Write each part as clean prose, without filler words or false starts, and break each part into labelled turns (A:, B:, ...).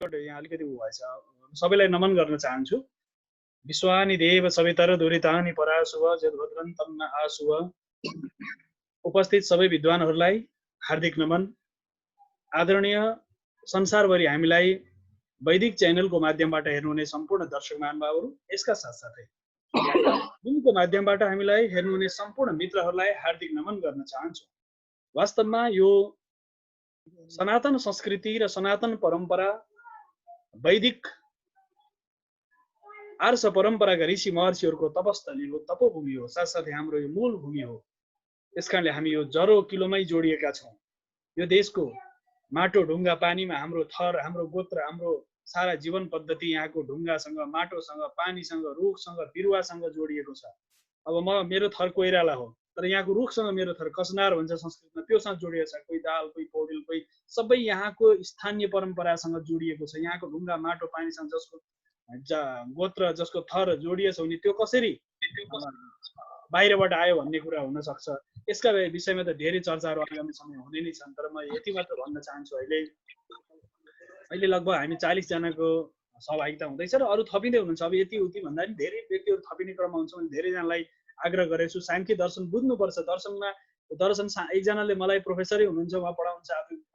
A: यहाँ अलिकति उ भएछ। सबैलाई नमन गर्न चाहन्छु। विश्वानि देव सवितर दुरितानि पराशुव जगभद्रं तन्न आशुव। उपस्थित सबै विद्वानहरूलाई हार्दिक नमन। आदरणीय संसारभरि हामीलाई वैदिक च्यानलको माध्यमबाट हेर्नुहुने सम्पूर्ण दर्शक महानुभावहरू, यसका साथसाथै जुमको माध्यमबाट हामीलाई हेर्नुहुने सम्पूर्ण मित्रहरूलाई हार्दिक नमन गर्न चाहन्छु। वास्तवमा यो सनातन संस्कृति र सनातन परम्परा वैदिक आर्ष परम्पराका ऋषि महर्षिहरूको तपस्थली हो, तपोभूमि हो, साथसाथै हाम्रो यो मूल भूमि हो। त्यसकारणले हामी यो जरो किलोमै जोडिएका छौँ। यो देशको माटो ढुङ्गा पानीमा हाम्रो थर, हाम्रो गोत्र, हाम्रो सारा जीवन पद्धति यहाँको ढुङ्गासँग, माटोसँग, पानीसँग, रुखसँग, बिरुवासँग जोडिएको छ। अब मेरो थर कोइराला हो, तर यहाँको रुखसँग मेरो थर कसनार भन्छ संस्कृतमा, त्योसँग जोडिएको छ। कोही दाल, कोही पौडेल, कोही सबै यहाँको स्थानीय परम्परासँग जोडिएको छ। यहाँको ढुङ्गा, माटो, पानीसँग जसको गोत्र, जसको थर जोडिएको छ भने त्यो कसरी बाहिरबाट आयो भन्ने कुरा हुन सक्छ। यसका विषयमा त धेरै चर्चाहरू आगामी समय हुने नै छन्, तर म यति मात्र भन्न चाहन्छु, अहिले लगभग हामी 40 जनाको सहभागिता हुँदैछ र अरू थपिँदै हुनुहुन्छ। अब यति उति भन्दा पनि धेरै व्यक्तिहरू थपिने क्रममा हुन्छ भने धेरैजनालाई आग्रह गरेको छु, सांख्य दर्शन बुझ्नुपर्छ। दर्शन एकजनाले मलाई प्रोफेसरै हुनुहुन्छ, उहाँ पढाउनुहुन्छ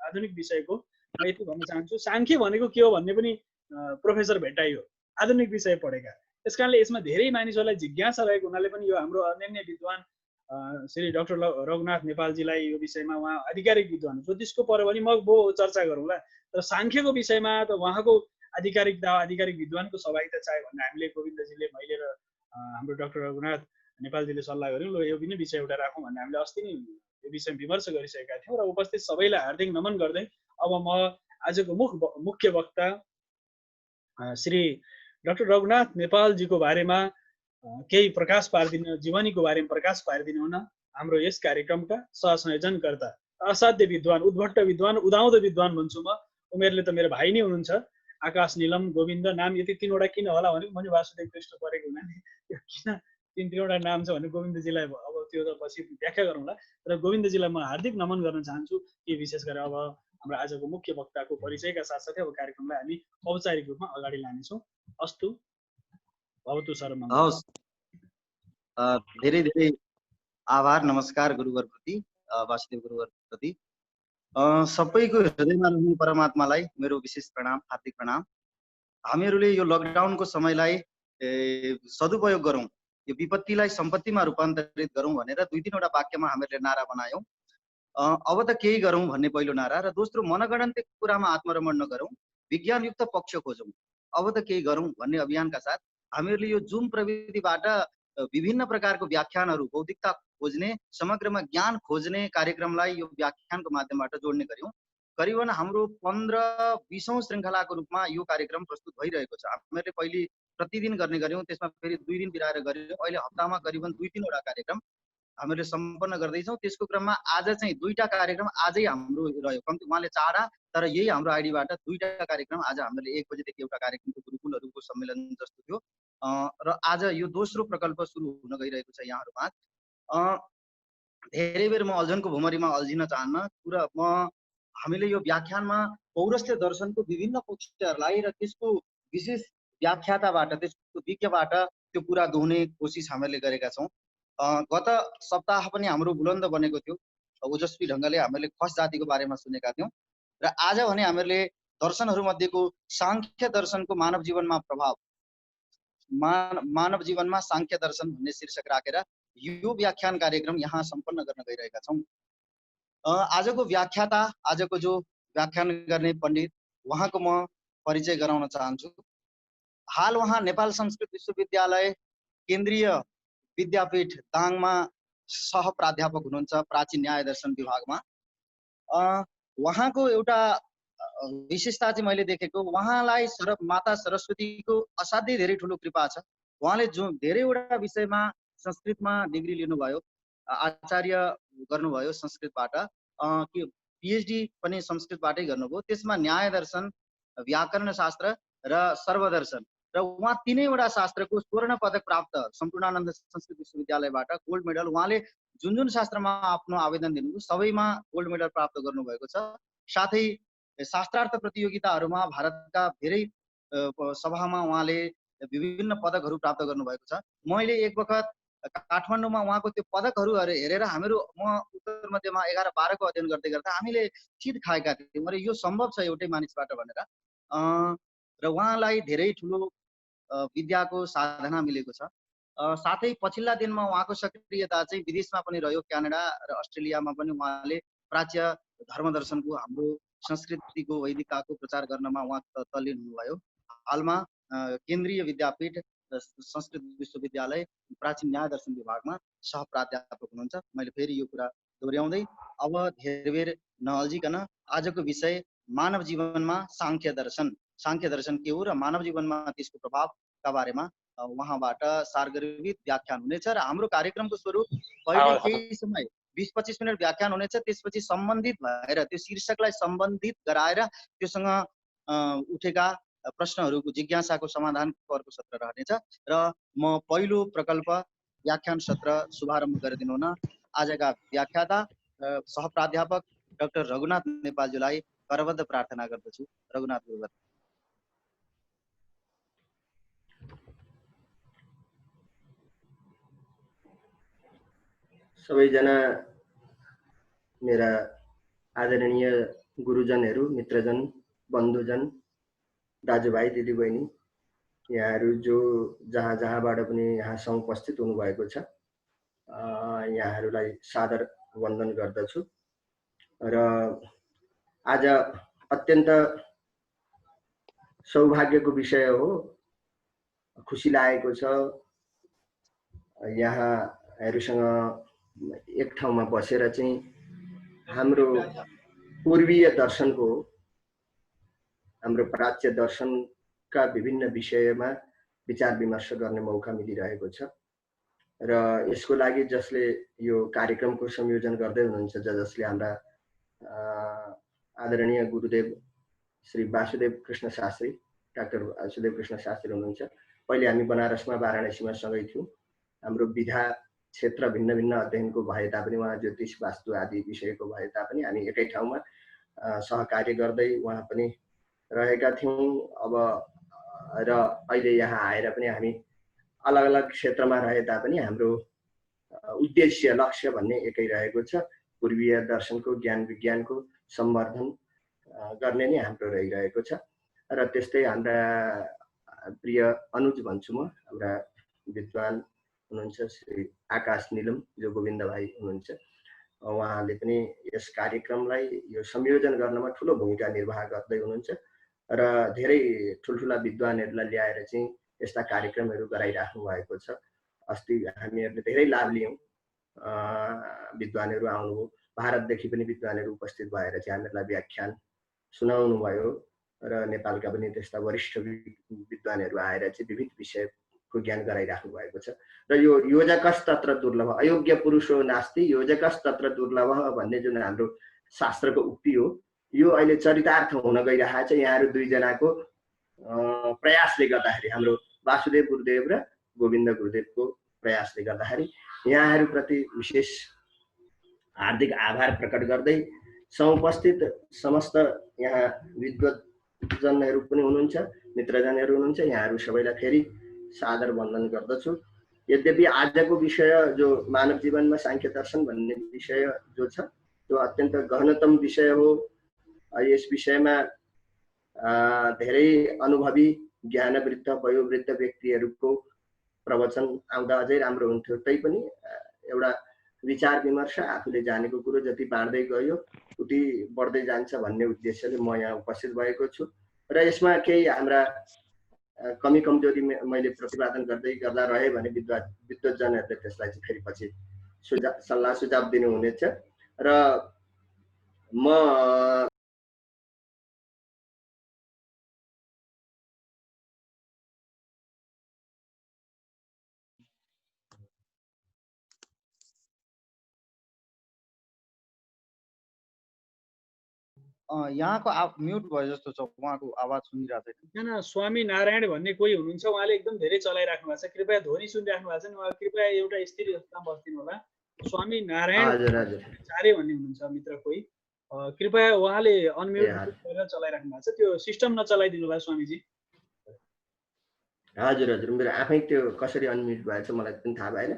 A: आधुनिक विषयको। म यति भन्न चाहन्छु, सांख्य भनेको के हो भन्ने पनि प्रोफेसर भेटाइयो, आधुनिक विषय पढेका। त्यस कारणले यसमा धेरै मानिसहरूलाई जिज्ञासा रहेको हुनाले पनि यो हाम्रो अनन्य विद्वान श्री डाक्टर रघुनाथ नेपालजीलाई यो विषयमा, उहाँ आधिकारिक विद्वान, ज्योतिषको पऱ्यो भने म चर्चा गरौँला, तर सांख्यको विषयमा त उहाँको आधिकारिक विद्वानको सहभागिता चाह्यो भने हामीले गोविन्दजीले, मैले र हाम्रो डाक्टर रघुनाथ नेपालजीले सल्लाह गऱ्यौँ, ल यो पनि विषय एउटा राखौँ भन्ने हामीले अस्ति नै यो विषय विमर्श गरिसकेका थियौँ। र उपस्थित सबैलाई हार्दिक नमन गर्दै अब म आजको मुख्य वक्ता श्री डाक्टर रघुनाथ नेपालजीको बारेमा केही प्रकाश पारिदिन, जीवनीको बारेमा प्रकाश पारिदिनु हुन हाम्रो यस कार्यक्रमका सहसंयोजनकर्ता, असाध्य विद्वान, उद्भट्ट विद्वान, उदाउँदो विद्वान भन्छु म। उमेरले त मेरो भाइ नै हुनुहुन्छ, आकाश नीलम गोविन्द। नाम यति 3वटा किन होला भने मणि वासुदेव कृष्ण परेको हुनाले किन 3वटा नाम छ भने गोविन्दजीलाई अब त्यो त पछि व्याख्या गरौँला। तर गोविन्दजीलाई म हार्दिक नमन गर्न चाहन्छु कि विशेष गरेर अब हाम्रो आजको मुख्य वक्ताको परिचयका साथसाथै अब कार्यक्रमलाई हामी औपचारिक रूपमा अगाडि लानेछौँ। अस्तु भवतु सर्वमङ्गलम्।
B: हवस्, धेरै धेरै आभार, नमस्कार गुरुवरप्रति, वासुदेव गुरुवरप्रति। सबैको हृदयमा रहने परमात्मालाई मेरो विशेष प्रणाम, हार्दिक प्रणाम। हामीहरूले यो लकडाउनको समयलाई सदुपयोग गरौँ, यो विपत्तिलाई सम्पत्तिमा रूपान्तरित गरौँ भनेर 2-3वटा वाक्यमा हामीहरूले नारा बनायौँ। अब त केही गरौँ भन्ने पहिलो नारा, र दोस्रो मनगणन्त कुरामा आत्मरमण नगरौँ, विज्ञानयुक्त पक्ष खोजौँ, अब त केही गरौँ भन्ने अभियानका साथ हामीहरूले यो जुम प्रविधिबाट विभिन्न प्रकारको व्याख्यानहरू, बौद्धिकता खोज्ने, समग्रमा ज्ञान खोज्ने कार्यक्रमलाई यो व्याख्यानको माध्यमबाट जोड्ने गर्यौँ। करिबन हाम्रो 15-20औं श्रृङ्खलाको रूपमा यो कार्यक्रम प्रस्तुत भइरहेको छ। हामीले पहिले प्रतिदिन गर्ने गर्यौँ, त्यसमा फेरि 2 दिन बिराएर गर्यौँ। अहिले हप्तामा करिबन 2-3वटा कार्यक्रम हामीले सम्पन्न गर्दैछौँ। त्यसको क्रममा आज चाहिँ 2टा कार्यक्रम आजै हाम्रो रह्यो। कम्ती उहाँले 4 तर यही हाम्रो आइडीबाट 2टा कार्यक्रम आज हामीले 1 बजेदेखि एउटा कार्यक्रमको गुरुकुलहरूको सम्मेलन जस्तो थियो, र आज यो दोस्रो प्रकल्प सुरु हुन गइरहेको छ यहाँहरूमा। धेरै बेर म अल्झनको भुमरीमा अल्झिन चाहन्न। हामीले यो व्याख्यानमा पौरस्त्य दर्शनको विभिन्न पक्षहरूलाई र त्यसको विशेष व्याख्याताबाट, त्यसको विज्ञबाट त्यो कुरा दोहोर्ने कोसिस हामीले गरेका छौँ। गत सप्ताह पनि हाम्रो बुलन्द बनेको थियो, ओजस्वी ढङ्गले हामीले खस जातिको बारेमा सुनेका थियौँ, र आज भने हामीले दर्शनहरू मध्येको सांख्य दर्शनको मानव जीवनमा प्रभाव, मानव जीवनमा सांख्य दर्शन भन्ने शीर्षक राखेर यो व्याख्यान कार्यक्रम यहाँ सम्पन्न गर्न गइरहेका छौँ। आजको व्याख्याता, आजको जो व्याख्यान गर्ने पण्डित, उहाँको म परिचय गराउन चाहन्छु। हाल उहाँ नेपाल संस्कृत विश्वविद्यालय केन्द्रीय विद्यापीठ दाङमा सह प्राध्यापक हुनुहुन्छ, प्राचीन न्याय दर्शन विभागमा। उहाँको एउटा विशेषता चाहिँ मैले देखेको, उहाँलाई माता सरस्वतीको असाध्यै धेरै ठुलो कृपा छ। उहाँले जो धेरैवटा विषयमा संस्कृतमा डिग्री लिनुभयो, आचार्य गर्नुभयो संस्कृतबाट, पिएचडी पनि संस्कृतबाटै गर्नुभयो। त्यसमा न्याय दर्शन, व्याकरण शास्त्र र सर्वदर्शन, र उहाँ 3वटा शास्त्रको स्वर्ण पदक प्राप्त, सम्पूर्णानन्द संस्कृत विश्वविद्यालयबाट गोल्ड मेडल। उहाँले जुन जुन शास्त्रमा आफ्नो आवेदन दिनुभयो सबैमा गोल्ड मेडल प्राप्त गर्नुभएको छ। साथै शास्त्रार्थ प्रतियोगिताहरूमा भारतका धेरै सभामा उहाँले विभिन्न पदकहरू प्राप्त गर्नुभएको छ। मैले एक वखत काठमाडौँमा उहाँको त्यो पदकहरू हेरेर हामीहरू म उत्तर मध्यमा 11-12 को अध्ययन गर्दै गर्दा हामीले चित खाएका थियौँ, अरे यो सम्भव छ एउटै मानिसबाट भनेर। र उहाँलाई धेरै ठुलो विद्याको साधना मिलेको छ। साथै पछिल्ला दिनमा उहाँको सक्रियता चाहिँ विदेशमा पनि रह्यो, क्यानाडा र अस्ट्रेलियामा पनि उहाँले प्राच्य धर्म दर्शनको हाम्रो संस्कृतिको वैदिकताको प्रचार गर्नमा उहाँ तल्लीन हुनुभयो। हालमा केन्द्रीय विद्यापीठ संस्कृत विश्वविद्यालय प्राचीन न्याय दर्शन विभागमा सहप्राध्यापक हुनुहुन्छ। मैले फेरि यो कुरा दोहोऱ्याउँदै अब धेरै बेर नअल्झिकन आजको विषय मानव जीवनमा सांख्य दर्शन के हो र मानव जीवनमा त्यसको प्रभावका बारेमा उहाँबाट सारगर्भित व्याख्यान हुनेछ। र हाम्रो कार्यक्रमको स्वरूप पहिले केही समय 20-25 मिनट व्याख्यान हुनेछ, त्यसपछि सम्बन्धित भएर त्यो शीर्षकलाई सम्बन्धित गराएर त्योसँग उठेका प्रश्नहरूको जिज्ञासाको समाधानको अर्को सत्र रहनेछ। र म पहिलो प्रकल्प व्याख्यान सत्र शुभारम्भ गरिदिनु हुन आजका व्याख्याता सहप्राध्यापक डाक्टर रघुनाथ नेपालज्यूलाई करबद्ध प्रार्थना गर्दछु। रघुनाथ गुरुवर।
C: सबैजना मेरा आदरणीय गुरुजनहरू, मित्रजन, बन्धुजन, दाजुभाइ, दिदीबहिनी, यहाँहरू जो जहाँबाट पनि यहाँ उपस्थित हुनुभएको छ, यहाँहरूलाई सादर वन्दन गर्दछु। र आज अत्यन्त सौभाग्यको विषय हो, खुसी लागेको छ यहाँहरूसँग एक ठाउँमा बसेर चाहिँ हाम्रो पूर्वीय दर्शनको, हाम्रो प्राच्य दर्शनका विभिन्न विषयमा विचार विमर्श गर्ने मौका मिलिरहेको छ। र यसको लागि जसले यो कार्यक्रमको संयोजन गर्दै हुनुहुन्छ, जसले हाम्रा आदरणीय गुरुदेव श्री वासुदेव कृष्ण शास्त्री, डाक्टर वासुदेव कृष्ण शास्त्री हुनुहुन्छ। पहिले हामी बनारसमा वाराणसीमा सँगै थियौँ। हाम्रो विधा क्षेत्र भिन्न भिन्न अध्ययनको भए तापनि, उहाँ ज्योतिष वास्तु आदि विषयको भए तापनि हामी एकै ठाउँमा सहकार्य गर्दै उहाँ पनि रहेका थियौँ। अब र अहिले यहाँ आएर पनि हामी अलग अलग क्षेत्रमा रहे तापनि हाम्रो उद्देश्य लक्ष्य भन्ने एकै रहेको छ। पूर्वीय दर्शनको ज्ञान विज्ञानको सम्वर्धन गर्ने नै हाम्रो रहिरहेको छ। र त्यस्तै हाम्रा प्रिय अनुज भन्छु म, हाम्रा विद्वान हुनुहुन्छ श्री आकाश निलम, जो गोविन्द भाइ हुनुहुन्छ, उहाँले पनि यस कार्यक्रमलाई यो संयोजन गर्नमा ठुलो भूमिका निर्वाह गर्दै हुनुहुन्छ। र धेरै ठुल्ठुला विद्वानहरूलाई ल्याएर चाहिँ यस्ता कार्यक्रमहरू गराइराख्नु भएको छ। अस्ति हामीहरूले धेरै लाभ लियौँ, विद्वानहरू आउनुभयो, भारतदेखि पनि विद्वानहरू उपस्थित भएर चाहिँ हामीहरूलाई व्याख्यान सुनाउनु भयो। र नेपालका पनि त्यस्ता वरिष्ठ विद्वानहरू आएर चाहिँ विविध विषयको ज्ञान गराइराख्नु भएको छ। र यो योजकस्तत्र दुर्लभ, अयोग्य पुरुषो नास्ति योजकस्तत्र दुर्लभ भन्ने जुन हाम्रो शास्त्रको उक्ति हो, यो अहिले चरितार्थ हुन गइरहेको छ। यहाँहरू दुईजनाको प्रयासले गर्दाखेरि, हाम्रो वासुदेव गुरुदेव र गोविन्द गुरुदेवको प्रयासले गर्दाखेरि यहाँहरूप्रति विशेष हार्दिक आभार प्रकट गर्दै समुपस्थित समस्त यहाँ विद्वजनहरू पनि हुनुहुन्छ, मित्रजनहरू हुनुहुन्छ, यहाँहरू सबैलाई फेरि सादर वन्दन गर्दछु। यद्यपि आजको विषय जो मानव जीवनमा सांख्य दर्शन भन्ने विषय जो छ, त्यो अत्यन्त गहनतम विषय हो। यस विषयमा धेरै अनुभवी ज्ञानवृद्ध वयोवृद्ध व्यक्तिहरूको प्रवचन आउँदा अझै राम्रो हुन्थ्यो। तैपनि एउटा विचार विमर्श, आफूले जानेको कुरो जति बाँड्दै गयो उति बढ्दै जान्छ भन्ने उद्देश्यले म यहाँ उपस्थित भएको छु। र यसमा केही हाम्रा कमी कमजोरी मैले प्रतिपादन गर्दा रहे भने विद्वजनहरूले त्यसलाई चाहिँ फेरि पछि सल्लाह सुझाव दिनुहुनेछ। र म
B: यहाँको म्युट भयो जस्तो छ, उहाँको आवाज सुनिरहेको छैन।
A: स्वामी नारायण भन्ने कोही हुनुहुन्छ, उहाँले एकदम धेरै चलाइराख्नु भएको छ। कृपया ध्वनि सुनिराख्नु भएको छ नि, उहाँ कृपया एउटा स्थिर स्थानमा बस्दिनु होला। स्वामी नारायण चारे भन्ने हुनुहुन्छ मित्र कोही, कृपया उहाँले अनम्युट
C: ए,
A: गरेर चलाइराख्नु भएको छ, त्यो सिस्टम नचलाइदिनु भयो स्वामीजी।
C: हजुर हजुर, मेरो आफै त्यो कसरी अनम्युट भएछ मलाई पनि थाहा भएन।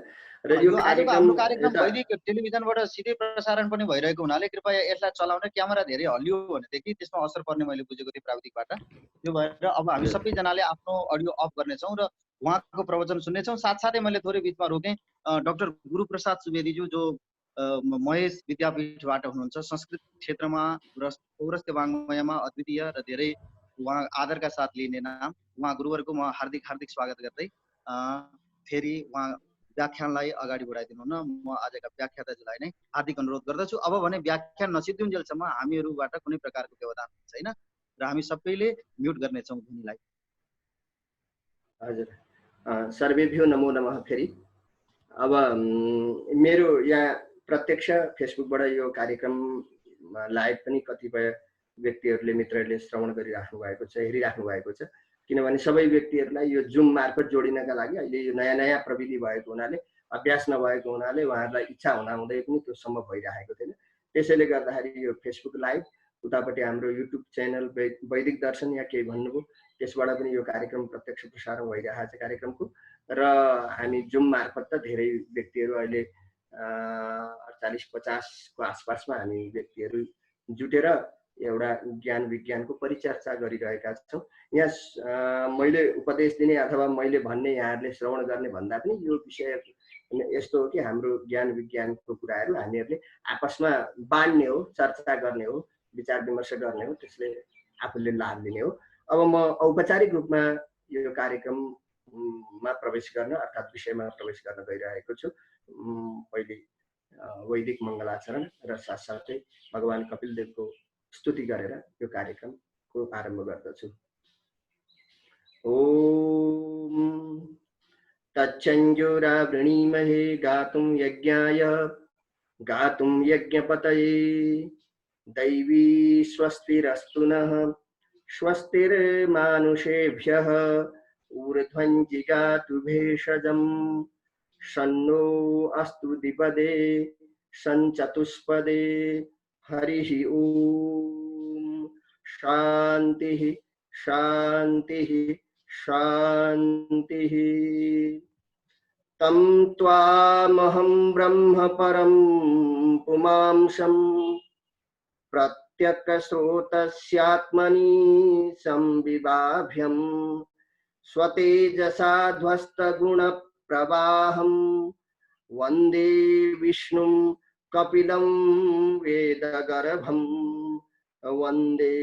C: र
B: यो आजको
C: कार्यक्रम
B: हाम्रो कार्यक्रम
C: एउटा
B: वैदिक टेलिभिजनबाट सिधै प्रसारण पनि भइरहेको हुनाले कृपया यसलाई चलाउन। क्यामेरा धेरै हल्लियो भनेदेखि त्यसमा असर पर्ने मैले बुझेको थिएँ प्राविधिकबाट। त्यो भएर अब हामी सबैजनाले आफ्नो अडियो अफ गर्नेछौँ र उहाँको प्रवचन सुन्नेछौँ। साथसाथै मैले थोरै बिचमा रोकेँ, डाक्टर गुरुप्रसाद सुवेदीज्यू जो महेश विद्यापीठबाट हुनुहुन्छ, संस्कृत क्षेत्रमा र पौरस्त्य वाङ्मयमा अद्वितीय र धेरै उहाँ आदरका साथ लिने नाम, उहाँ गुरुवरको म हार्दिक हार्दिक स्वागत गर्दै फेरि उहाँ व्याख्यानलाई अगाडि बढाइदिनु हुन म आजका व्याख्याताजीलाई नै हार्दिक अनुरोध गर्दछु। अब भने व्याख्यान नसिद्धिउन्जेलसम्म हामीहरूबाट कुनै प्रकारको व्यवधान छैन र हामी सबैले म्युट गर्नेछौँ ध्वनिलाई।
C: हजुर, सर्वेभ्यो नमो नमः। फेरि अब मेरो यहाँ प्रत्यक्ष फेसबुकबाट यो कार्यक्रम लाइभ पनि कतिपय व्यक्तिहरूले मित्रहरूले श्रवण गरिराख्नु भएको छ, हेरिराख्नु भएको छ। किनभने सबै व्यक्तिहरूलाई यो जुम मार्फत जोडिनका लागि अहिले यो नयाँ नयाँ प्रविधि भएको हुनाले, अभ्यास नभएको हुनाले उहाँहरूलाई इच्छा हुँदाहुँदै पनि त्यो सम्भव भइरहेको थिएन। त्यसैले गर्दाखेरि यो फेसबुक लाइभ, उतापट्टि हाम्रो युट्युब च्यानल वैदिक दर्शन या केही भन्नुभयो, त्यसबाट पनि यो कार्यक्रम प्रत्यक्ष प्रसारण भइरहेको छ कार्यक्रमको। र हामी जुम मार्फत त धेरै व्यक्तिहरू अहिले 48-50 को आसपासमा हामी व्यक्तिहरू जुटेर एउटा ज्ञान विज्ञानको परिचर्चा गरिरहेका छौँ। यहाँ मैले उपदेश दिने अथवा मैले भन्ने यहाँहरूले श्रवण गर्ने भन्दा पनि यो विषय यस्तो हो कि हाम्रो ज्ञान विज्ञानको कुराहरू हामीहरूले आपसमा बाँड्ने हो, चर्चा गर्ने हो, विचार विमर्श गर्ने हो, त्यसले आफूले लाभ लिने हो। अब म औपचारिक रूपमा यो कार्यक्रममा प्रवेश गर्न अर्थात् विषयमा प्रवेश गर्न गइरहेको छु। पहिले वैदिक मङ्गलाचरण र साथसाथै भगवान कपिलदेवको स्तुति गरेर यो कार्यक्रमको आरम्भ गर्दछु। ओम तच्चञ्जोरा वृणीमहे गातुं यज्ञाय गातुं यज्ञपतये दैवी स्वस्तिरस्तु नः स्वस्तिर्मानुषेभ्यः ऊर्ध्वं जिगातु भेषजम् शन्नो अस्तु द्विपदे सञ्चतुष्पदे हरिः ओम शान्तिः शान्तिः शान्तिः। तं त्वामहं ब्रह्म परं पुमांसं प्रत्यक्षस्रोतस्यात्मनि संविभाभ्यं स्वतेजसा ध्वस्तगुणप्रवाहं वन्दे विष्णुं कपिलं वेदगर्भं वन्दे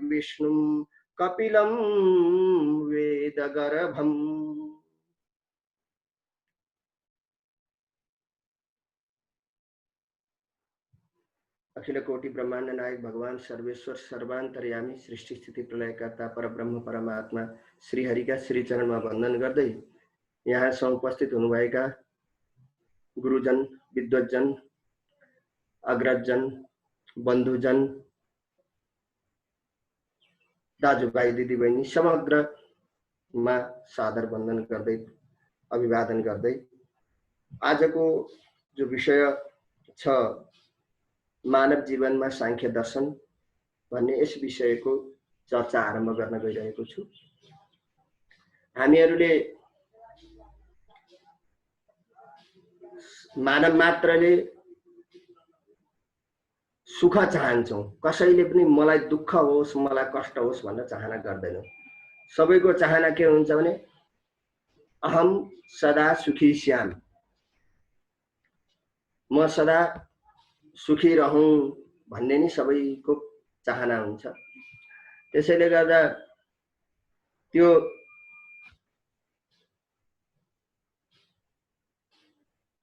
C: विष्णुं कपिलं वेदगर्भम्। अखिल कोटि ब्रह्मांड नायक भगवान सर्वेश्वर सर्वान्तर्यामी सृष्टि स्थिति प्रलयकर्ता परब्रह्म परमात्मा श्री हरि का श्री चरणमा वन्दन गर्दै यहाँ उपस्थित हुनुभएका गुरुजन, विद्वज्जन, अग्रजन, बन्धुजन, दाजुभाइ दिदीबहिनी समग्रमा सादर वन्दन गर्दै अभिवादन गर्दै आजको जो विषय छ मानव जीवनमा सांख्य दर्शन भन्ने यस विषयको चर्चा आरम्भ गर्न गइरहेको छु। हामीहरूले मानव मात्रले सुख चाहन्छौँ, कसैले पनि मलाई दुःख होस्, मलाई कष्ट होस् भन्न चाहना गर्दैनौँ। सबैको चाहना के हुन्छ भने अहम सदा सुखी श्याम, म सदा सुखी रहूं भन्ने नि सबैको चाहना हुन्छ। त्यसैले गर्दा त्यो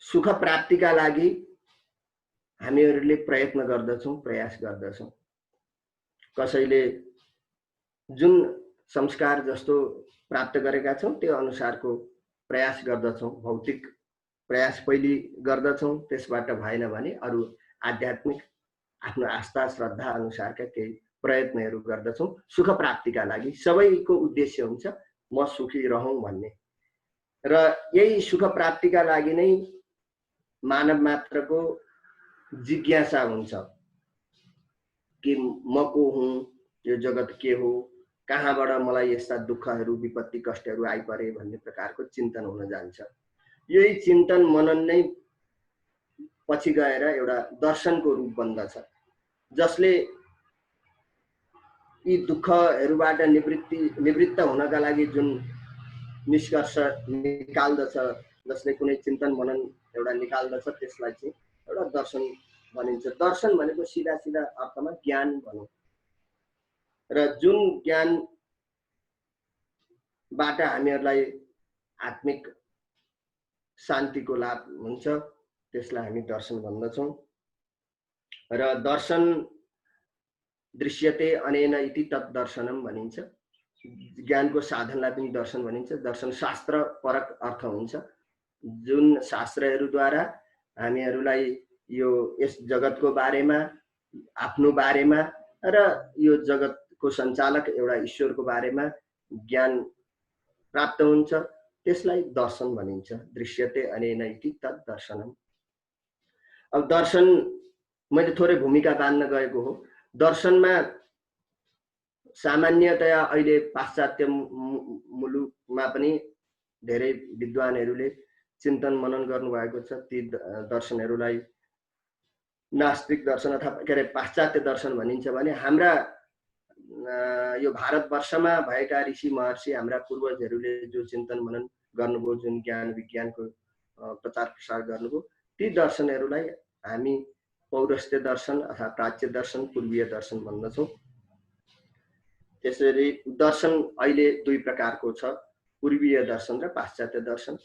C: सुख प्राप्तिका लागि हामीहरूले प्रयत्न गर्दछौँ, प्रयास गर्दछौँ। कसैले जुन संस्कार जस्तो प्राप्त गरेका छौँ त्यो अनुसारको प्रयास गर्दछौँ, भौतिक प्रयास पहिले गर्दछौँ, त्यसबाट भएन भने अरू आध्यात्मिक आफ्नो आस्था श्रद्धा अनुसारका केही प्रयत्नहरू गर्दछौँ सुख प्राप्तिका लागि। सबैको उद्देश्य हुन्छ म सुखी रहूं भन्ने, र यही सुख प्राप्तिका लागि नै मानव मात्रको जिज्ञासा हुन्छ। कि म को हुँ, यो जगत के हो, कहाँबाट मलाई यस्ता दुःखहरू विपत्ति कष्टहरू आइपरे भन्ने प्रकारको चिन्तन हुन जान्छ। यही चिन्तन मनन नै पछि गएर एउटा दर्शनको रूप बन्दछ, जसले यी दुःखहरूबाट निवृत्त हुनका लागि जुन निष्कर्ष निकाल्दछ, जसले कुनै चिन्तन मनन एउटा निकाल्दछ, त्यसलाई चाहिँ एउटा दर्शन भनिन्छ। दर्शन भनेको सिधा सिधा अर्थमा ज्ञान भनौँ, र जुन ज्ञानबाट हामीहरूलाई आत्मिक शान्तिको लाभ हुन्छ त्यसलाई हामी दर्शन भन्दछौँ। र दर्शन दृश्यते अनेन इति तत् दर्शनम भनिन्छ। ज्ञानको साधनलाई पनि दर्शन भनिन्छ। दर्शन शास्त्र परक अर्थ हुन्छ, जुन शास्त्रहरूद्वारा हामीहरूलाई यो यस जगतको बारेमा, आफ्नो बारेमा र यो जगतको सञ्चालक एउटा ईश्वरको बारेमा ज्ञान प्राप्त हुन्छ, त्यसलाई दर्शन भनिन्छ। दृश्यते अनेन इति तत् दर्शनम। अब दर्शन मैले थोरै भूमिका बाँध्न गएको हो। दर्शनमा सामान्यतया अहिले पाश्चात्य मुलुकमा पनि धेरै विद्वानहरूले चिन्तन मनन गर्नुभएको छ। ती दर्शनहरूलाई नास्तिक दर्शन अथवा के अरे पाश्चात्य दर्शन भनिन्छ भने हाम्रा यो भारतवर्षमा भएका ऋषि महर्षि, हाम्रा पूर्वजहरूले जो चिन्तन मनन गर्नुभयो, जुन ज्ञान विज्ञानको प्रचार प्रसार गर्नुभयो, ती दर्शनहरूलाई हामी पौरस्त्य दर्शन अथवा प्राच्य दर्शन, पूर्वीय दर्शन भन्दछौँ। त्यसरी दर्शन अहिले दुई प्रकारको छ, पूर्वीय दर्शन र पाश्चात्य दर्शन।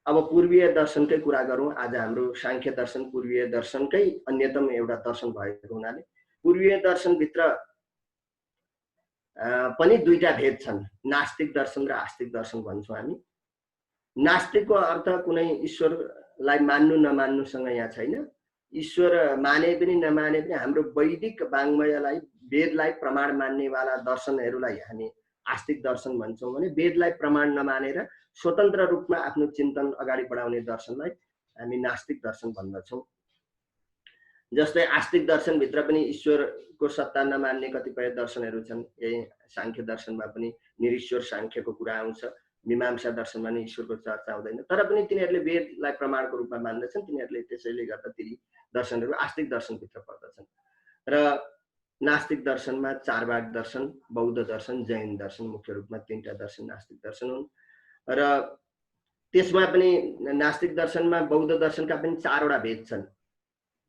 C: अब पूर्वीय दर्शनकै कुरा गरौँ। आज हाम्रो सांख्य दर्शन पूर्वीय दर्शनकै अन्यतम एउटा दर्शन भएको हुनाले पूर्वीय दर्शनभित्र पनि दुईटा भेद छन्, नास्तिक दर्शन र आस्तिक दर्शन भन्छौँ हामी। नास्तिकको अर्थ कुनै ईश्वरलाई मान्नु नमान्नुसँग यहाँ छैन। ईश्वर माने पनि नमाने पनि हाम्रो वैदिक वाङ्मयलाई, वेदलाई प्रमाण मान्नेवाला दर्शनहरूलाई हामी आस्तिक दर्शन भन्छौँ भने वेदलाई प्रमाण नमानेर स्वतन्त्र रूपमा आफ्नो चिन्तन अगाडि बढाउने दर्शनलाई हामी नास्तिक दर्शन भन्दछौँ। जस्तै आस्तिक दर्शनभित्र पनि ईश्वरको सत्ता नमान्ने कतिपय दर्शनहरू छन्। यही सांख्य दर्शनमा पनि निरीश्वर सांख्यको कुरा आउँछ, मीमांसा दर्शनमा नि ईश्वरको चर्चा हुँदैन, तर पनि तिनीहरूले वेदलाई प्रमाणको रूपमा मान्दछन्। तिनीहरूले त्यसैले गर्दा ती दर्शनहरू आस्तिक दर्शनभित्र पर्दछन्। र नास्तिक दर्शनमा चारवाक दर्शन, बौद्ध दर्शन, जैन दर्शन, मुख्य रूपमा तीनटा दर्शन नास्तिक दर्शन हुन्। र त्यसमा पनि नास्तिक दर्शनमा बौद्ध दर्शनका पनि चारवटा भेद छन्,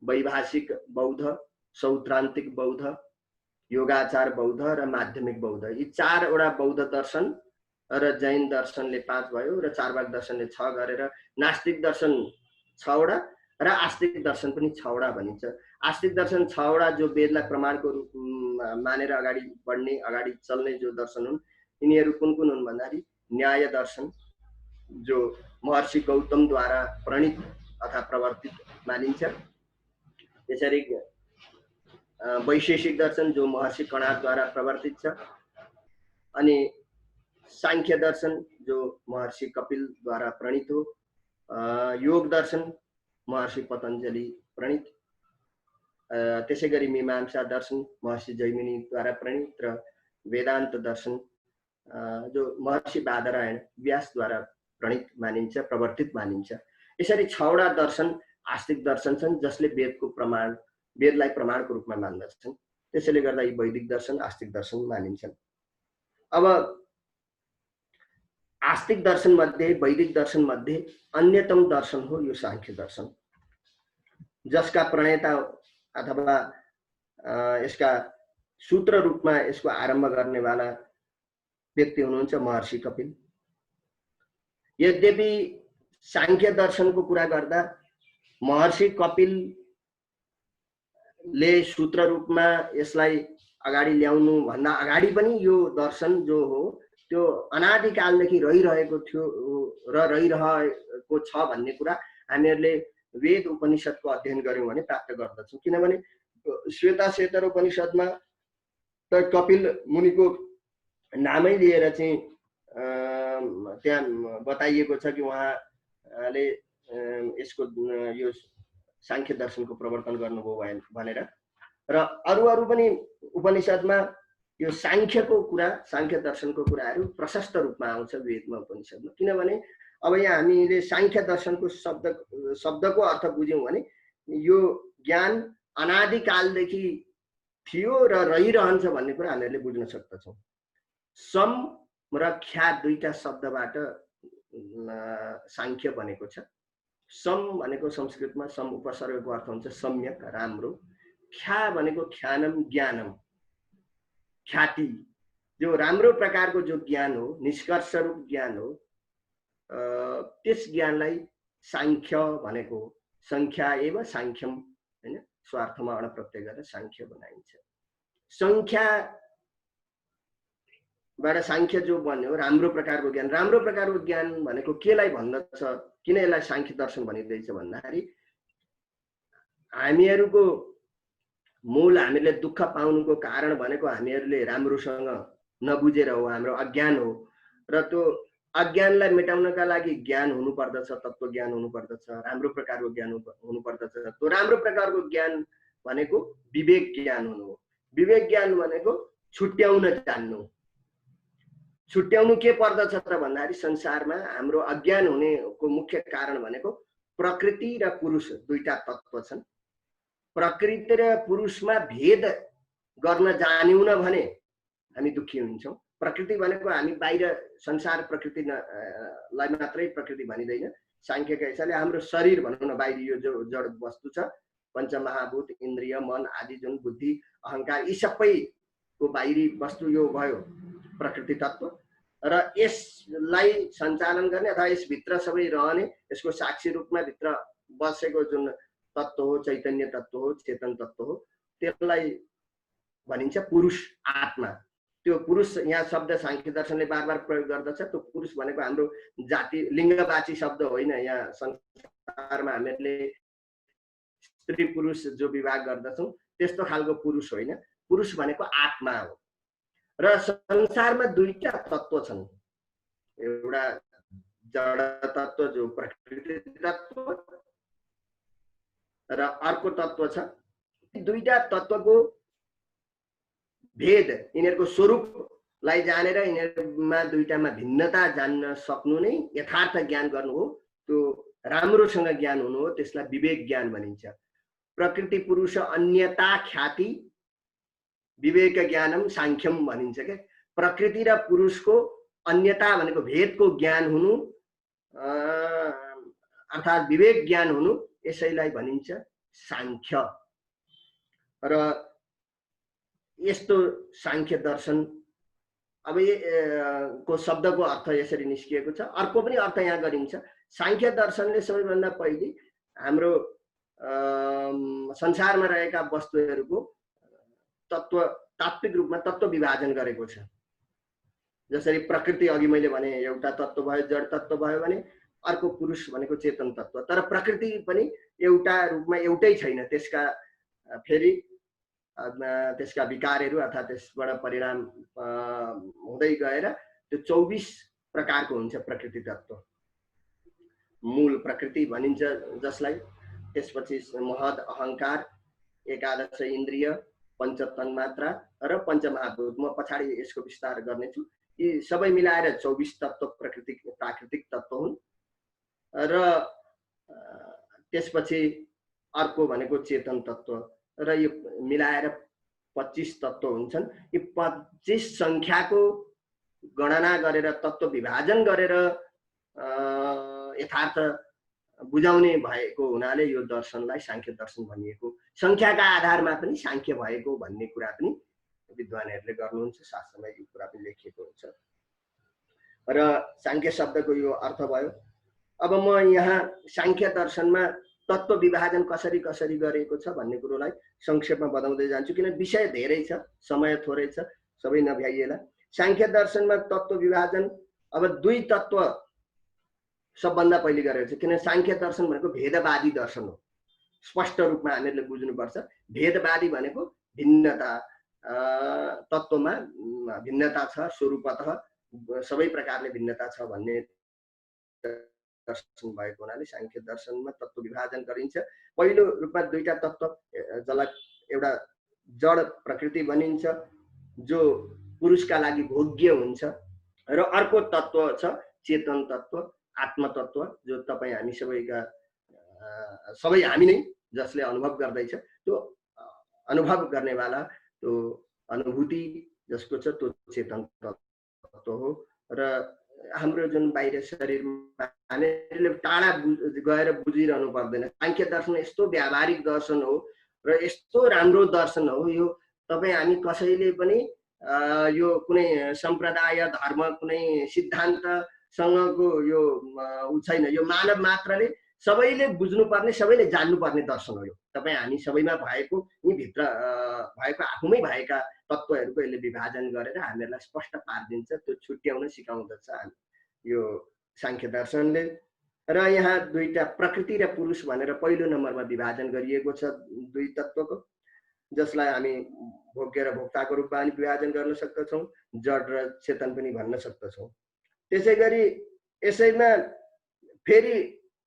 C: वैभाषिक बौद्ध, सौत्रान्तिक बौद्ध, योगाचार बौद्ध र माध्यमिक बौद्ध। यी चारवटा बौद्ध दर्शन र जैन दर्शनले 5 भयो र चारवाक दर्शनले 6 गरेर नास्तिक दर्शन 6 वटा र आस्तिक दर्शन पनि 6 वटा भनिन्छ। आस्तिक दर्शन 6 वटा जो वेदलाई प्रमाणको रूपमा मानेर अगाडि बढ्ने, अगाडि चल्ने जो दर्शन हुन्, यिनीहरू कुन कुन हुन् भन्दाखेरि न्याय दर्शन, जो महर्षि गौतमद्वारा प्रणीत अथवा प्रवर्तित मानिन्छ। त्यसरी वैशेषिक दर्शन, जो महर्षि कणादद्वारा प्रवर्तित छ। अनि सांख्य दर्शन, जो महर्षि कपिलद्वारा प्रणीत हो। योग दर्शन, महर्षि पतञ्जलि प्रणीत। त्यसै गरी मीमांसा दर्शन, महर्षि जैमिनीद्वारा प्रणीत। र वेदान्त दर्शन, जो महर्षि बादरायण व्यासद्वारा प्रणीत मानिन्छ, प्रवर्तित मानिन्छ। यसरी 6 वटा दर्शन आस्तिक दर्शन छन्, जसले वेदलाई प्रमाणको रूपमा मान्दछन्। त्यसैले गर्दा यी वैदिक दर्शन, आस्तिक दर्शन मानिन्छन्। अब आस्तिक दर्शन मध्ये, वैदिक दर्शन मध्ये अन्यतम दर्शन हो यो सांख्य दर्शन, जसका प्रणेता अथवा यसका सूत्र रूपमा यसको आरम्भ गर्नेवाला व्यक्ति हुनुहुन्छ महर्षि कपिल। यद्यपि सांख्य दर्शनको कुरा गर्दा महर्षि कपिलले सूत्र रूपमा यसलाई अगाडि ल्याउनु भन्दा अगाडि पनि यो दर्शन जो हो त्यो अनादिकालदेखि रहिरहेको थियो र रहिरहेको छ भन्ने कुरा हामीहरूले वेद उपनिषदको अध्ययन गर्यौं भने प्राप्त गर्दछौँ। किनभने श्वेताश्वेतर उपनिषदमा त कपिल मुनिको नामै लिएर चाहिँ त्यहाँ बताइएको छ कि उहाँले यसको यो सांख्य दर्शनको प्रवर्तन गर्नुभयो भनेर। र अरू पनि उपनिषदमा यो सांख्यको कुरा, सांख्य दर्शनको कुराहरू प्रशस्त रूपमा आउँछ वेदमा, उपनिषदमा। किनभने अब यहाँ हामीले सांख्य दर्शनको शब्दको अर्थ बुझ्यौँ भने यो ज्ञान अनादिकालदेखि थियो र रहिरहन्छ भन्ने कुरा हामीहरूले बुझ्न सक्दछौँ। सम र ख्या दुईटा शब्दबाट सांख्य बनेको छ। सम भनेको संस्कृतमा सम उपसर्गको अर्थ हुन्छ सम्यक, राम्रो। ख्या भनेको ख्यानम, ज्ञानम, ख्याति, जो राम्रो प्रकारको जो ज्ञान हो, निष्कर्ष रूप ज्ञान हो, त्यस ज्ञानलाई सांख्य भनेको। संख्या एव सांख्यम, हैन, स्वार्थमा अण प्रत्यय गरेर सांख्य बनाइन्छ। संख्याबाट सांख्य जो बन्यो राम्रो प्रकारको ज्ञान। राम्रो प्रकारको ज्ञान भनेको केलाई भन्दछ, किन यसलाई सांख्य दर्शन भनिँदैछ भन्दाखेरि हामीहरूको मूल हामीले दुःख पाउनुको कारण भनेको हामीहरूले राम्रोसँग नबुझेर हो, हाम्रो अज्ञान हो। र त्यो अज्ञानलाई मेटाउनका लागि ज्ञान हुनुपर्दछ, तत्त्व ज्ञान हुनुपर्दछ, राम्रो प्रकारको ज्ञान हुनुपर्दछ। त्यो राम्रो प्रकारको ज्ञान भनेको विवेक ज्ञान हुनु हो। विवेक ज्ञान भनेको छुट्याउन जान्नु। छुट्याउनु के पर्दछ त भन्दाखेरि संसारमा हाम्रो अज्ञान हुनेको मुख्य कारण भनेको प्रकृति र पुरुष दुईटा तत्त्व छन्। प्रकृति र पुरुषमा भेद गर्न जान्यौँ न भने हामी दुःखी हुन्छौँ। प्रकृति भनेको हामी बाहिर संसार प्रकृतिलाई मात्रै प्रकृति भनिँदैन। सांख्यका हिसाबले हाम्रो शरीर भनौँ न, बाहिर यो जो जड वस्तु छ, पञ्चमहाभूत, इन्द्रिय, मन आदि जुन बुद्धि अहङ्कार, यी सबैको बाहिरी वस्तु यो भयो प्रकृति तत्त्व। र यसलाई सञ्चालन गर्ने अथवा यसभित्र सबै रहने, यसको साक्षी रूपमा भित्र बसेको जुन तत्त्व हो, चैतन्य तत्त्व हो, चेतन तत्त्व हो, त्यसलाई भनिन्छ पुरुष, आत्मा। त्यो पुरुष यहाँ शब्द सांख्य दर्शनले बार बार प्रयोग गर्दछ। त्यो पुरुष भनेको हाम्रो जाति लिङ्गवाची शब्द होइन। यहाँ संसारमा हामीले स्त्री पुरुष जो विभाग गर्दछौँ त्यस्तो खालको पुरुष होइन। पुरुष भनेको आत्मा हो। र संसारमा दुईटा तत्त्व छन्, एउटा जड तत्त्व जो प्रकृति तत्त्व र अर्को तत्त्व छ। दुईटा तत्त्वको भेद, यिनीहरूको स्वरूपलाई जानेर यिनीहरूमा दुईटामा भिन्नता जान्न सक्नु नै यथार्थ ज्ञान गर्नु हो। त्यो राम्रोसँग ज्ञान हुनु हो, त्यसलाई विवेक ज्ञान भनिन्छ। प्रकृति पुरुष अन्यता ख्याति विवेक ज्ञानम सांख्यम भनिन्छ के। प्रकृति र पुरुषको अन्यता भनेको भेदको ज्ञान हुनु अर्थात् विवेक ज्ञान हुनु, यसैलाई भनिन्छ सांख्य। र यस्तो सांख्य दर्शन अब को शब्दको अर्थ यसरी निस्किएको छ। अर्को पनि अर्थ यहाँ गरिन्छ। सांख्य दर्शनले सबैभन्दा पहिले हाम्रो संसारमा रहेका वस्तुहरूको तात्विक रूपमा तत्त्व विभाजन गरेको छ। जसरी प्रकृति अघि मैले भने एउटा तत्त्व भयो, जड तत्त्व भयो भने अर्को पुरुष भनेको चेतन तत्त्व। तर प्रकृति पनि एउटा रूपमा एउटै छैन। त्यसका फेरि त्यसका विकारहरू अर्थात् त्यसबाट परिणाम हुँदै गएर त्यो 24 प्रकारको हुन्छ प्रकृति तत्त्व। मूल प्रकृति भनिन्छ जसलाई। त्यसपछि महद अहङ्कार, एकादश इन्द्रिय, पञ्च तन्मात्रा र पञ्चमहाभूत। म पछाडि यसको विस्तार गर्नेछु। यी सबै मिलाएर 24 तत्त्व प्राकृतिक तत्त्व हुन्। र त्यसपछि अर्को भनेको चेतन तत्त्व, र यो मिलाएर 25 तत्त्व हुन्छन्। यी 25 सङ्ख्याको गणना गरेर तत्त्व विभाजन गरेर यथार्थ बुझाउने भएको हुनाले यो दर्शनलाई सांख्य दर्शन भनिएको। सङ्ख्याका आधारमा पनि सांख्य भएको भन्ने कुरा पनि विद्वानहरूले गर्नुहुन्छ। शास्त्रमा यो कुरा पनि लेखिएको हुन्छ। र सांख्य शब्दको यो अर्थ भयो। अब म यहाँ सांख्य दर्शनमा तत्त्व विभाजन कसरी कसरी गरेको छ भन्ने कुरोलाई संक्षेपमा बताउँदै जान्छु, किन विषय धेरै छ, समय थोरै छ, सबै नभ्याइएला। सांख्य दर्शनमा तत्त्व विभाजन अब दुई तत्त्व सबभन्दा पहिले गरेको छ। किन सांख्य दर्शन भनेको भेदवादी दर्शन हो। स्पष्ट रूपमा हामीहरूले बुझ्नुपर्छ। भेदवादी भनेको भिन्नता, तत्त्वमा भिन्नता छ, स्वरूपतः सबै प्रकारले भिन्नता छ भन्ने दर्शन भएको हुनाले सांख्य दर्शनमा तत्त्व विभाजन गरिन्छ। पहिलो रूपमा दुईटा तत्त्व, जसलाई एउटा जड प्रकृति भनिन्छ जो पुरुषका लागि भोग्य हुन्छ र अर्को तत्त्व छ चेतन तत्त्व आत्म तत्त्व जो तपाईँ हामी सबै हामी नै जसले अनुभव गर्दैछ त्यो अनुभव गर्नेवाला त्यो अनुभूति जसको छ त्यो चेतन तत्त्व हो र हाम्रो जुन बाहिर शरीरमा हामीले टाढा गएर बुझिरहनु पर्दैन। सांख्य दर्शन यस्तो व्यावहारिक दर्शन हो र यस्तो राम्रो दर्शन हो। यो तपाईँ हामी कसैले पनि यो कुनै सम्प्रदाय धर्म कुनै सिद्धान्तसँगको यो छैन। यो मानव मात्रले सबैले बुझ्नुपर्ने सबैले जान्नुपर्ने दर्शन हो। यो तपाईँ हामी सबैमा भएको यी भित्र भएको आफूमै भएका तत्त्वहरूको यसले विभाजन गरेर हामीहरूलाई स्पष्ट पारिदिन्छ। त्यो छुट्याउन सिकाउँदछ यो सांख्य दर्शनले। र यहाँ दुईटा प्रकृति र पुरुष भनेर पहिलो नम्बरमा विभाजन गरिएको छ दुई तत्त्वको, जसलाई हामी भोग्य र भोक्ताको रूपमा पनि विभाजन गर्न सक्दछौँ, जड र चेतन पनि भन्न सक्दछौँ। त्यसै गरी यसैमा फेरि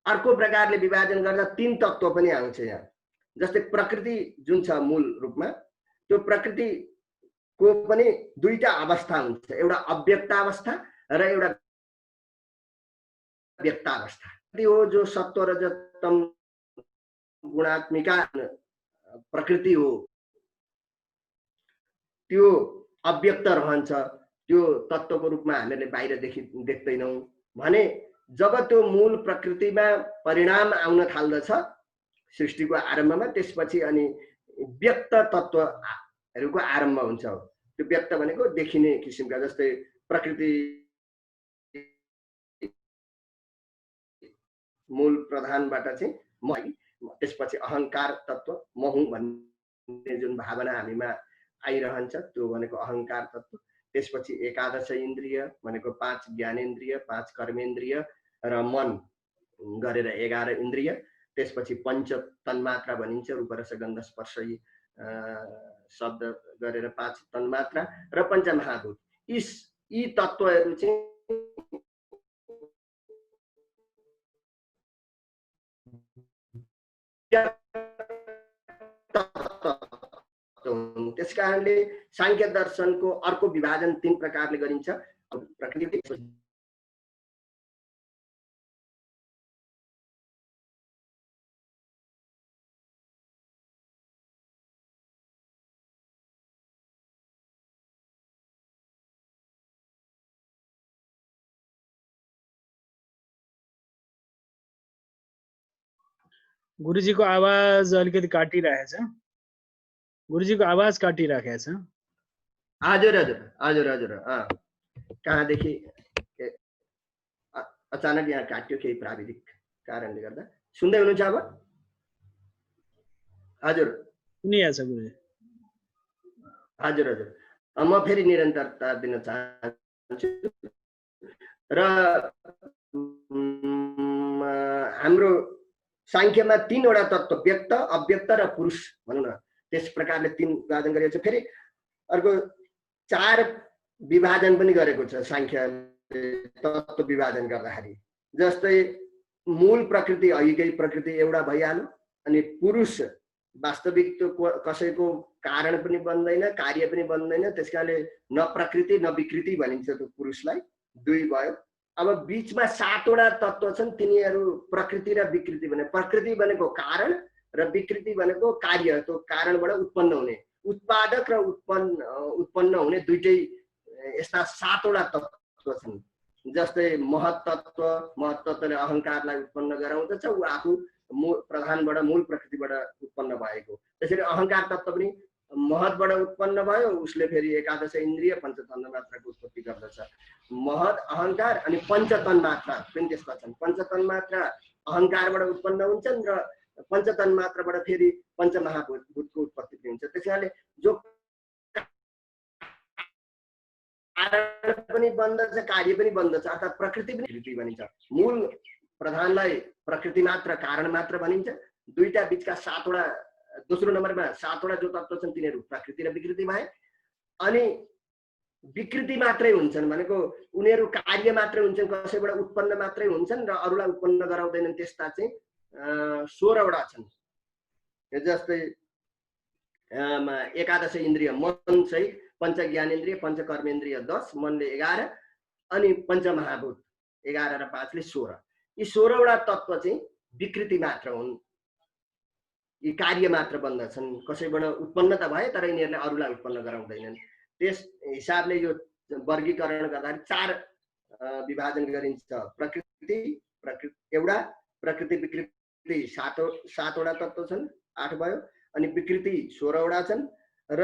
C: अर्को प्रकारले विभाजन गर्दा तीन तत्त्व पनि आउँछ यहाँ। जस्तै प्रकृति जुन छ मूल रूपमा, त्यो प्रकृतिको पनि दुईटा अवस्था हुन्छ, एउटा अव्यक्त अवस्था र एउटा व्यक्त अवस्था। त्यो हो जो सत्व रजत तम गुणात्मिका प्रकृति हो, त्यो अव्यक्त रहन्छ। त्यो तत्त्वको रूपमा हामीले बाहिर देख्दैनौँ भने जब त्यो मूल प्रकृतिमा परिणाम आउन थाल्दछ सृष्टिको आरम्भमा, त्यसपछि अनि व्यक्त तत्त्वहरूको आरम्भ हुन्छ। त्यो व्यक्त भनेको देखिने किसिमका, जस्तै प्रकृति मूल प्रधानबाट चाहिँ म, त्यसपछि अहङ्कार तत्त्व म हुँ भन्ने जुन भावना हामीमा आइरहन्छ त्यो भनेको अहङ्कार तत्त्व। त्यसपछि एकादश इन्द्रिय भनेको 5 ज्ञानेन्द्रिय, 5 कर्मेन्द्रिय र मन गरेर 11 इन्द्रिय। त्यसपछि पञ्च तन्मात्रा भनिन्छ, रूप रस गन्ध स्पर्श शब्द गरेर 5 तन्मात्रा र पञ्चमहाभूत। यी तत्त्वहरू चाहिँ त्यस कारणले सांख्य दर्शनको अर्को विभाजन 3 प्रकारले गरिन्छ। प्रकृति
A: गुरुजीको आवाज अलिकति काटिरहेछ। गुरुजीको आवाज काटिराखेको छ।
C: हजुर हजुर हजुर हजुर कहाँदेखि अचानक यहाँ काट्यो, केही प्राविधिक कारणले गर्दा। सुन्दै हुनुहुन्छ अब? हजुर
A: सुनिहाल्छ गुरुजी।
C: हजुर हजुर म फेरि निरन्तरता दिन चाहन्छु। र हाम्रो सांख्यमा 3 वटा तत्त्व व्यक्त, अव्यक्त र पुरुष भनौँ न, त्यस प्रकारले 3 विभाजन गरिएको छ। फेरि अर्को 4 विभाजन पनि गरेको छ सांख्यले तत्त्व विभाजन गर्दाखेरि। जस्तै मूल प्रकृति अहिकै प्रकृति एउटा भइहाल्यो, अनि पुरुष वास्तविक त्यो कसैको कारण पनि बन्दैन, कार्य पनि बन्दैन, त्यसकारणले न प्रकृति न विकृति भनिन्छ त्यो पुरुषलाई। 2 भयो। अब बीचमा 7 वटा तत्त्व छन्, तिनीहरू प्रकृति र विकृति भने। प्रकृति भनेको कारण र विकृति भनेको कार्य, त्यो कारणबाट उत्पन्न हुने, उत्पादक र उत्पन्न हुने दुईटै यस्ता 7 वटा तत्त्व छन्। जस्तै महत तत्त्वले अहङ्कारलाई उत्पन्न गराउँदछ, ऊ आफू प्रधानबाट मूल प्रकृतिबाट उत्पन्न भएको। त्यसरी अहङ्कार तत्त्व पनि महतबाट उत्पन्न भयो, उसले फेरि एकादश इन्द्रिय पञ्च तन्मात्राको उत्पत्ति गर्दछ। महत, अहङ्कार अनि पञ्च तन्मात्रा पनि त्यस्ता छन्। पञ्च तन्मात्रा अहङ्कारबाट उत्पन्न हुन्छन् र पञ्च तन्मात्राबाट फेरि पञ्चमहाभूतको उत्पत्ति पनि हुन्छ। त्यसैले जो कारण पनि बन्दछ, कार्य पनि बन्दछ, अर्थात् प्रकृति पनि विकृति भनिन्छ। मूल प्रधानलाई प्रकृति मात्र, कारण मात्र भनिन्छ। दुईटा बीचका 7 वटा, दोस्रो नम्बरमा 7 वटा जो तत्त्व छन् तिनीहरू प्रकृति र विकृति भए। अनि विकृति मात्रै हुन्छन् भनेको उनीहरू कार्य मात्रै हुन्छन्, कसैबाट उत्पन्न मात्रै हुन्छन् र अरूलाई उत्पन्न गराउँदैनन्। त्यस्ता चाहिँ 16 वटा छन्। जस्तै एकादश इन्द्रिय मन सहित पञ्च ज्ञानेन्द्रिय पञ्च कर्मेन्द्रिय 10, मनले 11 अनि पञ्चमहाभूत 11 र 5 ले 16। यी 16 वटा तत्त्व चाहिँ विकृति मात्र हुन्, यी कार्य मात्र बन्दछन्, कसैबाट उत्पन्न त भए तर यिनीहरूले अरूलाई उत्पन्न गराउँदैनन्। त्यस हिसाबले यो वर्गीकरण गर्दाखेरि 4 विभाजन गरिन्छ। प्रकृति एउटा, प्रकृति विकृति 7 वटा तत्त्व छन्, 8 भयो, अनि विकृति 16 वटा छन्, र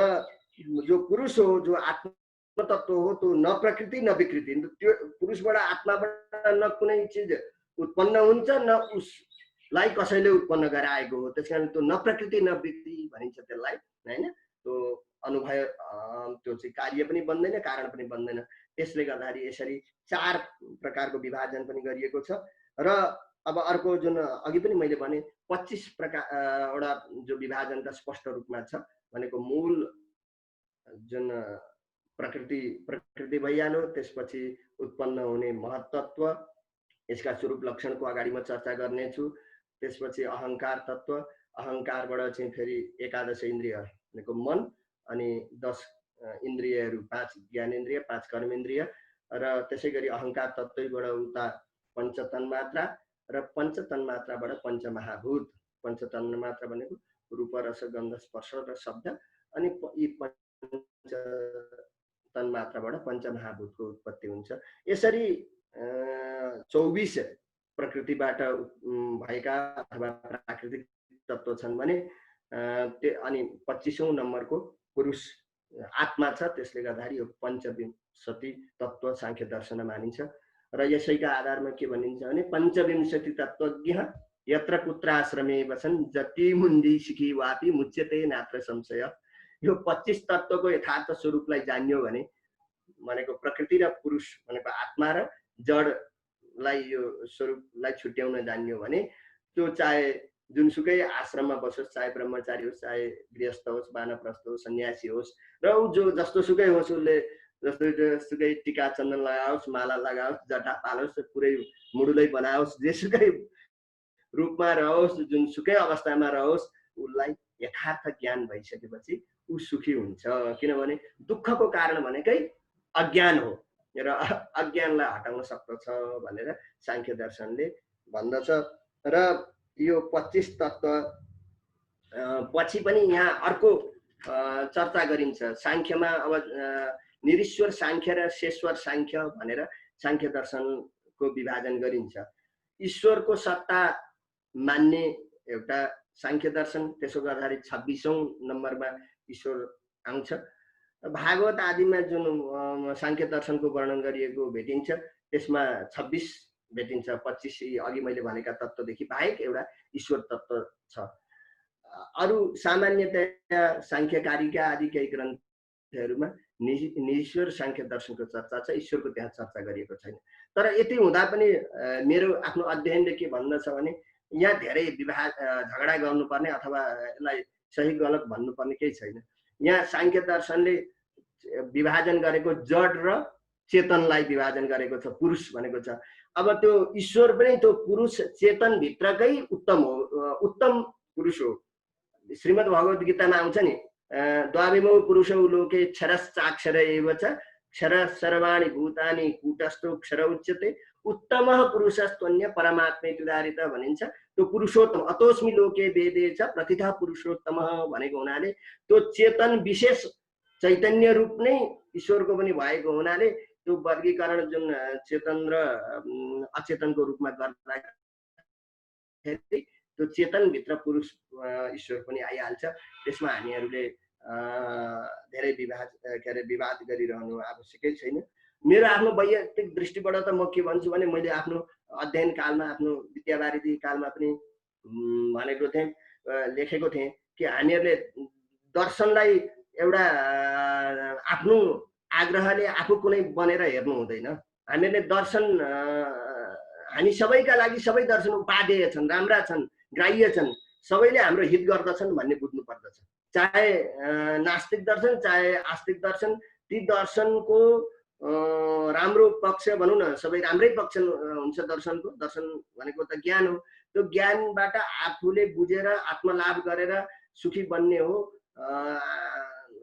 C: जो पुरुष हो, जो आत्म तत्व हो, त्यो न प्रकृति न विकृति। त्यो पुरुषबाट आत्माबाट न कुनै चिज उत्पन्न हुन्छ न उसलाई कसैले उत्पन्न गराएको हो, त्यसकारण त्यो न प्रकृति न विकृति भनिन्छ त्यसलाई, हैन। त्यो अनुभव त्यो चाहिँ कार्य पनि बन्दैन, कारण पनि बन्दैन। त्यसले गर्दाखेरि यसरी 4 प्रकारको विभाजन पनि गरिएको छ। र अब अर्को जुन अघि पनि मैले भने 25 प्रकार वटा जो विभाजन त स्पष्ट रूपमा छ भनेको मूल जुन प्रकृति भइहाल्यो, त्यसपछि उत्पन्न हुने महत्त्व, यसका स्वरूप लक्षणको अगाडि म चर्चा गर्नेछु। त्यसपछि अहंकार तत्व, अहंकारबाट चाहिँ फेरि एकादश इन्द्रिय भनेको मन, अनि 10 इन्द्रियहरू, 5 ज्ञानेन्द्रिय 5 कर्मेन्द्रिय, र त्यसै गरी अहंकार तत्त्वबाट उता पञ्चतन्मात्रा, र पञ्चतन्मात्राबाट पञ्चमहाभूत। पञ्चतन्मात्रा भनेको रूप रस गन्ध स्पर्श र शब्द, अनि यी तन्मात्राबाट पञ्चमहाभूतको उत्पत्ति हुन्छ। यसरी 24 प्रकृतिबाट भएका अथवा प्राकृतिक तत्त्व छन् भने अनि 25औं नम्बरको पुरुष आत्मा छ। त्यसले गर्दाखेरि यो पञ्चविंशति तत्त्व सांख्य दर्शन मानिन्छ। र यसैका आधारमा के भनिन्छ भने पञ्चविंशति तत्त्वज्ञ यत्र कुत्राश्रमे वसन जति मुन्दी सिखी वापी मुच्यते नात्र संशय। यो 25 तत्त्वको यथार्थ स्वरूपलाई जान्यो भने भनेको प्रकृति र पुरुष भनेको आत्मा र जडलाई यो स्वरूपलाई छुट्याउन जान्यो भने त्यो चाहे जुनसुकै आश्रममा बसोस्, चाहे ब्रह्मचारी होस्, चाहे गृहस्थ होस्, वानप्रस्थ होस्, सन्यासी होस्, र ऊ जो जस्तो सुकै होस्, उसले जस्तोसुकै टीका चन्दन लगाओस्, माला लगाओस्, जटा पालोस्, पुरै मुडुलै बनाओस्, जेसुकै रूपमा रहोस्, जुनसुकै अवस्थामा रहोस्, उसलाई यथार्थ ज्ञान भइसकेपछि ऊ सुखी हुन्छ। किनभने दुःखको कारण भनेकै अज्ञान हो र अज्ञानलाई हटाउन सक्दछ भनेर सांख्य दर्शनले भन्दछ। र यो 25 तत्त्व पछि पनि यहाँ अर्को चर्चा गरिन्छ। सांख्यमा अब निरीश्वर सांख्य र शेश्वर सांख्य भनेर सांख्य दर्शनको विभाजन गरिन्छ। ईश्वरको सत्ता मान्ने एउटा सांख्य दर्शन, त्यसो गर्दाखेरि 26औं नम्बरमा ईश्वर आउँछ। भागवत आदिमा जुन सांख्य दर्शनको वर्णन गरिएको भेटिन्छ त्यसमा 26 भेटिन्छ। 25 अघि मैले भनेका तत्त्वदेखि बाहेक एउटा ईश्वर तत्त्व छ। अरू सामान्यतया सांख्यकारिका आदि केही ग्रन्थहरूमा निरीश्वर सांख्य दर्शनको चर्चा छ, ईश्वरको त्यहाँ चर्चा गरिएको छैन। तर यति हुँदा पनि मेरो आफ्नो अध्ययनले के भन्दछ भने यहाँ धेरै झगडा गर्नुपर्ने अथवा यसलाई सही गलत भन्नुपर्ने केही छैन। यहाँ सांख्य दर्शनले विभाजन गरेको जड र चेतनलाई विभाजन गरेको छ, पुरुष भनेको छ। अब त्यो ईश्वर पनि त्यो पुरुष चेतन भित्रकै उत्तम हो, उत्तम पुरुष हो। श्रीमद् भगवत गीतामा आउँछ नि, द्वाविमौ पुरुषौ लोके क्षरश्चाक्षर एव च क्षर सर्वाणि भूतानि कूटस्थो क्षर उच्यते उत्तमः पुरुषस्त्वन्य परमात्मेति उदाहृत भनिन्छ। त्यो पुरुषोत्तम अतोस्मि लोके वेदे च प्रतिथा पुरुषोत्तमः भनेको हुनाले त्यो चेतन विशेष चैतन्य रूप नै ईश्वरको पनि भएको हुनाले त्यो वर्गीकरण जुन चेतन र अचेतनको रूपमा गर्दाखेरि त्यो चेतनभित्र पुरुष ईश्वर पनि आइहाल्छ। त्यसमा हामीहरूले धेरै विवाद गरिरहनु आवश्यकै छैन। मेरो आफ्नो वैयक्तिक दृष्टिबाट त म के भन्छु भने मैले आफ्नो अध्ययन कालमा, आफ्नो विद्यावारिधि कालमा पनि भनेको थिएँ, लेखेको थिएँ कि हामीहरूले दर्शनलाई एउटा आफ्नो आग्रहले आफू कुनै बनेर हेर्नु हुँदैन। हामीहरूले दर्शन, हामी सबैका लागि सबै दर्शन उपादेय छन्, राम्रा छन्, ग्राह्य छन्, सबैले हाम्रो हित गर्दछन् भन्ने बुझ्नु पर्दछ। चाहे नास्तिक दर्शन चाहे आस्तिक दर्शन, ती दर्शनको राम्रो पक्ष भनौँ न, सबै राम्रै पक्ष हुन्छ दर्शनको। दर्शन भनेको त ज्ञान हो। त्यो ज्ञानबाट आफूले बुझेर आत्मलाभ गरेर सुखी बन्ने हो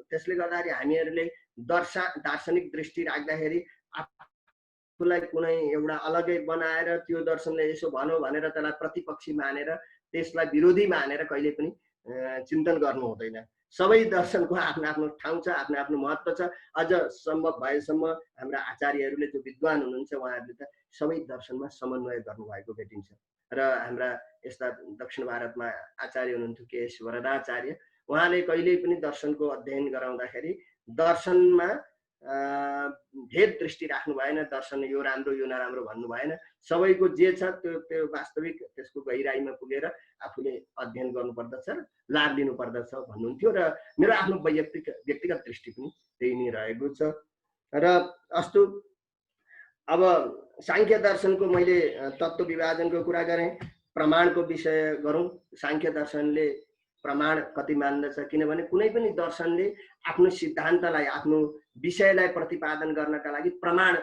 C: त्यसले गर्दाखेरि हामीहरूले दार्शनिक दृष्टि राख्दाखेरि आफूलाई कुनै एउटा अलगै बनाएर त्यो दर्शनले यसो भनौँ भनेर त्यसलाई प्रतिपक्षी मानेर त्यसलाई विरोधी मानेर कहिले पनि चिन्तन गर्नु हुँदैन। सबै दर्शनको आफ्नो आफ्नो ठाउँ छ, आफ्नो आफ्नो महत्त्व छ। अझ सम्भव भएसम्म हाम्रा आचार्यहरूले जो विद्वान हुनुहुन्छ उहाँहरूले त सबै दर्शनमा समन्वय गर्नुभएको भेटिन्छ। र हाम्रा यस्ता दक्षिण भारतमा आचार्य हुनुहुन्थ्यो के.एस. वरदाचार्य, उहाँले कहिल्यै पनि दर्शनको अध्ययन गराउँदाखेरि दर्शनमा भेद दृष्टि राख्नु भएन, दर्शन यो राम्रो यो नराम्रो भन्नु भएन। सबैको जे छ त्यो वास्तविक त्यसको गहिराइमा पुगेर आफूले अध्ययन गर्नुपर्दछ, लाभ लिनुपर्दछ भन्नुहुन्थ्यो। र मेरो आफ्नो व्यक्तिगत दृष्टि पनि त्यही नै रहेको छ। र अस्तु, अब सांख्य दर्शनको मैले तत्त्व विभाजनको कुरा गरेँ, प्रमाणको विषय गरौँ। सांख्य दर्शनले प्रमाण कति मान्दछ, किनभने कुनै पनि दर्शनले आफ्नो सिद्धान्तलाई, आफ्नो विषयलाई प्रतिपादन गर्नका लागि प्रमाण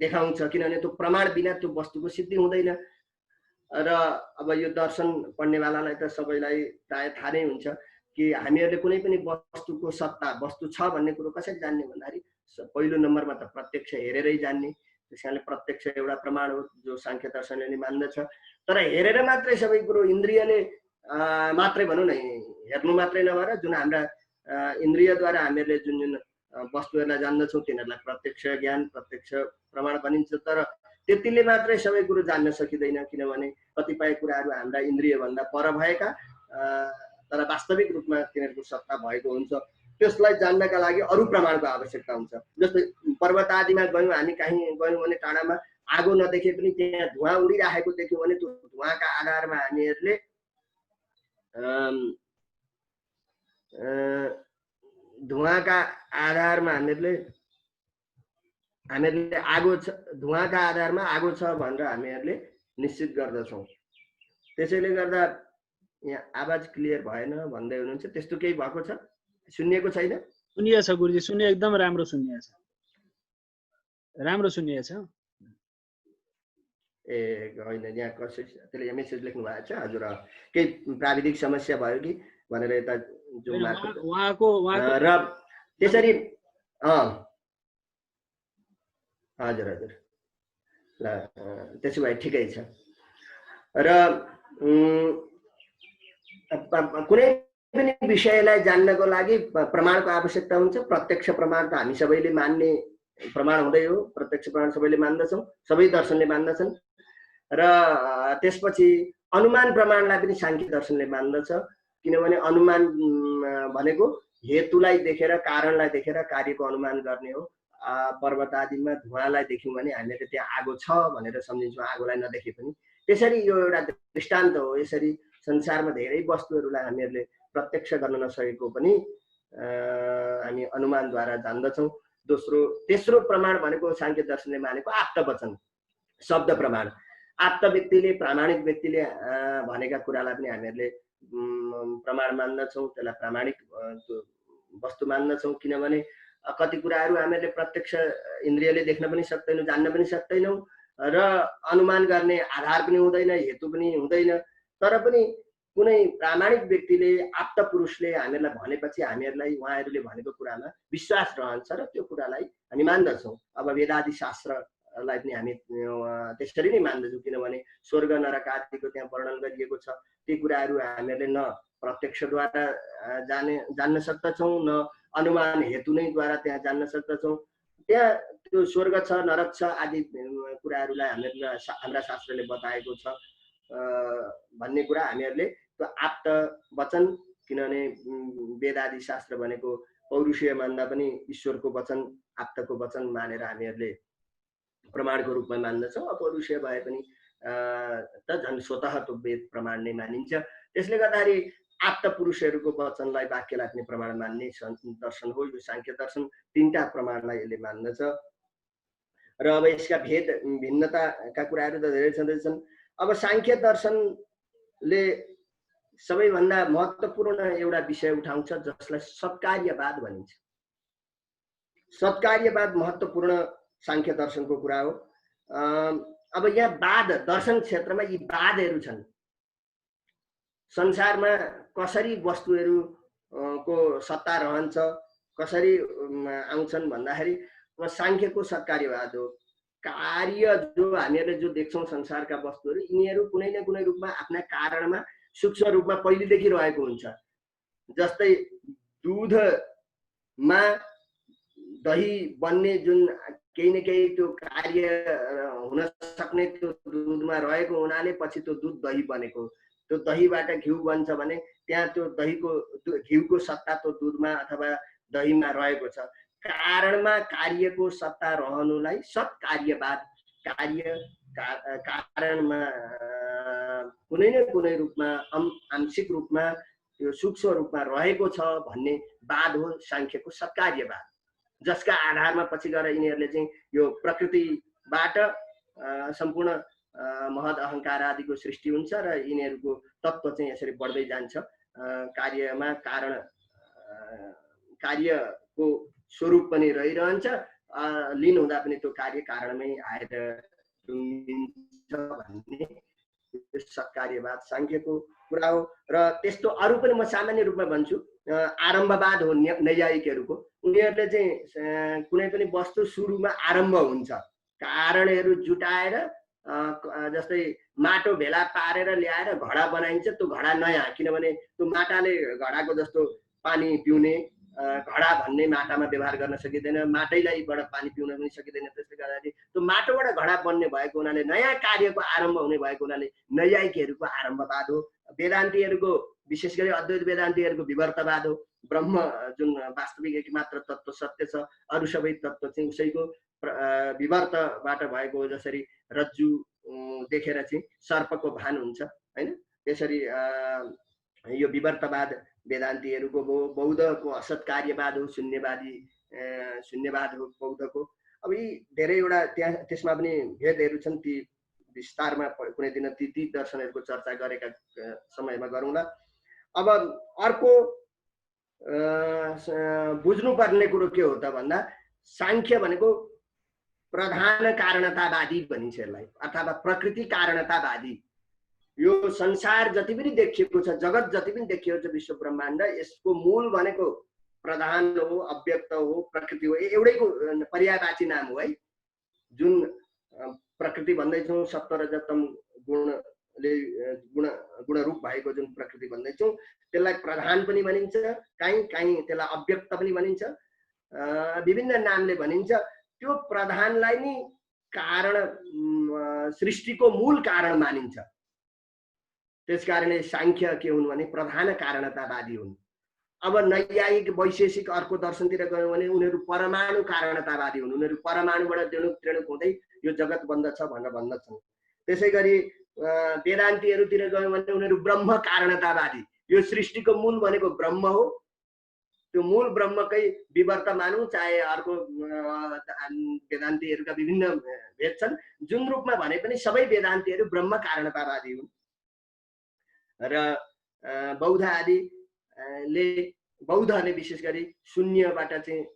C: देखाउँछ, किनभने त्यो प्रमाण बिना त्यो वस्तुको सिद्धि हुँदैन। र अब यो दर्शन पढ्नेवालालाई त सबैलाई प्राय थाहा नै हुन्छ कि हामीहरूले कुनै पनि वस्तुको सत्ता, वस्तु छ भन्ने कुरो कसरी जान्ने भन्दाखेरि पहिलो नम्बरमा त प्रत्यक्ष हेरेरै जान्ने। त्यस कारणले प्रत्यक्ष एउटा प्रमाण हो जो सांख्य दर्शनले नै मान्दछ। तर हेरेर मात्रै सबै कुरो, इन्द्रियले मात्रै भनौँ न, हेर्नु मात्रै नभएर जुन हाम्रा इन्द्रियद्वारा हामीहरूले जुन जुन वस्तुहरूलाई जान्दछौँ तिनीहरूलाई प्रत्यक्ष ज्ञान, प्रत्यक्ष प्रमाण भनिन्छ। तर त्यतिले मात्रै सबै कुरो जान्न सकिँदैन, किनभने कतिपय कुराहरू हाम्रा इन्द्रियभन्दा पर भएका तर वास्तविक रूपमा तिनीहरूको सत्ता भएको हुन्छ। त्यसलाई जान्नका लागि अरू प्रमाणको आवश्यकता हुन्छ। जस्तै पर्वत आदिमा गयौँ, हामी कहीँ गयौँ भने टाढामा आगो नदेखे पनि त्यहाँ धुवाँ उडिराखेको देख्यौँ भने त्यो धुवाँका आधारमा हामीहरूले आगो छ, धुवाँका आधारमा आगो छ भनेर हामीहरूले निश्चित गर्दछौँ। त्यसैले गर्दा यहाँ आवाज क्लियर भएन भन्दै हुनुहुन्छ, त्यस्तो केही भएको छ? सुनिएको छैन?
A: सुनिएछ गुरुजी, सुन्ने एकदम राम्रो सुनिएछ, राम्रो सुनिएछ।
C: ए होइन, यहाँ कसै त्यसले मेसेज लेख्नु भएको छ, हजुर केही प्राविधिक समस्या भयो कि भनेर यता जो
A: उहाँको
C: र त्यसरी हजुर हजुर, ल त्यसो भए ठिकै छ। र कुनै पनि विषयलाई जान्नको लागि प्रमाणको आवश्यकता हुन्छ। प्रत्यक्ष प्रमाण त हामी सबैले मान्ने प्रमाण हुँदै हो, प्रत्यक्ष प्रमाण सबैले मान्दछौँ, सबै दर्शनले मान्दछन्। र त्यसपछि अनुमान प्रमाणलाई पनि सांख्य दर्शनले मान्दछ, किनभने अनुमान भनेको हेतुलाई देखेर, कारणलाई देखेर कार्यको अनुमान गर्ने हो। पर्वत आदिमा धुवाँलाई देख्यौँ भने हामीले त्यहाँ आगो छ भनेर सम्झिन्छौँ, आगोलाई नदेखे पनि। त्यसरी यो एउटा दृष्टान्त हो। यसरी संसारमा धेरै वस्तुहरूलाई हामीहरूले प्रत्यक्ष गर्न नसकेको पनि हामी अनुमानद्वारा जान्दछौँ। तेस्रो प्रमाण भनेको सांख्य दर्शनले मानेको आप्तवचन, शब्द प्रमाण। आप्त व्यक्तिले, प्रामाणिक व्यक्तिले भनेका कुरालाई पनि हामीहरूले प्रमाण मान्दछौँ, त्यसलाई प्रामाणिक वस्तु मान्दछौँ। किनभने कति कुराहरू हामीहरूले प्रत्यक्ष इन्द्रियले देख्न पनि सक्दैनौँ, जान्न पनि सक्दैनौँ, र अनुमान गर्ने आधार पनि हुँदैन, हेतु पनि हुँदैन। तर पनि कुनै प्रामाणिक व्यक्तिले, आप्त पुरुषले हामीहरूलाई भनेपछि हामीहरूलाई उहाँहरूले भनेको कुरामा विश्वास रहन्छ र त्यो कुरालाई हामी मान्दछौँ। अब वेदादि शास्त्रलाई पनि हामी त्यसरी नै मान्दछौँ, किनभने स्वर्ग नरक आदिको त्यहाँ वर्णन गरिएको छ। ती कुराहरू हामीहरूले न प्रत्यक्षद्वारा जान्न सक्दछौँ, न अनुमान हेतु नै द्वारा त्यहाँ जान्न सक्दछौँ। त्यहाँ त्यो स्वर्ग छ, नरक छ आदि कुराहरूलाई हाम्रा शास्त्रले बताएको छ भन्ने कुरा हामीहरूले त्यो आप्त वचन, किनभने वेद आदि शास्त्र भनेको पौरुषीय मान्दा पनि ईश्वरको वचन, आप्तको वचन मानेर हामीहरूले प्रमाणको रूपमा मान्दछौँ। अपौरुषीय भए पनि त झन् स्वतः त्यो वेद प्रमाण नै मानिन्छ। त्यसले गर्दाखेरि आप्त पुरुषहरूको वचनलाई, वाक्यलाई पनि प्रमाण मान्ने दर्शन हो यो सांख्य दर्शन। तीनटा प्रमाणलाई यसले मान्दछ। र अब यसका भेद भिन्नताका कुराहरू त धेरै छँदैछन्। अब सांख्य दर्शनले सबैभन्दा महत्त्वपूर्ण एउटा विषय उठाउँछ जसलाई सत्कार्यवाद भनिन्छ। सत्कार्यवाद महत्त्वपूर्ण सांख्य दर्शनको कुरा हो। अब यहाँ वाद, दर्शन क्षेत्रमा यी वादहरू छन्। संसारमा कसरी वस्तुहरू को सत्ता रहन्छ, कसरी आउँछन् भन्दाखेरि सांख्यको सत्कार्यवाद हो। कार्य जो हामीहरूले जो देख्छौँ संसारका वस्तुहरू, यिनीहरू कुनै न कुनै रूपमा आफ्ना कारणमा सूक्ष्म रूपमा पहिलेदेखि रहेको हुन्छ। जस्तै दुधमा दही बन्ने जुन केही न केही त्यो कार्य हुन सक्ने त्यो दुधमा रहेको हुनाले पछि त्यो दुध दही बनेको। त्यो दहीबाट घिउ बन्छ भने त्यहाँ त्यो दहीको घिउको सत्ता त्यो दुधमा अथवा दहीमा रहेको छ। कारणमा कार्यको सत्ता रहनुलाई सत्कार्यवाद, कार्य कारणमा कुनै न कुनै रूपमा आंशिक रूपमा त्यो सूक्ष्म रूपमा रहेको छ भन्ने वाद हो सांख्यको सत्कार्यवाद, जसका आधारमा पछि गएर यिनीहरूले चाहिँ यो प्रकृतिबाट सम्पूर्ण महद अहंकार आदिको सृष्टि हुन्छ र यिनीहरूको तत्त्व चाहिँ यसरी बढ्दै जान्छ। कार्यमा कारण कार्यको स्वरूप पनि रहिरहन्छ, लीन हुँदा पनि त्यो कार्य कारणमै आएर टुङ्गिन्छ भन्ने सत्कार्यवाद सांख्यको कुरा हो। र त्यस्तो अरू पनि म सामान्य रूपमा भन्छु, आरम्भवाद हो नैयायिकहरूको। उनीहरूले चाहिँ कुनै पनि वस्तु सुरुमा आरम्भ हुन्छ, कारणहरू जुटाएर जस्तै माटो भेला पारेर ल्याएर घडा बनाइन्छ। त्यो घडा नयाँ, किनभने त्यो माटाले घडाको जस्तो पानी पिउने, घडा भन्ने माटामा व्यवहार गर्न सकिँदैन, माटैलाईबाट पानी पिउन पनि सकिँदैन। त्यसले गर्दाखेरि त्यो माटोबाट घडा बन्ने भएको हुनाले, नयाँ कार्यको आरम्भ हुने भएको हुनाले नैयायिकहरूको आरम्भवाद हो। वेदान्तीहरूको विशेष गरी अद्वैत वेदान्तीहरूको विवर्तवाद हो। ब्रह्म जुन वास्तविक एक मात्र तत्त्व सत्य छ, अरू सबै तत्त्व चाहिँ उसैको विवर्तबाट भएको हो। जसरी रज्जु देखेर चाहिँ सर्पको भान हुन्छ हैन, त्यसरी यो विवर्तवाद वेदान्तीहरूको हो। बौद्धको असत्कार्यवाद हो, शून्यवाद हो बौद्धको। अब यी धेरैवटा त्यहाँ त्यसमा पनि भेदहरू छन्, ती विस्तारमा कुनै दिन ती दर्शनहरूको चर्चा गरेका समयमा गरौँला। अब अर्को बुझ्नुपर्ने कुरो के हो त भन्दा, सांख्य भनेको प्रधान कारणतावादी भनिन्छ यसलाई, अर्थात् प्रकृति कारणतावादी। यो संसार जति पनि देखिएको छ, जगत जति पनि देखिएको छ, विश्व ब्रह्माण्ड, यसको मूल भनेको प्रधान हो, अव्यक्त हो, प्रकृति हो। एउटैको पर्यायवाची नाम हो है। जुन प्रकृति भन्दैछौँ, सत्व रज तम गुणले गुणरूप भएको जुन प्रकृति भन्दैछौँ, त्यसलाई प्रधान पनि भनिन्छ, काहीँ काहीँ त्यसलाई अव्यक्त पनि भनिन्छ, विभिन्न नामले भनिन्छ। त्यो प्रधानलाई नि कारण, सृष्टिको मूल कारण मानिन्छ। त्यसकारणले सांख्य के हुन् भने प्रधान कारणतावादी हुन्। अब नैयायिक वैशेषिक अर्को दर्शनतिर गयौँ भने उनीहरू परमाणु कारणतावादी हुन्। उनीहरू परमाणुबाट त्रिणुक हुँदै यो जगत बन्द छ भनेर भन्दछन्। त्यसै गरी वेदान्तीहरूतिर गयौँ भने उनीहरू ब्रह्म कारणतावादी। यो सृष्टिको मूल भनेको ब्रह्म हो, त्यो मूल ब्रह्मकै विवर्त मानौँ, चाहे अर्को वेदान्तीहरूका विभिन्न भेद छन्। जुन रूपमा भने पनि सबै वेदान्तीहरू ब्रह्म कारणतावादी हुन्। र बौद्ध आदिले, बौद्धहरूले विशेष गरी शून्यबाट चाहिँ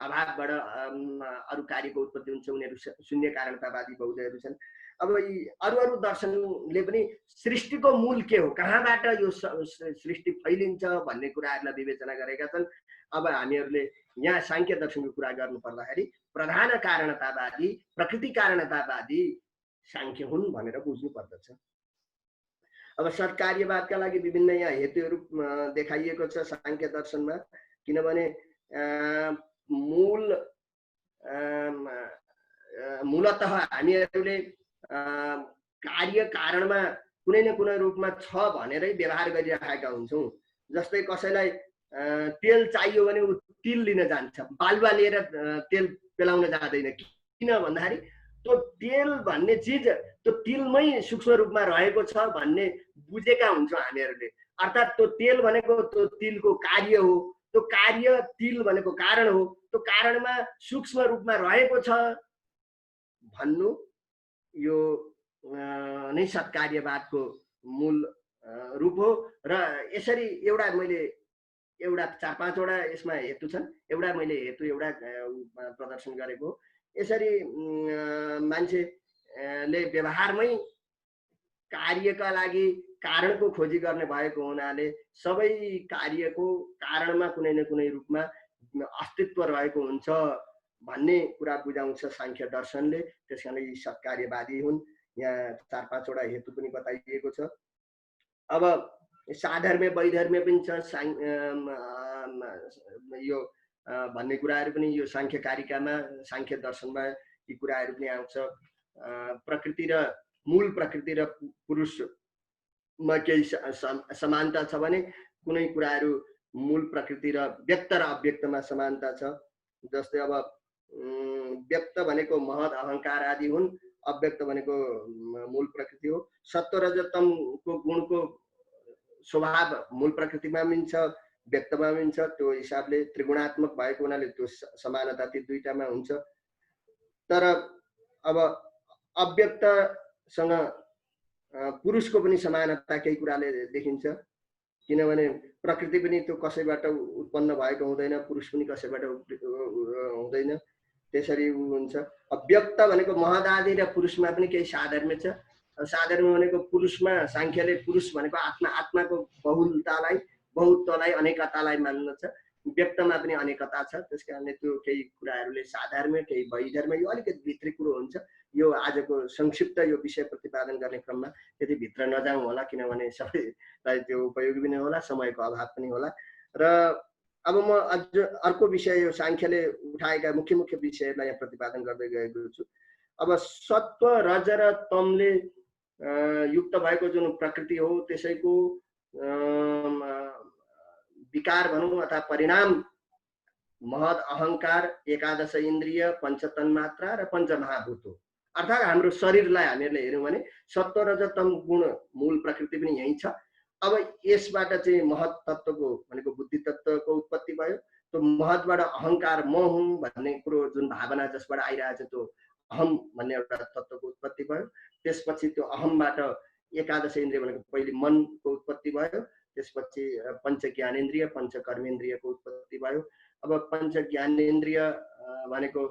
C: अभावबाट अरू कार्यको उत्पत्ति हुन्छ, उनीहरू शून्य कारणतावादी बौद्धहरू छन्। अब अरू दर्शनले पनि सृष्टिको मूल के हो, कहाँबाट यो सृष्टि फैलिन्छ भन्ने कुराहरूलाई विवेचना गरेका छन्। अब हामीहरूले यहाँ सांख्य दर्शनको कुरा गर्नु पर्दाखेरि प्रधान कारणतावादी, प्रकृति कारणतावादी सांख्य हुन् भनेर बुझ्नु पर्दछ। अब सत्कार्यवादका लागि विभिन्न यहाँ हेतुहरू देखाइएको छ सांख्य दर्शनमा, किनभने मूलतः हामीहरूले कार्य कारणमा कुनै न कुनै रूपमा छ भनेरै व्यवहार गरिरहेका हुन्छौँ। जस्तै कसैलाई तेल चाहियो भने ऊ तिल लिन जान्छ, बालुवा लिएर तेल पेलाउन जाँदैन। किन भन्दाखेरि त्यो तेल भन्ने चिज त्यो तिलमै सूक्ष्म रूपमा रहेको छ भन्ने बुझेका हुन्छौँ हामीहरूले। अर्थात् त्यो तेल भनेको त्यो तिलको कार्य हो, त्यो कार्य तिल भनेको कारण हो, त्यो कारणमा सूक्ष्म रूपमा रहेको छ भन्नु यो नै सत्कार्यवादको मूल रूप हो। र यसरी मैले 4-5वटा यसमा हेतु छन्, मैले प्रदर्शन गरेको। यसरी मान्छेले व्यवहारमै कार्यका लागि कारणको खोजी गर्ने भएको हुनाले सबै कार्यको कारणमा कुनै न कुनै रूपमा अस्तित्व रहेको हुन्छ भन्ने कुरा बुझाउँछ सांख्य दर्शनले। त्यसकारणले यी सत्कार्यवादी हुन्। यहाँ 4-5 वटा हेतु पनि बताइएको छ। अब साधर्म्य वैधर्म्य पनि छ, यो भन्ने कुराहरू पनि यो सांख्य कारिकामा सांख्य दर्शनमा यी कुराहरू पनि आउँछ। प्रकृति र मूल प्रकृति र पुरुषमा केही समानता छ भने कुनै कुराहरू मूल प्रकृति र व्यक्त र अव्यक्तमा समानता छ। जस्तै अब व्यक्त भनेको महत अहंकार आदि हुन्, अव्यक्त भनेको मूल प्रकृति हो। सत्व रज तमको गुणको स्वभाव मूल प्रकृतिमा पनि छ, व्यक्तमा पनि छ। त्यो हिसाबले त्रिगुणात्मक भएको हुनाले त्यो समानता ती दुईटामा हुन्छ। तर अब अव्यक्तसँग पुरुषको पनि समानता केही कुराले देखिन्छ, किनभने प्रकृति पनि त्यो कसैबाट उत्पन्न भएको हुँदैन, पुरुष पनि कसैबाट हुँदैन, त्यसरी हुन्छ। अव्यक्त भनेको महदादि र पुरुषमा पनि केही साधर्म्य छ। साधर्म्य भनेको पुरुषमा सांख्यले पुरुष भनेको आत्मा, आत्माको बहुत्वलाई अनेकतालाई मान्दछ। व्यक्तमा पनि अनेकता छ, त्यसकारणले त्यो केही कुराहरूले साधर्म्य केही वैधर्म्य, यो अलिकति भित्री कुरो हुन्छ। यो आजको संक्षिप्त यो विषय प्रतिपादन गर्ने क्रममा त्यति भित्र नजाउँ होला, किनभने सबैलाई त्यो उपयोगी पनि होला, समयको अभाव पनि होला। र अब म अझ अर्को विषय यो सांख्यले उठाएका मुख्य मुख्य विषयहरूलाई यहाँ प्रतिपादन गर्दै गएको छु। अब सत्व रज र तमले युक्त भएको जुन प्रकृति हो त्यसैको विकार भनौँ अथवा परिणाम महद अहंकार, एकादश इन्द्रिय, पंच तन्मात्रा र पंच महाभूत हो। अर्थात् हाम्रो शरीरलाई हामीहरूले हेर्यौँ भने सत्व रज तम गुण मूल प्रकृति पनि यही छ। अब यसबाट चाहिँ महत तत्त्वको भनेको बुद्धि तत्त्वको उत्पत्ति भयो। त्यो महतबाट अहंकार म हुँ भन्ने कुरो जुन भावना जसबाट आइरहेछ त्यो अहम भन्ने एउटा तत्त्वको उत्पत्ति भयो। त्यसपछि त्यो अहमबाट एकादश इन्द्रिय भनेको पहिले मनको उत्पत्ति भयो, त्यसपछि पंच ज्ञानेन्द्रिय पंच कर्मेन्द्रियको उत्पत्ति भयो। अब पंच ज्ञानेन्द्रिय भनेको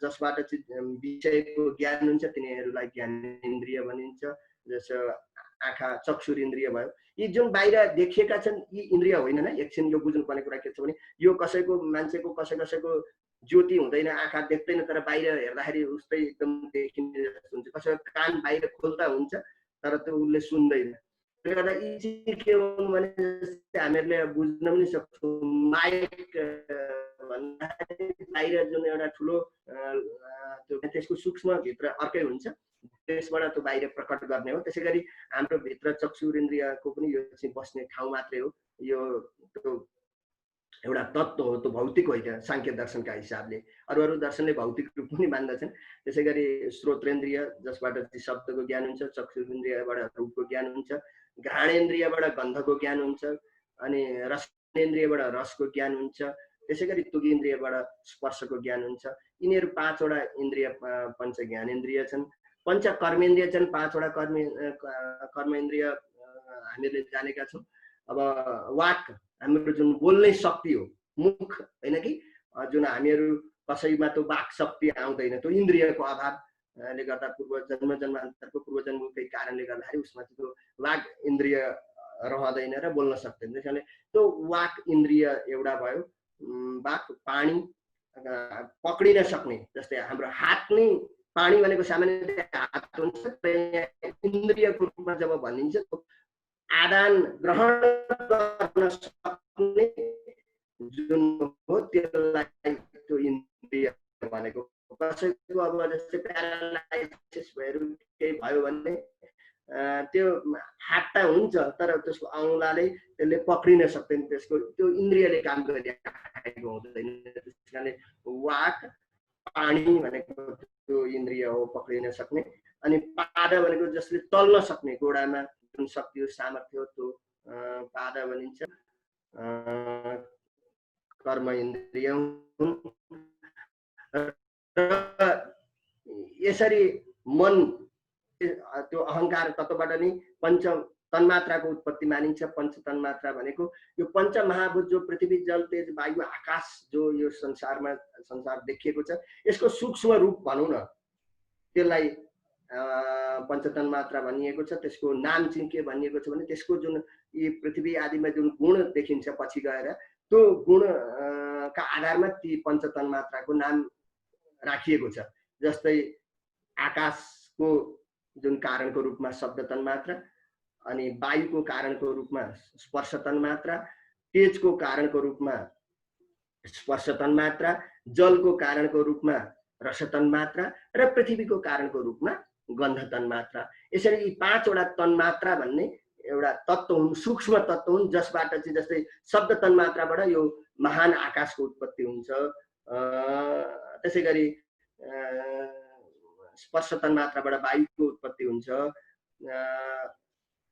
C: जसबाट विषयको ज्ञान हुन्छ तिनीहरूलाई ज्ञानेन्द्रिय भनिन्छ। जस्तो आँखा चक्षुर इन्द्रिय भयो। यी जुन बाहिर देखिएका छन् यी इन्द्रिय होइन। एकछिन यो बुझ्नुपर्ने कुरा के छ भने यो कसैको मान्छेको कसैको ज्योति हुँदैन, आँखा देख्दैन, तर बाहिर हेर्दाखेरि उस्तै एकदम देखिने जस्तो हुन्छ। कसैको कान बाहिर खोल्दा हुन्छ तर त्यो उसले सुन्दैन। त्यसले गर्दा यी चाहिँ के हुन् भने हामीहरूले बुझ्न पनि सक्छौँ। माइक भन्दाखेरि बाहिर जुन एउटा ठुलो त्यसको सूक्ष्म भित्र अर्कै हुन्छ, त्यसबाट त्यो बाहिर प्रकट गर्ने हो। त्यसै गरी हाम्रो भित्र चक्षुर इन्द्रियको पनि यो चाहिँ बस्ने ठाउँ मात्रै हो। यो त्यो एउटा तत्त्व हो, त्यो भौतिक होइन सांख्य दर्शनका हिसाबले। अरू दर्शनले भौतिक रूप पनि मान्दछन्। त्यसै गरी श्रोत्रेन्द्रिय जसबाट चाहिँ शब्दको ज्ञान हुन्छ, चक्षुर इन्द्रियबाट रूपको ज्ञान हुन्छ, घ्राणेन्द्रियबाट गन्धको ज्ञान हुन्छ, अनि रसनेन्द्रियबाट रसको ज्ञान हुन्छ, त्यसै गरी तुगेन्द्रियबाट स्पर्शको ज्ञान हुन्छ। यिनीहरू 5वटा इन्द्रिय पंच ज्ञानेन्द्रिय छन्। पंच कर्मेन्द्रिय छन्, 5वटा कर्मेन्द्रिय हामीले जानेका छौँ। अब वाक हाम्रो जुन बोल्ने शक्ति हो, मुख होइन कि जुन हामीहरू कसैमा त्यो वाक शक्ति आउँदैन, त्यो इन्द्रियको अभावले गर्दा जन्मान्तरको पूर्वजन्मको केही कारणले गर्दाखेरि उसमा चाहिँ त्यो वाक इन्द्रिय रहँदैन र बोल्न सक्दैन। त्यसैले त्यो वाक इन्द्रिय एउटा भयो। वाक पानी पक्रिन सक्ने, जस्तै हाम्रो हात नै पानी भनेको सामान्यतया हात हुन्छ, इन्द्रियको रूपमा जब भनिन्छ आदान ग्रहण गर्न सक्ने जुन हो त्यसलाई त्यो इन्द्रिय भनेको। कसैको अब जस्तै प्यारालाइसिस भएर केही भयो भने त्यो हात त हुन्छ तर त्यसको औँलाले त्यसले पक्रिन सक्दैन, त्यसको त्यो इन्द्रियले काम गरिरहेको हुँदैन। त्यसकारणले वाक पानी भनेको त्यो इन्द्रिय हो पक्रिन सक्ने। अनि पाद भनेको जसले तल्न सक्ने, गोडामा जुन शक्ति हो सामर्थ्य हो त्यो पाद भनिन्छ। कर्म इन्द्रिय हुन्। यसरी मन त्यो अहंकार तत्त्वबाट नै पंच तन्मात्राको उत्पत्ति मानिन्छ। पंच तन्मात्रा भनेको यो पंच महाभूत जो पृथ्वी जल तेज वायु आकाश जो यो संसार देखिएको छ यसको सूक्ष्म रूप भनौँ न, त्यसलाई पञ्चतन मात्रा भनिएको छ। त्यसको नाम चाहिँ के भनिएको छ भने त्यसको जुन यी पृथ्वी आदिमा जुन गुण देखिन्छ पछि गएर त्यो गुणका आधारमा ती पञ्चतन मात्राको नाम राखिएको छ। जस्तै आकाशको जुन कारणको रूपमा शब्द तन्मात्रा, अनि वायुको कारणको रूपमा स्पर्श तन्मात्रा, तेजको कारणको रूपमा स्पर्श तन्मात्रा, जलको कारणको रूपमा रस तन्मात्रा र पृथ्वीको कारणको रूपमा गन्ध तन्मात्रा। यसरी यी 5 वटा तन्मात्रा भन्ने एउटा तत्त्व हुन्, सूक्ष्म तत्त्व हुन्, जसबाट चाहिँ जस्तै शब्द तन्मात्राबाट यो महान आकाशको उत्पत्ति हुन्छ। त्यसै गरी स्पर्श तन्मात्राबाट वायुको उत्पत्ति हुन्छ,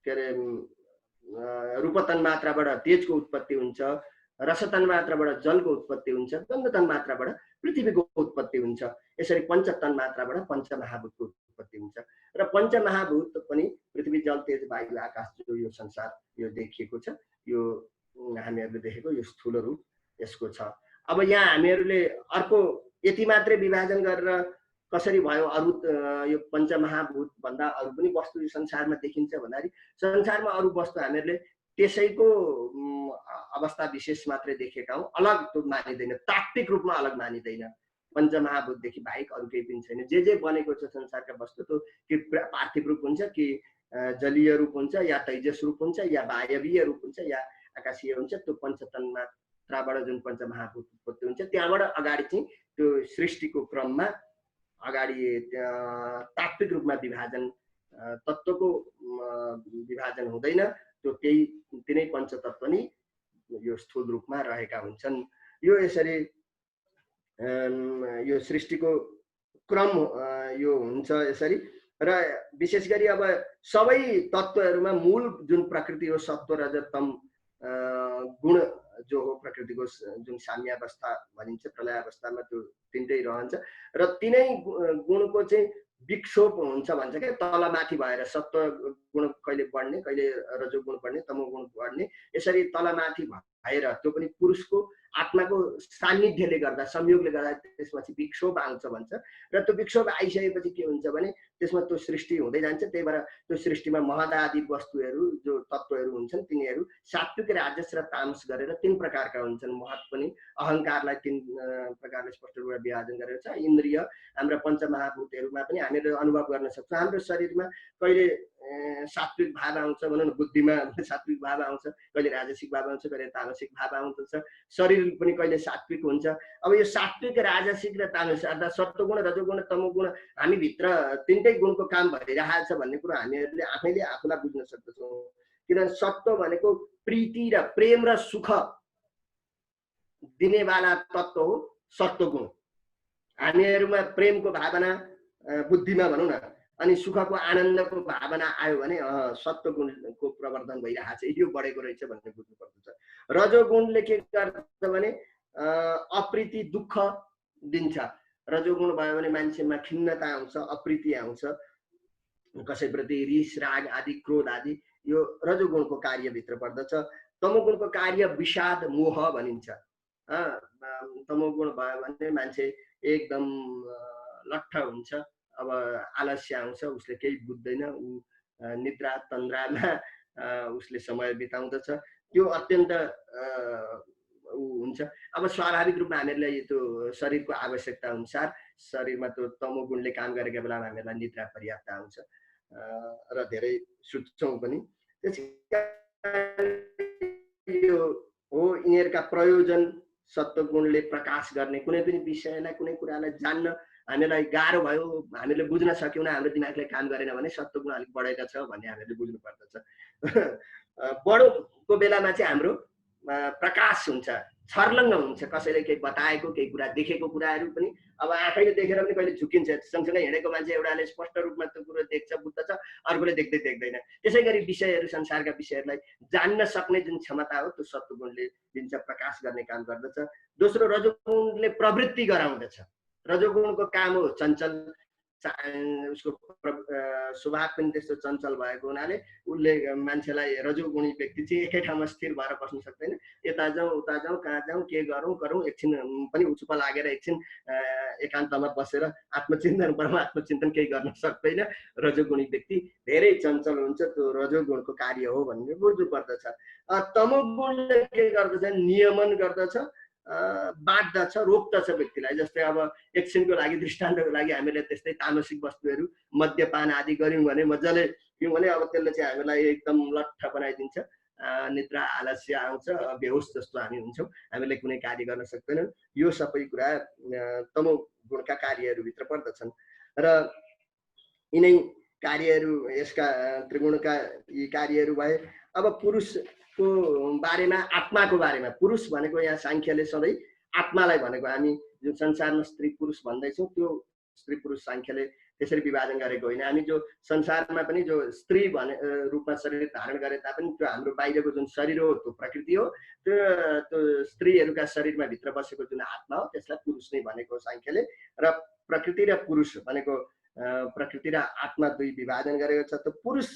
C: के अरे रूप तन्मात्राबाट तेजको उत्पत्ति हुन्छ, रस तन्मात्राबाट जलको उत्पत्ति हुन्छ, गन्ध तन्मात्राबाट पृथ्वीको उत्पत्ति हुन्छ। यसरी पञ्च तन्मात्राबाट पञ्चमहाभूतको उत्पत्ति हुन्छ। र पञ्चमहाभूत पनि पृथ्वी, जल, तेज, वायु, आकाश जो यो संसार यो देखिएको छ, यो हामीहरूले देखेको यो स्थूल रूप यसको छ। अब यहाँ हामीहरूले अर्को यति मात्रै विभाजन गरेर कसरी भयो अरू यो पञ्चमहाभूत भन्दा अरू पनि वस्तु यो संसारमा देखिन्छ भन्दाखेरि संसारमा अरू वस्तु हामीहरूले त्यसैको अवस्था विशेष मात्रै देखेका हौँ, अलग त्यो मानिँदैन, तात्विक रूपमा अलग मानिँदैन। पञ्चमहाभूतदेखि बाहेक अरू केही पनि छैन। जे बनेको छ संसारका वस्तु त्यो कि पार्थिव रूप हुन्छ, कि जलीय रूप हुन्छ, या तैजस रूप हुन्छ, या वायवीय रूप हुन्छ, या आकाशीय हुन्छ। त्यो पञ्चतन्मात्राबाट जुन पञ्चमहाभूत उत्पत्ति हुन्छ त्यहाँबाट अगाडि चाहिँ त्यो सृष्टिको क्रममा अगाडि तात्विक रूपमा विभाजन, तत्त्वको विभाजन हुँदैन। त्यो त्यही तिनै पञ्चतत्त्व नै यो स्थूल रूपमा रहेका हुन्छन्। यो यसरी यो सृष्टिको क्रम यो हुन्छ यसरी। र विशेष गरी अब सबै तत्त्वहरूमा मूल जुन प्रकृति हो सत्व रजत तम गुण जो हो प्रकृतिको जुन साम्यावस्था भनिन्छ, प्रलय अवस्थामा त्यो तिनटै रहन्छ। र तिनै गुणको चाहिँ विक्षोभ हुन्छ भन्छ क्या, तलमाथि भएर सत्व गुण कहिले बढ्ने, कहिले रजोगुण बढ्ने, तमोगुण बढ्ने, यसरी तलमाथि भएर त्यो पनि पुरुषको आत्माको सान्निध्यले गर्दा, संयोगले गर्दा त्यसपछि विक्षोभ आउँछ भन्छ। र त्यो विक्षोभ आइसकेपछि के हुन्छ भने त्यसमा त्यो सृष्टि हुँदै जान्छ। त्यही भएर त्यो सृष्टिमा महद आदि वस्तुहरू जो तत्त्वहरू हुन्छन् तिनीहरू सात्विक, राजस र तामस गरेर 3 प्रकारका हुन्छन्। महत पनि अहङ्कारलाई 3 प्रकारले स्पष्ट रूपमा विभाजन गरेर छ। इन्द्रिय हाम्रा पञ्चमहाभूतहरूमा पनि हामीले अनुभव गर्न सक्छौँ। हाम्रो शरीरमा कहिले सात्विक भाव आउँछ भनौँ न, बुद्धिमा सात्विक भाव आउँछ, कहिले राजसिक भाव आउँछ, कहिले तामसिक भाव आउँछ। शरीर पनि कहिले सात्विक हुन्छ। अब यो सात्विक, राजसिक र तामसिक अर्थात् सत्वगुण, रजोगुण, तमोगुण हामी भित्र तिनटै गुणको काम भइरहेको छ भन्ने कुरो हामीहरूले आफैले आफूलाई बुझ्न सक्दछौँ। किनभने सत्व भनेको प्रीति र प्रेम र सुख दिनेवाला तत्त्व हो सत्वगुण। हामीहरूमा प्रेमको भावना बुद्धिमा भनौँ न, अनि सुखको आनन्दको भावना आयो भने सत्वगुणको प्रवर्धन भइरहेको छ, यो बढेको रहेछ भन्ने बुझ्नुपर्दछ। रजोगुणले के गर्छ भने अप्रीति, दुःख दिन्छ। रजोगुण भयो भने मान्छेमा खिन्नता आउँछ, अप्रीति आउँछ, कसैप्रति रिस, राग आदि, क्रोध आदि, यो रजोगुणको कार्यभित्र पर्दछ। तमोगुणको कार्य विषाद, मोह भनिन्छ। तमोगुण भयो भने मान्छे एकदम लट्ठ हुन्छ, अब आलस्य आउँछ, उसले केही बुझ्दैन, ऊ निद्रा तन्द्रामा उसले समय बिताउँदछ। त्यो अत्यन्त हुन्छ। अब स्वाभाविक रूपमा हामीहरूलाई त्यो शरीरको आवश्यकता अनुसार शरीरमा त्यो तमोगुणले काम गरेको बेलामा हामीहरूलाई निद्रा पर्याप्त आउँछ र धेरै सुत्छौँ पनि। यो हो यिनीहरूका प्रयोजन। सत्वगुणले प्रकाश गर्ने कुनै पनि विषयलाई, कुनै कुरालाई जान्न हामीलाई गाह्रो भयो, हामीले बुझ्न सक्यौँ, हाम्रो दिमागले काम गरेन भने सत्वगुण अलिक बढेको छ भन्ने हामीले बुझ्नु पर्दछ। बढोको बेलामा चाहिँ हाम्रो प्रकाश हुन्छ, छर्लङ्ग हुन्छ। कसैले केही बताएको, केही कुरा देखेको कुराहरू पनि अब आँखैले देखेर पनि कहिले झुकिन्छ। सँगसँगै हिँडेको मान्छे एउटाले स्पष्ट रूपमा त्यो कुरो देख्छ, बुझ्दछ, अर्कोले देख्दै देख्दैन। त्यसै गरी विषयहरू, संसारका विषयहरूलाई जान्न सक्ने जुन क्षमता हो त्यो सत्वगुणले दिन्छ, प्रकाश गर्ने काम गर्दछ। दोस्रो, रजोगुणले प्रवृत्ति गराउँदछ। रजोगुणको काम हो चञ्चल, उसको स्वभाव पनि त्यस्तो चञ्चल भएको हुनाले उसले मान्छेलाई रजोगुणी व्यक्ति चाहिँ एकै ठाउँमा स्थिर भएर बस्न सक्दैन। यता जाउँ उता जाउँ कहाँ जाउँ के गरौँ एकछिन पनि उचुप लागेर एकछिन एकान्तमा बसेर आत्मचिन्तन परमात्मचिन्तन केही गर्न सक्दैन। रजोगुणी व्यक्ति धेरै चञ्चल हुन्छ, त्यो रजोगुणको कार्य हो भन्ने बुझ्नु पर्दछ। तमोगुणले के गर्दछ, नियमन गर्दछ, बाँड्दछ, रोक्दछ व्यक्तिलाई। जस्तै अब एकछिनको लागि दृष्टान्तको लागि हामीले त्यस्तै तामसिक वस्तुहरू मद्यपान आदि गऱ्यौँ भने, मजाले पिउँ भने अब त्यसले चाहिँ हामीलाई एकदम लट्ठ बनाइदिन्छ, निद्रा आलस्य आउँछ, बेहोस जस्तो हामी हुन्छौँ, हामीले कुनै कार्य गर्न सक्दैनौँ। यो सबै कुरा तमोगुणका कार्यहरूभित्र पर्दछन्। र यिनै कार्यहरू यसका त्रिगुणका यी कार्यहरू भए। अब पुरुषको बारेमा, आत्माको बारेमा, पुरुष भनेको यहाँ सांख्यले सधैँ आत्मालाई भनेको, हामी जुन संसारमा स्त्री पुरुष भन्दैछौँ त्यो स्त्री पुरुष सांख्यले त्यसरी विभाजन गरेको होइन। हामी जो संसारमा पनि जो स्त्री भने रूपमा शरीर धारण गरे तापनि त्यो हाम्रो बाहिरको जुन शरीर हो त्यो प्रकृति हो। त्यो स्त्रीहरूका शरीरमा भित्र बसेको जुन आत्मा हो त्यसलाई पुरुष नै भनेको सांख्यले। र प्रकृति र पुरुष भनेको, प्रकृति र आत्मा दुई विभाजन गरेको छ। त्यो पुरुष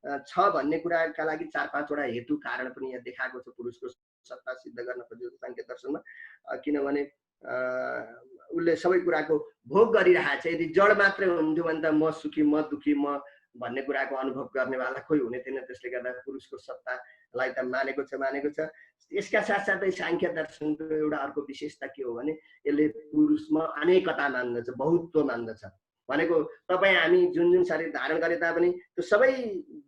C: छ भन्ने कुराका लागि 4-5 वटा हेतु कारण पनि यहाँ देखाएको छ पुरुषको सत्ता सिद्ध गर्न खोजेको सांख्य दर्शनमा। किनभने उसले सबै कुराको भोग गरिरहेको छ। यदि जड मात्रै हुन्थ्यो भने त म सुखी म दुखी म भन्ने कुराको अनुभव गर्नेवाला कोही हुने थिएन। त्यसले गर्दा पुरुषको सत्तालाई त मानेको छ। यसका साथसाथै सांख्य दर्शनको एउटा अर्को विशेषता के हो भने यसले पुरुषमा अनेकता मान्दछ, बहुत्व मान्दछ। भनेको तपाईँ हामी जुन जुन शरीर धारण गरे तापनि त्यो सबै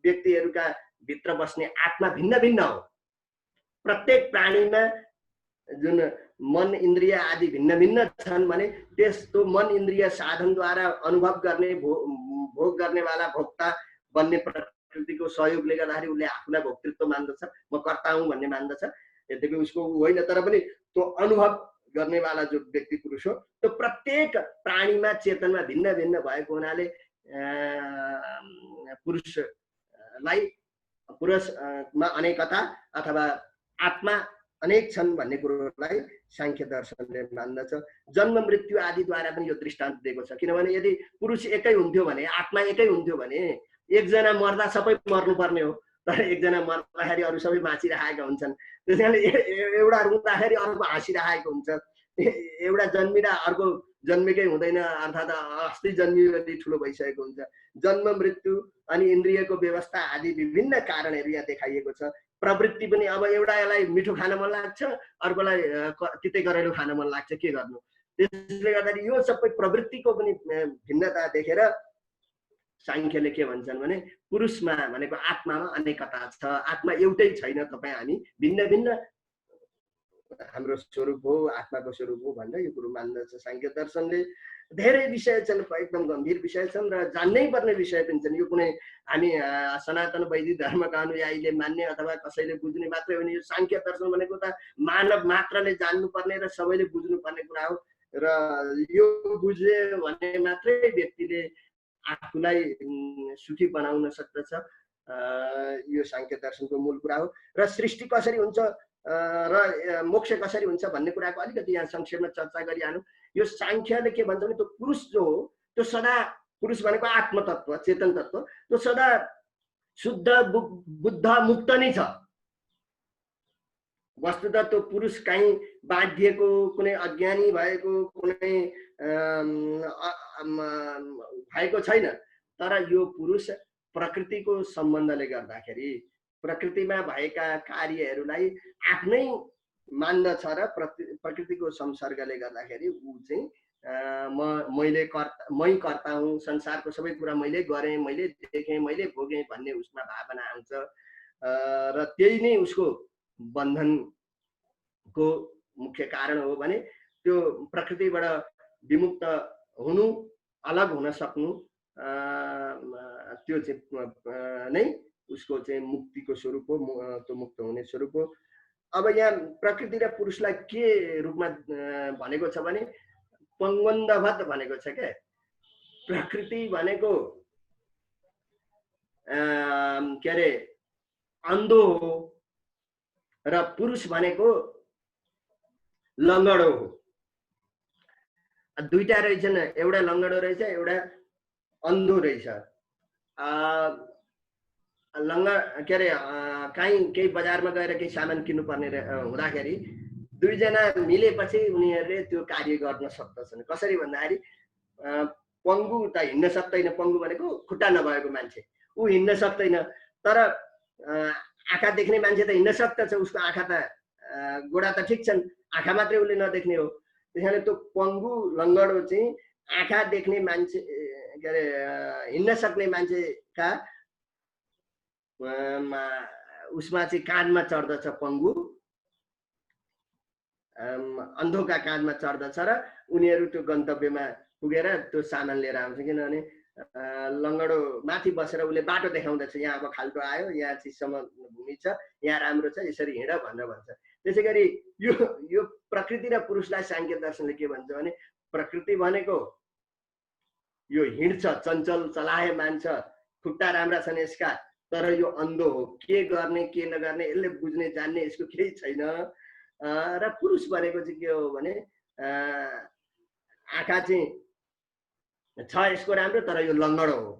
C: व्यक्तिहरूका भित्र बस्ने आत्मा भिन्न भिन्न हो। प्रत्येक प्राणीमा जुन मन इन्द्रिय आदि भिन्न भिन्न छन् भने त्यस्तो मन इन्द्रिय साधनद्वारा अनुभव गर्ने भोग गर्नेवाला भोक्ता बन्ने प्रकृतिको सहयोगले गर्दाखेरि उसले आफूलाई भोक्तृत्व मान्दछ, म कर्ता हुँ भन्ने मान्दछ। यद्यपि उसको होइन, तर पनि त्यो अनुभव गर्नेवाला जो व्यक्ति पुरुष हो त्यो प्रत्येक प्राणीमा चेतनमा भिन्न भिन्न भएको हुनाले पुरुषमा अनेकता अथवा आत्मा अनेक छन् भन्ने कुरोलाई सांख्य दर्शनले मान्दछ। जन्म मृत्यु आदिद्वारा पनि यो दृष्टान्त दिएको छ। किनभने यदि पुरुष एकै हुन्थ्यो भने, आत्मा एकै हुन्थ्यो भने एकजना मर्दा सबै मर्नुपर्ने हो, तर एकजना मर्दाखेरि अरू सबै बाँचिरहेका हुन्छन्। त्यस कारणले एउटा रुँदाखेरि अर्को हाँसिरहेको हुन्छ, एउटा जन्मिँदा अर्को जन्मेकै हुँदैन, अर्थात् अस्ति जन्मियो ठुलो भइसकेको हुन्छ। जन्म मृत्यु अनि इन्द्रियको व्यवस्था आदि विभिन्न कारणहरू यहाँ देखाइएको छ। प्रवृत्ति पनि, अब एउटालाई मिठो खान मन लाग्छ, अर्कोलाई तिते गरेलो खान मन लाग्छ, के गर्नु। त्यसले गर्दाखेरि यो सबै प्रवृत्तिको पनि भिन्नता देखेर सांख्यले के भन्छन् भने पुरुषमा भनेको आत्मामा अनेकता छ, आत्मा एउटै छैन, तपाईँ हामी भिन्न भिन्न हाम्रो स्वरूप हो, आत्माको स्वरूप हो भनेर यो कुरो मान्दछ सांख्य दर्शनले। धेरै विषय छन्, एकदम गम्भीर विषय छन् र जान्नै पर्ने विषय पनि छन्। यो कुनै हामी सनातन वैदिक धर्मका अनुयायीले मान्ने अथवा कसैले बुझ्ने मात्रै होइन। यो सांख्य दर्शन भनेको त मानव मात्रले जान्नुपर्ने र सबैले बुझ्नुपर्ने कुरा हो। र यो बुझ्यो भने मात्रै व्यक्तिले आफूलाई सुखी बनाउन सक्दछ। यो सांख्य दर्शनको मूल कुरा हो। र सृष्टि कसरी हुन्छ र मोक्ष कसरी हुन्छ भन्ने कुराको अलिकति यहाँ संक्षेपमा चर्चा गरिहालौँ। यो सांख्यले के भन्छ भने त्यो पुरुष जो हो त्यो सदा, पुरुष भनेको आत्मतत्व, चेतन तत्व, त्यो सदा शुद्ध बुद्ध मुक्त नै छ। वस्तुतः त्यो पुरुष कहीँ बाँधिएको, कुनै अज्ञानी भएको, कुनै भएको छैन। तर यो पुरुष प्रकृतिको सम्बन्धले गर्दाखेरि, प्रकृतिमा भएका कार्यहरूलाई आफ्नै मान्दछ र प्रकृतिको संसर्गले गर्दाखेरि ऊ चाहिँ मै कर्ता हुँ, संसारको सबै कुरा मैले गरेँ, मैले देखेँ, मैले भोगेँ भन्ने उसमा भावना आउँछ। र त्यही नै उसको बन्धनको मुख्य कारण हो भने त्यो प्रकृतिबाट विमुक्त हुनु, अलग हुन सक्नु, त्यो चाहिँ नै उसको चाहिँ मुक्तिको स्वरूप हो, त्यो मुक्त हुने स्वरूप हो। अब यहाँ प्रकृति र पुरुषलाई के रूपमा भनेको छ भने पङ्गन्धवत भनेको छ क्या। प्रकृति भनेको के अरे अन्धो हो र पुरुष भनेको लङ्गडो हो। दुईटा रहेछन्, एउटा लङ्गडो रहेछ, एउटा अन्धो रहेछ। के अरे काहीँ केही बजारमा गएर केही सामान किन्नुपर्ने हुँदाखेरि दुईजना मिलेपछि उनीहरूले त्यो कार्य गर्न सक्दछन्। कसरी भन्दाखेरि पङ्गु त हिँड्न सक्दैन, पङ्गु भनेको खुट्टा नभएको मान्छे, ऊ हिँड्न सक्दैन, तर आँखा देख्ने मान्छे त हिँड्न सक्दछ, उसको आँखा त गोडा त ठिक छन्, आँखा मात्रै उसले नदेख्ने हो। त्यस कारणले त्यो पङ्गु लङ्गडो चाहिँ आँखा देख्ने मान्छे के अरे हिँड्न सक्ने मान्छेका उसमा चाहिँ काँधमा चढ्दछ पङ्गु, अन्धोका काँधमा चढ्दछ र उनीहरू त्यो गन्तव्यमा पुगेर त्यो सामान लिएर आउँछ। किनभने लङ्गडो माथि बसेर उसले बाटो देखाउँदछ, यहाँ अब खाल्टो आयो, यहाँ चिसम्म भूमि छ, यहाँ राम्रो छ, यसरी हिँड भनेर भन्छ। त्यसै गरी यो प्रकृति र पुरुषलाई सांख्य दर्शनले के भन्छ भने प्रकृति भनेको यो हिँड्छ, चञ्चल चलायमान छ, खुट्टा राम्रा छन् यसका, तर यो अन्धो हो, के गर्ने के नगर्ने यसले बुझ्ने जान्ने यसको केही छैन। र पुरुष भनेको चाहिँ के हो भने आँखा चाहिँ छ यसको राम्रो, तर यो लङ्गडो हो,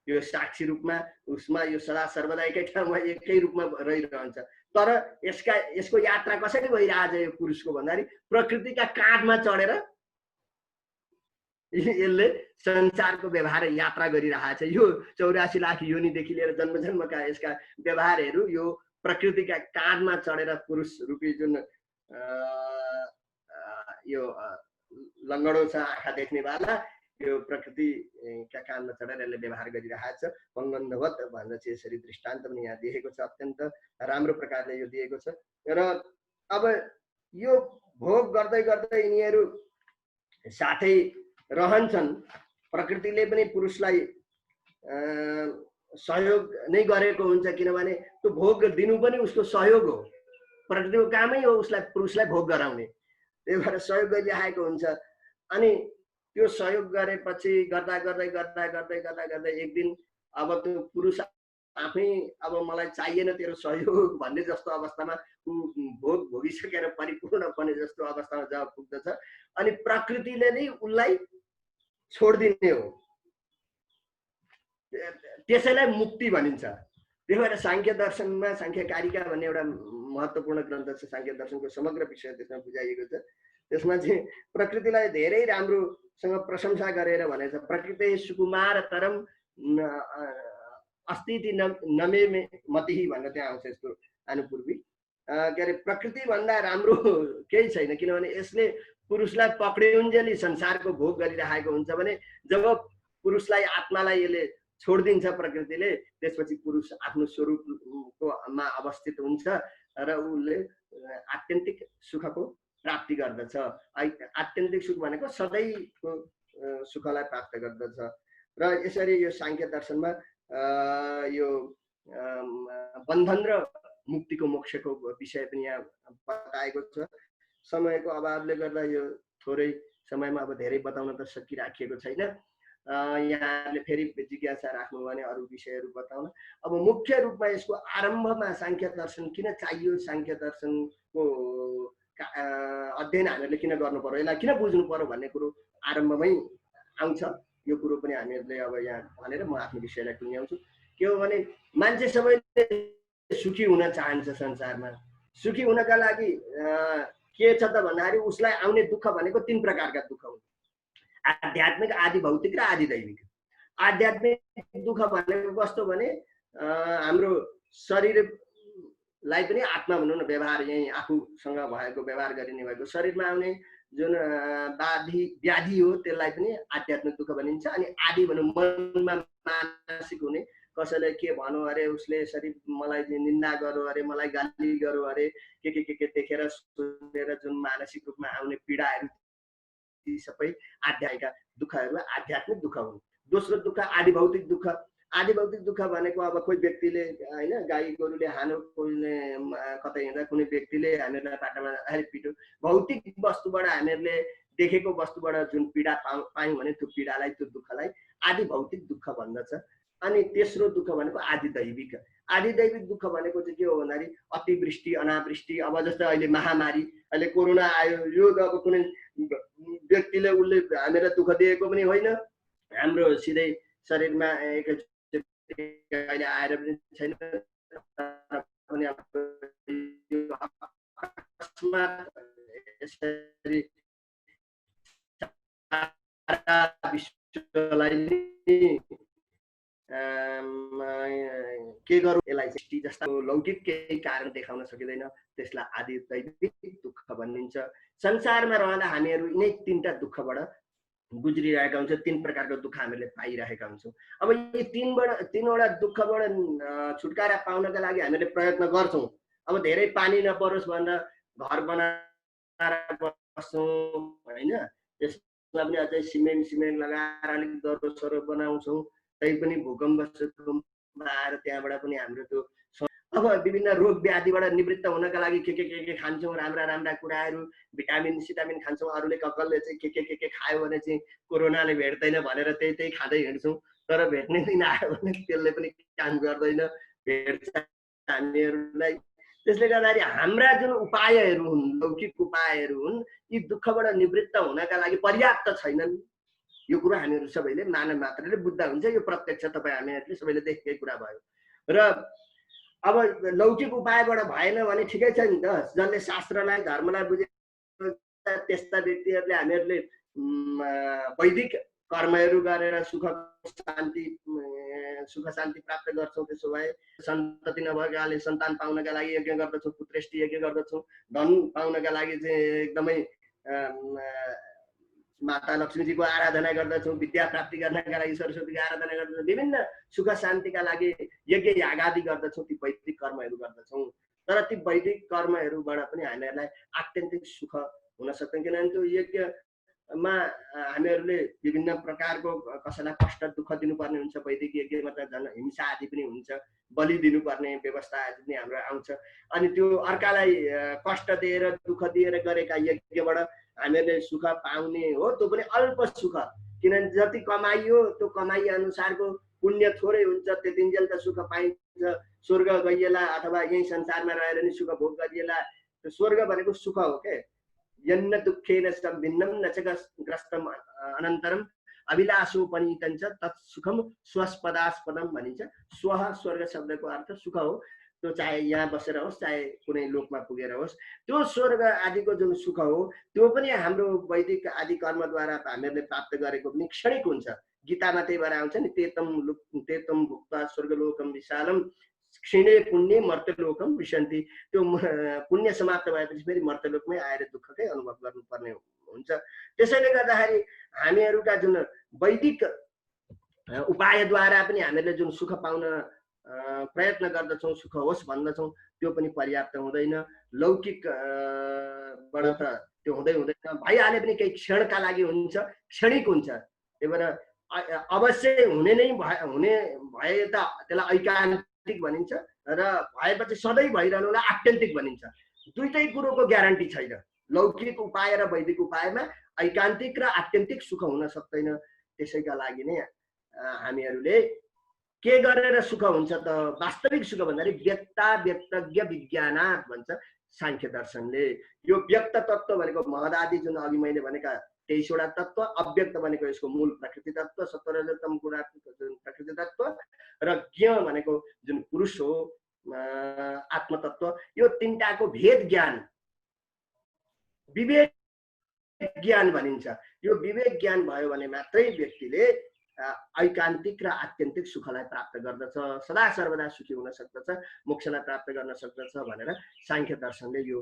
C: यो साक्षी रूपमा उसमा यो सदा सर्वदा एकै ठाउँमा एकै रूपमा रहिरहन्छ। तर यसको यात्रा कसरी भइरहेछ यो पुरुषको भन्दाखेरि प्रकृतिका काँधमा चढेर यसले संसारको व्यवहार यात्रा गरिरहेछ। यो 84 लाख योनिदेखि लिएर जन्मजन्मका यसका व्यवहारहरू यो प्रकृतिका काँधमा चढेर पुरुष रूपी जुन यो लङ्गडो छ आँखा देख्नेवाला, यो प्रकृतिका काँधमा चढेर यसले व्यवहार गरिरहेछ। पङ्गन्धवत भनेर चाहिँ यसरी दृष्टान्त पनि यहाँ दिएको छ, अत्यन्त राम्रो प्रकारले यो दिएको छ। र अब यो भोग गर्दै गर्दै यिनीहरू साथै रहन्छन्। प्रकृतिले पनि पुरुषलाई सहयोग नै गरेको हुन्छ, किनभने त्यो भोग दिनु पनि उसको सहयोग हो, प्रकृतिको कामै हो उसलाई पुरुषलाई भोग गराउने, त्यही भएर सहयोग गरिरहेको हुन्छ। अनि त्यो सहयोग गरेपछि गर्दा गर्दै गर्दा गर्दै गर्दा गर्दै एक दिन अब त्यो पुरुष आफै अब मलाई चाहिएन तेरो सहयोग भन्ने जस्तो अवस्थामा ऊ भोग भोगिसकेर परिपूर्ण बने जस्तो अवस्थामा जब पुग्दछ, अनि प्रकृतिले नै उसलाई छोडिदिने हो, त्यसैलाई मुक्ति भनिन्छ। त्यही भएर सांख्य दर्शनमा सांख्यकारिका भन्ने एउटा महत्त्वपूर्ण ग्रन्थ छ, सांख्य दर्शनको समग्र विषय त्यसमा बुझाइएको छ। त्यसमा चाहिँ प्रकृतिलाई धेरै राम्रोसँग प्रशंसा गरेर भनेछ, प्रकृति सुकुमार तरम अस्तिति नमे मति भनेर त्यहाँ आउँछ यसको अनुपूर्वी। के अरे प्रकृति भन्दा राम्रो केही छैन, किनभने यसले पुरुषलाई पक्रिउन्जेली संसारको भोग गरिरहेको हुन्छ भने जब पुरुषलाई आत्मालाई यसले छोडिदिन्छ प्रकृतिले, त्यसपछि पुरुष आफ्नो स्वरूपमा अवस्थित हुन्छ र उसले आत्यन्तिक सुखको प्राप्ति गर्दछ। आत्यन्तिक सुख भनेको सधैँको सुखलाई प्राप्त गर्दछ। र यसरी यो सांख्य दर्शनमा यो बन्धन र मुक्तिको मोक्षको विषय पनि यहाँ बताएको छ। समयको अभावले गर्दा यो थोरै समयमा अब धेरै बताउन त सकिराखिएको छैन। यहाँले फेरि जिज्ञासा राख्नु भने अरू विषयहरू बताउन। अब मुख्य रूपमा यसको आरम्भमा सांख्य दर्शन किन चाहियो, सांख्य दर्शनको अध्ययन हामीहरूले किन गर्नु पर्यो, यसलाई किन बुझ्नु पर्यो भन्ने कुरो आरम्भमै आउँछ। यो कुरो पनि हामीहरूले अब यहाँ भनेर म आफ्नो विषयलाई टुङ्ग्याउँछु। के हो भने मान्छे सबैले सुखी हुन चाहन्छ संसारमा। सुखी हुनका लागि के छ त भन्दाखेरि उसलाई आउने दुःख भनेको 3 प्रकारका दुःख हुन्, आध्यात्मिक, आदि भौतिक र आदि दैविक। आध्यात्मिक दुःख भनेको कस्तो भने हाम्रो शरीरलाई पनि आत्मा भनौँ न, व्यवहार यही आफूसँग भएको व्यवहार गरिने भएको शरीरमा आउने जुन व्याधि हो त्यसलाई पनि आध्यात्मिक दुःख भनिन्छ। अनि आदि भनौँ मनमा मानसिक हुने, कसैले के भनौँ अरे, उसले यसरी मलाई निन्दा गर्यो अरे, मलाई गाली गर्यो अरे, के देखेर सुनेर जुन मानसिक रूपमा आउने पीडाहरू, ती सबै आध्यात्मिक दुःखहरू आध्यात्मिक दुःख हुन्। दोस्रो दुःख आदि भौतिक दुःख। आदि भौतिक दुःख भनेको अब कोही व्यक्तिले हैन गाई गोरुले हान्यो, कोहीले कतै हिँड्दा कुनै व्यक्तिले हामीहरूलाई बाटोमा पिट्यो, भौतिक वस्तुबाट हामीहरूले देखेको वस्तुबाट जुन पीडा पायौँ भने त्यो पीडालाई, त्यो दुःखलाई आदि भौतिक दुःख भन्दछ। अनि तेस्रो दुःख भनेको आदिदैविक। आदिदैविक दुःख भनेको चाहिँ के हो भन्दाखेरि अतिवृष्टि अनावृष्टि, अब जस्तै अहिले महामारी, अहिले कोरोना आयो, यो अब कुनै व्यक्तिले उसले हामीलाई दुःख दिएको पनि होइन, हाम्रो सिधै शरीरमा अहिले आएर पनि छैन, पनि यसरी विश्वलाई के गरौँ, यसलाई चाहिँ जस्ता लौकिक केही कारण देखाउन सकिँदैन, त्यसलाई आदिदैविक दुःख भनिन्छ। संसारमा रहँदा हामीहरू यिनै तीनटा दुःखबाट गुज्रिरहेका हुन्छौँ, तीन प्रकारको दुःख हामीले पाइरहेका हुन्छौँ। अब यी तीनवटा दुःखबाट छुटकारा पाउनका लागि हामीले प्रयत्न गर्छौँ। अब धेरै पानी नपरोस् भनेर घर बनाएर बस्छौँ होइन, त्यसमा पनि अझै सिमेन्ट लगाएर अलिक दह्रो सरो बनाउँछौँ, तै पनि भूकम्प आएर त्यहाँबाट पनि हाम्रो त्यो अब विभिन्न रोग व्याधिबाट निवृत्त हुनका लागि के खान्छौँ, राम्रा कुराहरू, भिटामिन सिटामिन खान्छौँ। अरूले ककलले चाहिँ के खायो भने चाहिँ कोरोनाले भेट्दैन भनेर त्यही खाँदै हिँड्छौँ, तर भेट्ने दिन आयो भने त्यसले पनि काम गर्दैन, भेट्छ हामीहरूलाई। त्यसले गर्दाखेरि हाम्रा जुन उपायहरू हुन्, लौकिक उपायहरू हुन्, यी दुःखबाट निवृत्त हुनका लागि पर्याप्त छैनन्। यो कुरा हामीहरू सबैले मानव मात्रले बुझ्दा हुन्छ, यो प्रत्यक्ष तपाईँ हामीहरूले सबैले देखेकै कुरा भयो। र अब लौकिक उपायबाट भएन भने ठिकै छ नि त, जसले शास्त्रलाई धर्मलाई बुझेको त्यस्ता व्यक्तिहरूले हामीहरूले वैदिक कर्महरू गरेर सुख शान्ति प्राप्त गर्छौँ। त्यसो भए सन्तति नभएकाले सन्तान पाउनका लागि यज्ञ गर्दछौँ, पुत्रेष्टि यज्ञ गर्दछौँ, धन पाउनका लागि चाहिँ एकदमै माता लक्ष्मीजीको आराधना गर्दछौँ, विद्या प्राप्ति गर्नका लागि सरस्वतीको आराधना गर्दछौँ, विभिन्न सुख शान्तिका लागि यज्ञ यागादि गर्दछौँ, ती वैदिक कर्महरू गर्दछौँ। तर ती वैदिक कर्महरूबाट पनि हामीहरूलाई आत्यन्तिक सुख हुन सक्दैन, किनभने त्यो यज्ञमा हामीहरूले विभिन्न प्रकारको कसैलाई कष्ट दुःख दिनुपर्ने हुन्छ। वैदिक यज्ञमा त झन् हिंसा आदि पनि हुन्छ, बलि दिनुपर्ने व्यवस्था आदि पनि हाम्रो आउँछ। अनि त्यो अर्कालाई कष्ट दिएर दुःख दिएर गरेका यज्ञबाट हामीहरूले सुख पाउने हो, त्यो पनि अल्प सुख, किनभने जति कमाइयो त्यो कमाइ अनुसारको पुण्य थोरै हुन्छ, त्यतिन्जेल त सुख पाइन्छ, स्वर्ग गइएला अथवा यही संसारमा रहेर नि सुख भोग गरिएला। स्वर्ग भनेको सुख हो के, यन्न दुःखेन सम्भिन्नं न च ग्रस्तम अनन्तरम अभिलाषोपनीतञ्च तत्सुखम स्वस्पदास्पदम भनिन्छ। स्वः स्वर्ग शब्दको अर्थ सुख हो, त्यो चाहे यहाँ बसेर होस् चाहे कुनै लोकमा पुगेर होस्, त्यो स्वर्ग आदिको जुन सुख हो त्यो पनि हाम्रो वैदिक आदि कर्मद्वारा हामीहरूले प्राप्त गरेको पनि क्षणिक हुन्छ। गीतामा त्यही भएर आउँछ नि, तेतम भुक्त्वा स्वर्गलोकम विशालम क्षीणे पुण्य मर्त्यलोकम विशन्ति। त्यो पुण्य समाप्त भएपछि फेरि मर्त्यलोकमै आएर दुःखकै अनुभव गर्नुपर्ने हुन्छ। त्यसैले गर्दाखेरि हामीहरूका जुन वैदिक उपायद्वारा पनि हामीहरूले जुन सुख पाउन प्रयत्न गर्दछौँ, सुख होस् भन्दछौँ, त्यो पनि पर्याप्त हुँदैन। लौकिकबाट त त्यो हुँदैन, भइहाले पनि केही क्षणका लागि हुन्छ, क्षणिक हुन्छ। त्यही भएर अवश्य हुने नै भए त त्यसलाई ऐकान्तिक भनिन्छ, र भएपछि सधैँ भइरहनुलाई आत्यन्तिक भनिन्छ। दुईटै कुरोको ग्यारेन्टी छैन। लौकिक उपाय र वैदिक उपायमा ऐकान्तिक र आत्यन्तिक सुख हुन सक्दैन। त्यसैका लागि नै हामीहरूले के गरेर सुख हुन्छ त? वास्तविक सुख भन्दाखेरि व्यक्ता व्यक्तज्ञ विज्ञानात् भन्छ सांख्य दर्शनले। यो व्यक्त तत्व भनेको महदादि जुन अघि मैले भनेका 23वटा तत्व, अव्यक्त भनेको यसको मूल प्रकृति तत्व, सत्वरजतम गुणात्मक जुन प्रकृति तत्व, र ज्ञ भनेको जुन पुरुष हो आत्मतत्व, यो तीनटाको भेद ज्ञान विवेक ज्ञान भनिन्छ। यो विवेक ज्ञान भयो भने मात्रै व्यक्तिले ऐकान्तिक र आत्यन्तिक सुखलाई प्राप्त गर्दछ, सदा सर्वदा सुखी हुन सक्दछ, मोक्षलाई प्राप्त गर्न सक्दछ भनेर सांख्य दर्शनले यो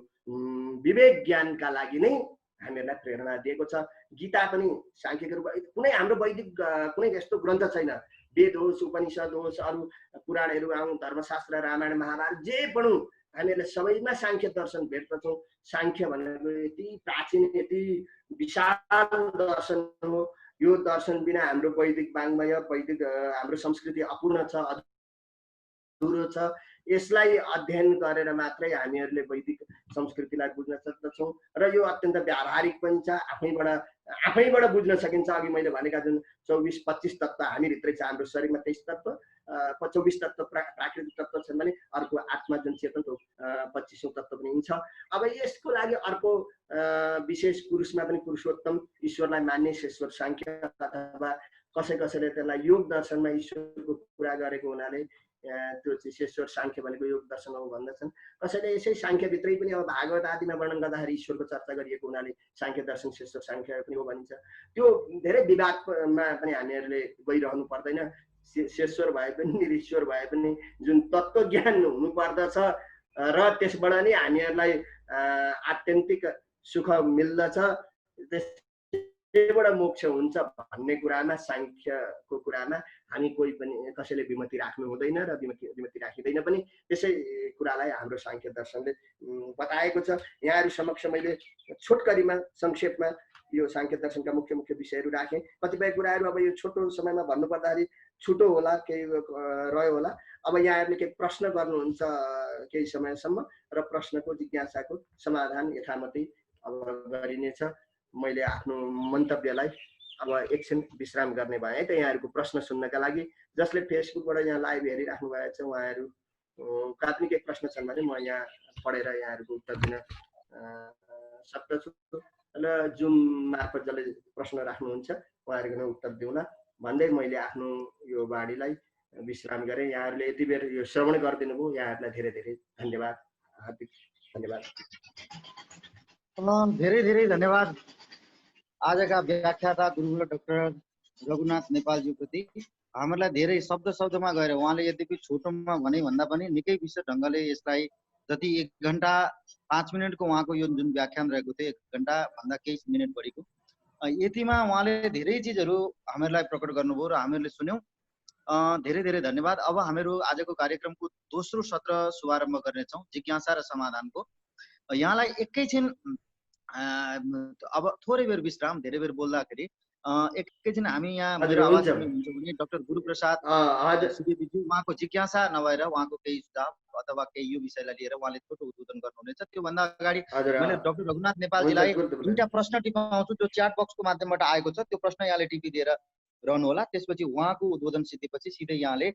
C: विवेक ज्ञानका लागि नै हामीहरूलाई प्रेरणा दिएको छ। गीता पनि सांख्यको कुनै हाम्रो वैदिक कुनै यस्तो ग्रन्थ छैन, वेद होस् उपनिषद होस् अरू पुराणहरू आउँ धर्मशास्त्र रामायण महाभारत जे पढौँ हामीहरूले सबैमा सांख्य दर्शन भेट्दछौँ। सांख्य भनेको यति प्राचीन यति विशाल दर्शन हो, यो दर्शन बिना हाम्रो वैदिक वाङ्मय वैदिक हाम्रो संस्कृति अपूर्ण छ, अधुरो छ। यसलाई अध्ययन गरेर मात्रै हामीहरूले वैदिक संस्कृतिलाई बुझ्न सक्दछौँ र यो अत्यन्त व्यावहारिक पनि छ। आफैबाट बुझ्न सकिन्छ। अघि मैले भनेका जुन 24-25 तत्त्व हामीभित्रै छ, हाम्रो शरीरमा 23 तत्त्व, 24 तत्त्व प्राकृतिक तत्त्व छन् भने अर्को आत्मा जुन चेतन 25औं तत्त्व पनि हुन्छ। अब यसको लागि अर्को विशेष पुरुषमा पनि पुरुषोत्तम ईश्वरलाई मान्ने शेश्वर साङ्ख्य अथवा कसैले त्यसलाई योग दर्शनमा ईश्वरको कुरा गरेको हुनाले त्यो चाहिँ शेश्वर साङ्ख्य भनेको योग दर्शन हो भन्दछन्। कसैले यसै साङ्ख्यभित्रै पनि अब भागवत आदिमा वर्णन गर्दाखेरि ईश्वरको चर्चा गरिएको हुनाले साङ्ख्य दर्शन शेश्वर साङ्ख्य पनि हो भनिन्छ। त्यो धेरै विवादमा पनि हामीहरूले गइरहनु पर्दैन। शेश्वर भए पनि निरीश्वर भए पनि जुन तत्त्व ज्ञान हुनुपर्दछ र त्यसबाट नै हामीहरूलाई आत्यन्तिक सुख मिल्दछ, त्यसबाट मोक्ष हुन्छ भन्ने कुरामा, साङ्ख्यको कुरामा हामी कोही पनि कसैले विमति राख्नु हुँदैन र विमति राखिँदैन पनि। त्यसै कुरालाई हाम्रो साङ्ख्य दर्शनले बताएको छ। यहाँहरू समक्ष मैले छोटकरीमा संक्षेपमा यो साङ्ख्य दर्शनका मुख्य विषयहरू राखेँ। कतिपय कुराहरू अब यो छोटो समयमा भन्नुपर्दाखेरि छुटो होला, केही रह्यो होला। अब यहाँहरूले केही प्रश्न गर्नुहुन्छ केही समयसम्म र प्रश्नको जिज्ञासाको समाधान यथामति अब गरिनेछ। मैले आफ्नो मन्तव्यलाई अब एकछिन विश्राम गर्ने भए त यहाँहरूको प्रश्न सुन्नका लागि। जसले फेसबुकबाट यहाँ लाइभ हेरिराख्नु भएको छ उहाँहरू कात्मिक केही प्रश्न छन् भने म यहाँ पढेर यहाँहरूको उत्तर दिन सक्दछु र जुम मार्फत जसले प्रश्न राख्नुहुन्छ उहाँहरूको उत्तर दिउँला भन्दै मैले आफ्नो यो बाणीलाई विश्राम गरेँ। यहाँहरूले यति बेर यो श्रवण गरिदिनु भयो, यहाँहरूलाई धेरै धेरै धन्यवाद, हार्दिक धन्यवाद।
B: धेरै धेरै धन्यवाद आजका व्याख्याता गुरुवर डाक्टर रघुनाथ नेपालजी प्रति। हामीलाई धेरै शब्दमा गएर उहाँले यद्यपि छोटोमा भने भन्दा पनि निकै विशेष ढङ्गले यसलाई जति 1 घण्टा 5 मिनटको उहाँको यो जुन व्याख्यान रहेको थियो 1 घण्टा भन्दा केही मिनट बढीको, यतिमा उहाँले धेरै चिजहरू हामीहरूलाई प्रकट गर्नुभयो र हामीहरूले सुन्यौँ। धेरै धेरै धन्यवाद। अब हामीहरू आजको कार्यक्रमको दोस्रो सत्र शुभारम्भ गर्नेछौँ, जिज्ञासा र समाधानको। यहाँलाई एकैछिन अब थोरै बेर विश्राम, धेरै बेर बोल्दाखेरि एकैछिन हामी यहाँ मेरो आवाज सुन्नुहुन्छ भने डाक्टर गुरुप्रसाद सुवेदीज्यू उहाँको जिज्ञासा नभएर उहाँको केही सुझाव अथवा केही यो विषयलाई लिएर उहाँले छोटो उद्बोधन गर्नुहुनेछ। त्योभन्दा अगाडि मैले डाक्टर रघुनाथ नेपालजीलाई दुईटा प्रश्न टिपाउँछु। त्यो च्याट बक्सको माध्यमबाट आएको छ, त्यो प्रश्न यहाँले टिपिदिएर रहनु होला। त्यसपछि उहाँको उद्बोधन सिद्धेपछि सिधै यहाँले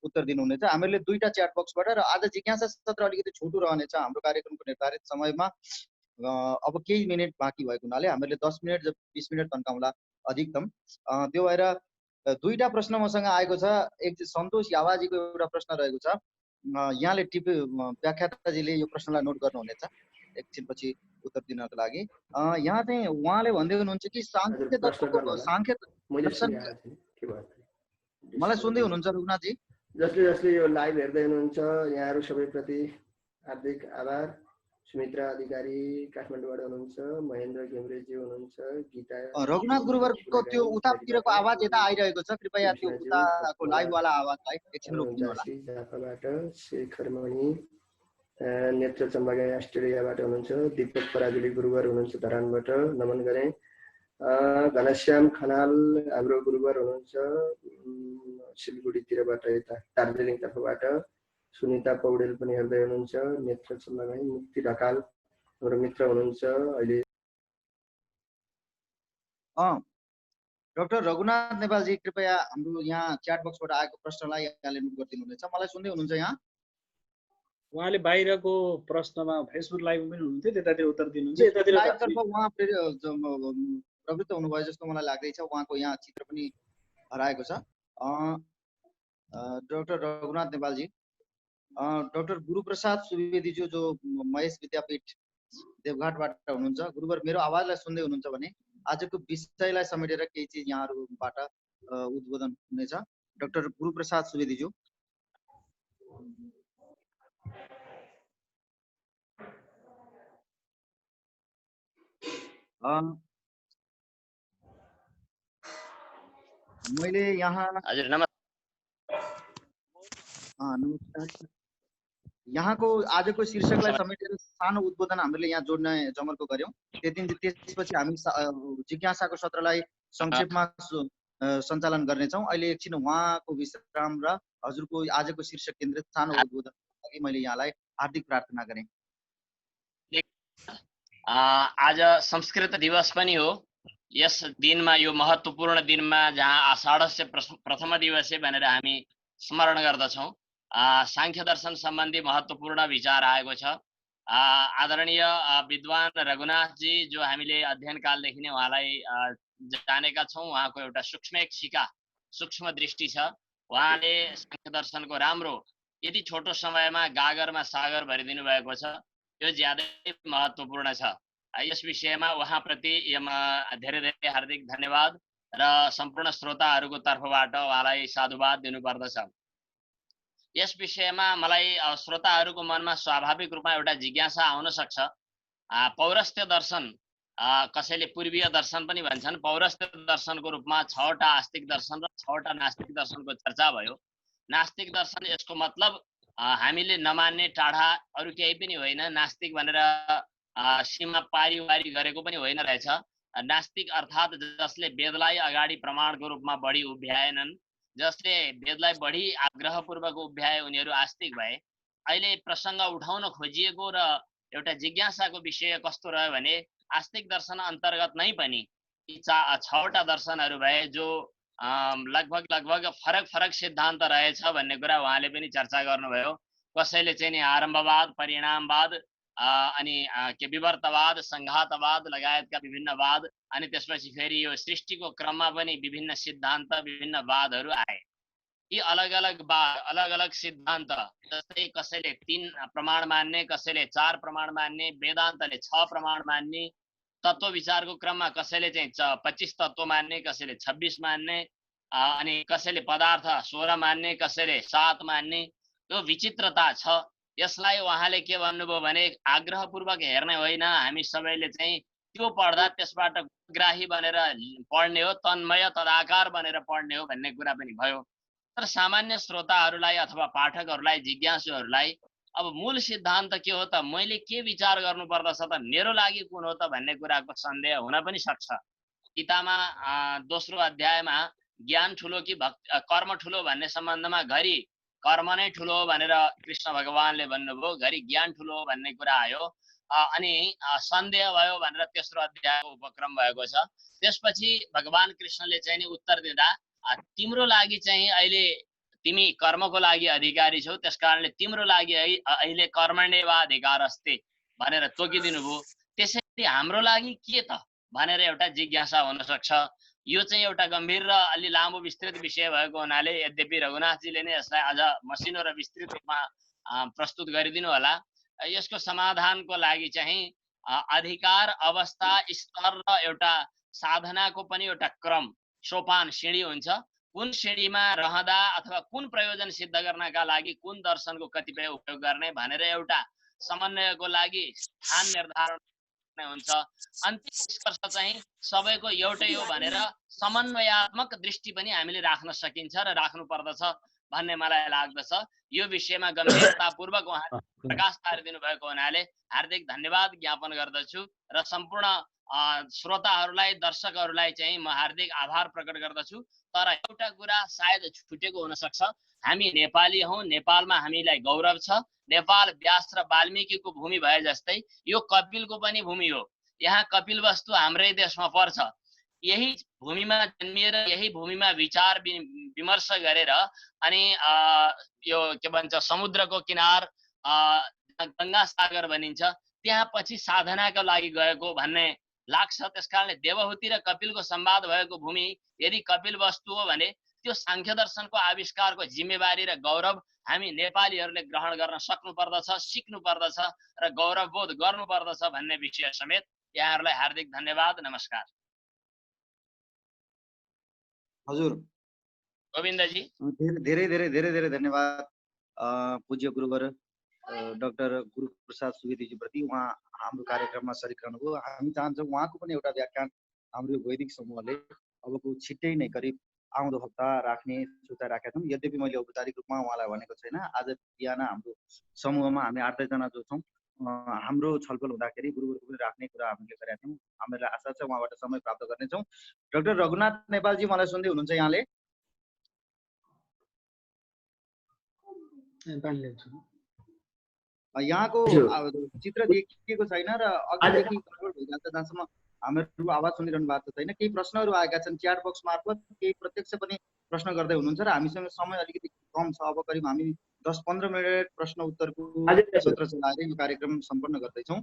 B: उत्तर दिनुहुनेछ। हामीहरूले दुईटा च्याट बक्सबाट र आज जिज्ञासा सत्र अलिकति छोटो रहनेछ हाम्रो कार्यक्रमको निर्धारित समयमा। अब केही मिनट बाँकी भएको हुनाले हामीहरूले 10 मिनट 20 मिनट तन्काउँला अधिकतम। त्यो भएर दुईटा प्रश्न मसँग आएको छ। एक सन्तोष यावाजीको एउटा प्रश्न रहेको छ, यहाँले व्याख्याताजीले यो प्रश्नलाई नोट गर्नुहुनेछ एकछिनपछि उत्तर दिनको लागि। यहाँ चाहिँ उहाँले भन्दै हुनुहुन्छ कि साङ्ख्य मलाई सुन्दै हुनुहुन्छ रघुनाथजी?
C: जसले यो लाइभ हेर्दै हुनुहुन्छ यहाँहरू सबैप्रति हार्दिक आभार। सुमित्रा अधिकारी काठमाडौँबाट हुनुहुन्छ, महेन्द्र घेम्रेजी हुनुहुन्छ, गीता
B: रघुनाथ गुरुवरको त्यो उतातिरको आवाज यता आइरहेको छ, कृपया त्यो उताको लाइभ वाला आवाजलाई एकछिन रोकिदिनु होला।
C: झापाबाट शेखर मणि, नेत्र चम्बागाई अस्ट्रेलियाबाट हुनुहुन्छ, दीपक पराजुली गुरुवर हुनुहुन्छ धरानबाट, नमन गरेँ। घनश्याम खनाल हाम्रो गुरुवर हुनुहुन्छ सिलगढीतिरबाट, यता दार्जिलिङ तर्फबाट। सुनिता पौडेल पनि हेर्दै हुनुहुन्छ, नेत्र चम्बागाई। मुक्ति ढकाल हाम्रो मित्र हुनुहुन्छ अहिले।
B: डाक्टर रघुनाथ नेपालजी कृपया हाम्रो यहाँ च्याट बक्सबाट आएको प्रश्नलाई यहाँले नोट गरिदिनु हुनेछ। मलाई सुन्दै हुनुहुन्छ यहाँ?
A: उहाँले बाहिरको प्रश्नमा फेसबुक लाइभमा पनि हुनुहुन्थ्यो, त्यतातिर उत्तर दिनुहुन्छ।
B: लाइभतर्फ उहाँ प्रवृत्त हुनुभयो जस्तो मलाई लाग्दैछ। उहाँको यहाँ चित्र पनि हराएको छ। डाक्टर रघुनाथ नेपालजी, डाक्टर गुरुप्रसाद सुवेदीज्यू जो महेश विद्यापीठ देवघाटबाट हुनुहुन्छ, गुरुवर मेरो आवाजलाई सुन्दै हुनुहुन्छ भने आजको विषयलाई समेटेर केही चिज यहाँहरूबाट उद्बोधन हुनेछ। डाक्टर गुरुप्रसाद सुवेदीज्यू। मैले यहाँ नमस्कार, यहाँको आजको शीर्षकलाई समेटेर सानो उद्बोधन हामीले यहाँ जोड्ने जमर्को गर्यौं। त्यसपछि हामी जिज्ञासाको सत्रलाई संक्षेपमा सञ्चालन गर्नेछौँ। अहिले एकछिन उहाँको विश्राम र हजुरको आजको शीर्षक केन्द्रित सानो उद्बोधनको लागि मैले यहाँलाई हार्दिक प्रार्थना गरेँ।
D: आज संस्कृत दिवस पनि हो। यस दिनमा, यो महत्त्वपूर्ण दिनमा जहाँ आषाढस्य प्रथम दिवस भनेर हामी स्मरण गर्दछौँ, सांख्य दर्शन सम्बन्धी महत्त्वपूर्ण विचार आएको छ। आदरणीय विद्वान रघुनाथजी, जो हामीले अध्ययन कालदेखि नै उहाँलाई जानेका छौँ, उहाँको एउटा सूक्ष्म दृष्टि छ। उहाँले सांख्य दर्शनको राम्रो यति छोटो समयमा गागरमा सागर भरिदिनु भएको छ। यो ज्यादै महत्त्वपूर्ण छ। यस विषयमा उहाँप्रति धेरै धेरै हार्दिक धन्यवाद र सम्पूर्ण श्रोताहरूको तर्फबाट उहाँलाई साधुवाद दिनुपर्दछ। यस विषयमा मलाई श्रोताहरूको मनमा स्वाभाविक रूपमा एउटा जिज्ञासा आउन सक्छ। पौरस्त्य दर्शन, कसैले पूर्वीय दर्शन पनि भन्छन्, पौरस्त्य दर्शनको रूपमा 6वटा आस्तिक दर्शन र 6वटा नास्तिक दर्शनको चर्चा भयो। नास्तिक दर्शन, यसको मतलब हामीले नमान्ने, टाढा अरू केही पनि होइन। नास्तिक भनेर सीमा पारी गरेको पनि होइन रहेछ। नास्तिक अर्थात् जसले वेदलाई अगाडि प्रमाणको रूपमा बढी उभ्याएनन्, जसले वेदलाई बढी आग्रहपूर्वक उभ्याए, उनीहरू आस्तिक भए। अहिले प्रसङ्ग उठाउन खोजिएको र एउटा जिज्ञासाको विषय कस्तो रह्यो भने, आस्तिक दर्शन अन्तर्गत नै पनि 6वटा दर्शनहरू भए, जो लगभग फरक सिद्धान्त रहेछ भन्ने कुरा उहाँले पनि चर्चा गर्नुभयो। कसैले चाहिँ नि आरम्भवाद, परिणामवाद, अनि के विवर्तवाद, सङ्घातवाद लगायतका विभिन्न वाद, अनि त्यसपछि फेरि यो सृष्टिको क्रममा पनि विभिन्न सिद्धान्त, विभिन्न वादहरू आए। यी अलग अलग सिद्धान्त, जस्तै कसैले 3 प्रमाण मान्ने, कसैले 4 प्रमाण मान्ने, वेदान्तले 6 प्रमाण मान्ने, तत्त्व विचारको क्रममा कसैले चाहिँ 25 तत्त्व मान्ने, कसैले 26 मान्ने, अनि कसैले पदार्थ 16 मान्ने, कसैले 7 मान्ने। यो विचित्रता छ। यसलाई उहाँले के भन्नुभयो भने, आग्रहपूर्वक हेर्ने होइन, हामी सबैले चाहिँ त्यो पढ्दा त्यसबाट ग्राही बनेर पढ्ने हो, तन्मय तदाकार बनेर पढ्ने हो भन्ने कुरा पनि भयो। तर सामान्य श्रोताहरूलाई अथवा पाठकहरूलाई, जिज्ञासुहरूलाई अब मूल सिद्धान्त के हो त, मैले के विचार गर्नुपर्दछ त, मेरो लागि कुन हो त भन्ने कुराको सन्देह हुन पनि सक्छ। गीतामा 2रो अध्यायमा ज्ञान ठुलो कि कर्म ठुलो भन्ने सम्बन्धमा घरि कर्म नै ठुलो भनेर कृष्ण भगवानले भन्नुभयो, घरि ज्ञान ठुलो भन्ने कुरा आयो। अनि सन्देह भयो भनेर 3रो अध्यायको उपक्रम भएको छ। त्यसपछि भगवान कृष्णले चाहिँ नि उत्तर दिँदा, तिम्रो लागि चाहिँ अहिले तिमी कर्मको लागि अधिकारी छौ, त्यसकारणले तिम्रो लागि अहिले कर्मण्येवा अधिकार अस्ति भनेर तोकिदिनु भयो। त्यसैले हाम्रो लागि के त भनेर एउटा जिज्ञासा हुन सक्छ। यो चाहिँ एउटा गम्भीर र अलि लामो विस्तृत विषय भएको हुनाले, यद्यपि रघुनाथजीले नै यसलाई अझ मसिनो र विस्तृत रूपमा प्रस्तुत गरिदिनु होला। यसको समाधानको लागि चाहिँ अधिकार, अवस्था, स्तर र एउटा साधनाको पनि एउटा क्रम, सोपान, सिँढी हुन्छ। कुन सिँढीमा रहँदा अथवा कुन प्रयोजन सिद्ध गर्नका लागि कुन दर्शनको कतिपय उपयोग गर्ने भनेर एउटा समन्वयको लागि स्थान निर्धारण हुन्छ। अन्तिम निष्कर्ष चाहिँ सबैको एउटै हो भनेर समन्वयात्मक दृष्टि पनि हामीले राख्न सकिन्छ र राख्नु पर्दछ भन्ने मलाई लाग्दछ। यो विषयमा गम्भीरतापूर्वक उहाँले प्रकाश पारिदिनु भएको हुनाले हार्दिक धन्यवाद ज्ञापन गर्दछु र सम्पूर्ण श्रोताहरूलाई, दर्शकहरूलाई चाहिँ म हार्दिक आभार प्रकट गर्दछु। तर एउटा कुरा सायद छुटेको हुन सक्छ, हामी नेपाली हौँ, नेपालमा हामीलाई गौरव छ। नेपाल व्यास र वाल्मीकिको भूमि भए जस्तै यो कपिलको पनि भूमि हो। यहाँ कपिल वस्तु हाम्रै देशमा पर्छ। यही भूमिमा जन्मिएर यही भूमिमा विचार विमर्श गरेर अनि यो के भन्छ समुद्रको किनार गङ्गा सागर भनिन्छ, त्यहाँ पछि साधनाको लागि गएको भन्ने लाग्छ। त्यसकारणले देवहूति र कपिलको संवाद भएको भूमि यदि कपिल वस्तु हो भने त्यो सांख्य दर्शनको आविष्कारको जिम्मेवारी र गौरव हामी नेपालीहरूले ग्रहण गर्न सक्नु पर्दछ, सिक्नु पर्दछ र गौरवबोध गर्नु पर्दछ भन्ने विषय समेत यहाँहरूलाई हार्दिक धन्यवाद। नमस्कार।
B: हजुर
D: गोविन्दजी,
B: धेरै धेरै धेरै धेरै धन्यवाद पूज्य गुरुवर डाक्टर गुरुप्रसाद सुवेदीजी प्रति। उहाँ हाम्रो कार्यक्रममा सरिक रहनुभयो। हामी चाहन्छौँ उहाँको पनि एउटा व्याख्यान हाम्रो वैदिक समूहले अबको छिट्टै नै करिब आउँदो हप्ता राख्ने सोचाइ राखेका छौँ। यद्यपि मैले औपचारिक रूपमा उहाँलाई भनेको छैन। आज बिहान हाम्रो समूहमा हामी 8 जना जो छौँ हाम्रो छलफल हुँदाखेरि गुरुवरको पनि राख्ने कुरा हामीले गरेका थियौँ। हामीलाई आशा छ उहाँबाट समय प्राप्त गर्नेछौँ। डाक्टर रघुनाथ नेपालजी, मलाई सुन्दै हुनुहुन्छ यहाँले? यहाँको चित्र देखिएको छैन र अघिदेखि गडबड भइरहेको छ, जहाँसम्म हामीहरू आवाज सुनिरहनु भएको छैन। केही प्रश्नहरू आएका छन् च्याट बक्स मार्फत, केही प्रत्यक्ष पनि प्रश्न गर्दै हुनुहुन्छ र हामीसँग समय अलिकति कम छ। अब करिब हामी 10-15 मिनट प्रश्न उत्तरको सत्र चलाएर यो कार्यक्रम सम्पन्न गर्दैछौँ।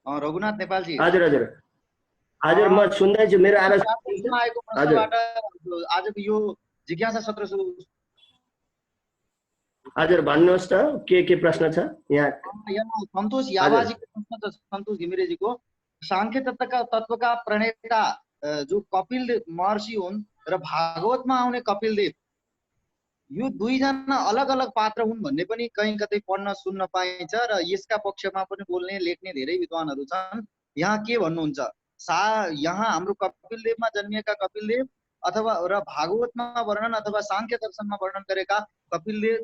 B: रघुनाथ नेपालजी।
C: हजुर हजुर हजुर, म सुन्दैछु। मेरो आवाज
B: आएको प्रश्नबाट आजको यो जिज्ञासा सत्र सुरु।
C: हजुर भन्नुहोस् त, के प्रश्न छ यहाँ?
B: सन्तोष यावाजीको प्रश्न छ, सन्तोष घिमिरेजीको। सांख्य तत्वका प्रणेता जो कपिल महर्षि हुन् र भागवतमा आउने कपिल देव, यो दुईजना अलग अलग पात्र हुन् भन्ने पनि कहीँ कतै पढ्न सुन्न पाइन्छ र यसका पक्षमा पनि बोल्ने लेख्ने धेरै विद्वानहरू छन्। यहाँ के भन्नुहुन्छ? यहाँ हाम्रो कपिलदेवमा जन्मिएका कपिलदेव अथवा र भागवतमा वर्णन अथवा सांख्य दर्शनमा वर्णन गरेका कपिलदेव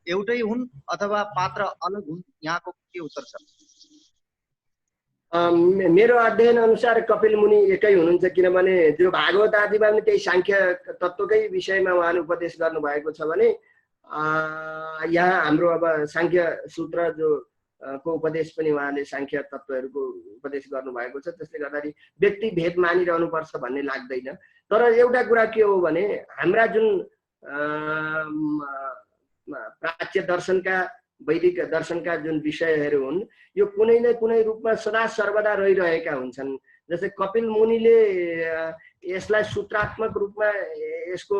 B: एउटै हुन् अथवा पात्र अलग हुन्? यहाँको के उत्तर छ?
C: मेरो अध्ययन अनुसार कपिल मुनि एकै हुनुहुन्छ, किनभने जो भागवत आदिमा पनि त्यही सांख्य तत्त्वकै विषयमा उहाँले उपदेश गर्नुभएको छ भने यहाँ हाम्रो अब सांख्य सूत्र जो को उपदेश पनि उहाँले सांख्य तत्त्वहरूको उपदेश गर्नुभएको छ। त्यसले गर्दाखेरि व्यक्ति भेद मानिरहनुपर्छ भन्ने लाग्दैन। तर एउटा कुरा के हो भने हाम्रा जुन प्राच्य दर्शनका वैदिक दर्शनका जुन विषयहरू हुन् यो कुनै न कुनै रूपमा सदा सर्वदा रहिरहेका हुन्छन्। जस्तै कपिल मुनिले यसलाई सूत्रात्मक रूपमा यसको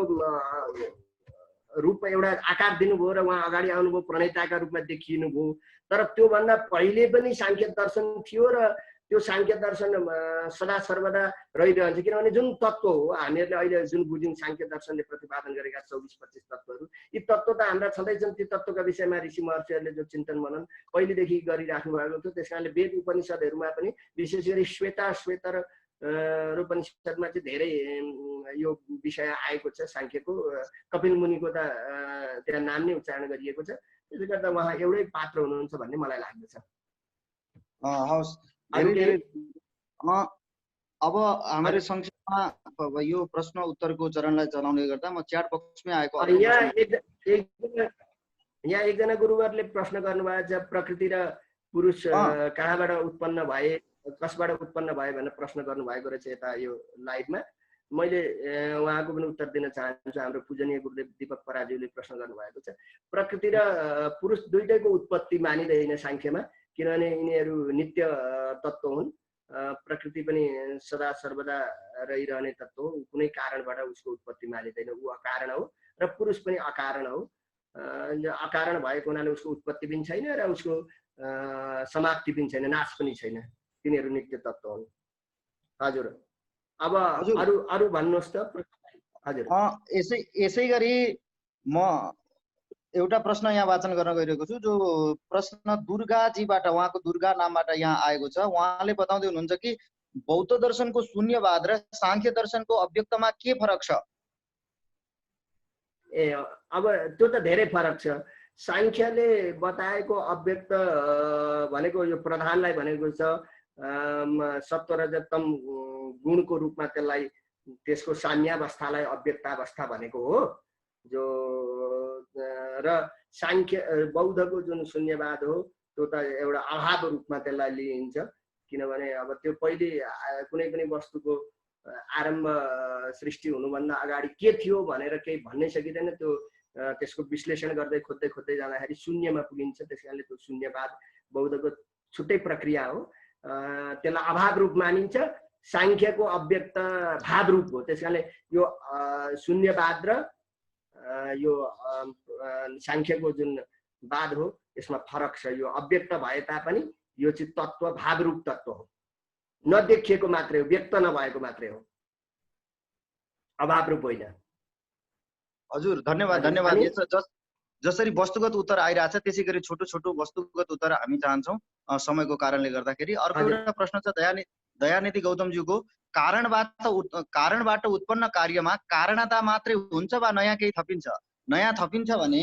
C: रूप एउटा आकार दिनुभयो र उहाँ अगाडि आउनुभयो, प्रणेताका रूपमा देखिनुभयो। तर त्योभन्दा पहिले पनि सांख्य दर्शन थियो र त्यो सांख्य दर्शन सदा सर्वदा रहिरहन्छ, किनभने जुन तत्त्व हो हामीहरूले अहिले जुन बुझ्यौँ सांख्य दर्शनले प्रतिपादन गरेका 24-25 तत्त्वहरू, यी तत्त्व त हाम्रा छँदैछन्। ती तत्त्वका विषयमा ऋषि महर्षिहरूले जो चिन्तन मनन पहिलेदेखि गरिराख्नु भएको थियो, त्यस कारणले वेद उपनिषदहरूमा पनि विशेष गरी श्वेतर उपनिषदमा चाहिँ धेरै यो विषय आएको छ सांख्यको। कपिल मुनिको त त्यहाँ नाम नै उच्चारण गरिएको छ, त्यसले गर्दा उहाँ एउटै पात्र हुनुहुन्छ भन्ने मलाई लाग्दछ।
B: हवस्, अब हाम्रो संक्षेपमा यो प्रश्न उत्तरको चरणलाई चलाउने गर्दा म च्याट बक्समै आएको
C: यहाँ एकजना गुरुवरले प्रश्न गर्नुभएको छ, प्रकृति र पुरुष कहाँबाट उत्पन्न भए, कसबाट उत्पन्न भए भनेर प्रश्न गर्नुभएको रहेछ यता यो लाइभमा। मैले उहाँको पनि उत्तर दिन चाहन्छु। हाम्रो पूजनीय गुरुदेव दीपक पराजुले प्रश्न गर्नुभएको छ, प्रकृति र पुरुष दुईटैको उत्पत्ति मानिँदैन सांख्यमा, किनभने यिनीहरू नित्य तत्त्व हुन्। प्रकृति पनि सदा सर्वदा रहिरहने तत्त्व हो, कुनै कारणबाट उसको उत्पत्ति मानिँदैन, ऊ अकारण हो। र पुरुष पनि अकारण हो, अकारण भएको हुनाले उसको उत्पत्ति पनि छैन र उसको समाप्ति पनि छैन, नाश पनि छैन। तिनीहरू नित्य तत्त्व हुन्। हजुर, अब अरू भन्नुहोस् त। हजुर,
B: यसै गरी म एउटा प्रश्न यहाँ वाचन गर्न गइरहेको छु, जो प्रश्न दुर्गाजीबाट, उहाँको दुर्गा नामबाट यहाँ आएको छ। उहाँले बताउँदै हुनुहुन्छ कि बौद्ध दर्शनको शून्यवाद र सांख्य दर्शनको अव्यक्तमा के फरक छ?
C: अब त्यो त धेरै फरक छ। सांख्यले बताएको अव्यक्त भनेको यो प्रधानलाई भनेको छ सत्व रजतम गुणको रूपमा, त्यसलाई त्यसको साम्यावस्थालाई अव्यक्तावस्था भनेको हो। जो र सांख्य बौद्धको जुन शून्यवाद हो त्यो त एउटा अभाव रूपमा त्यसलाई लिइन्छ, किनभने अब त्यो पहिले कुनै पनि वस्तुको आरम्भ सृष्टि हुनुभन्दा अगाडि के थियो भनेर केही भन्नै सकिँदैन। त्यो त्यसको विश्लेषण गर्दै खोज्दै जाँदाखेरि शून्यमा पुगिन्छ। त्यस कारणले त्यो शून्यवाद बौद्धको छुट्टै प्रक्रिया हो, त्यसलाई अभाव रूप मानिन्छ। सांख्यको अव्यक्त भाव रूप हो। त्यस कारणले यो शून्यवाद र यो सांख्यको जुन वाद हो यसमा फरक छ। यो अव्यक्त भए तापनि यो चाहिँ तत्त्व भावरूप तत्त्व हो, नदेखिएको मात्रै हो, व्यक्त नभएको मात्रै हो, अभाव रूप होइन।
B: हजुर, धन्यवाद धन्यवाद। जसरी वस्तुगत उत्तर आइरहेछ त्यसै गरी छोटो छोटो वस्तुगत उत्तर हामी चाहन्छौँ समयको कारणले गर्दाखेरि। अर्को एउटा प्रश्न छ दयानिधि गौतमज्यूको, कारणबाट उत्पन्न कार्यमा कारणता मात्रै हुन्छ वा नयाँ केही थपिन्छ? नयाँ थपिन्छ भने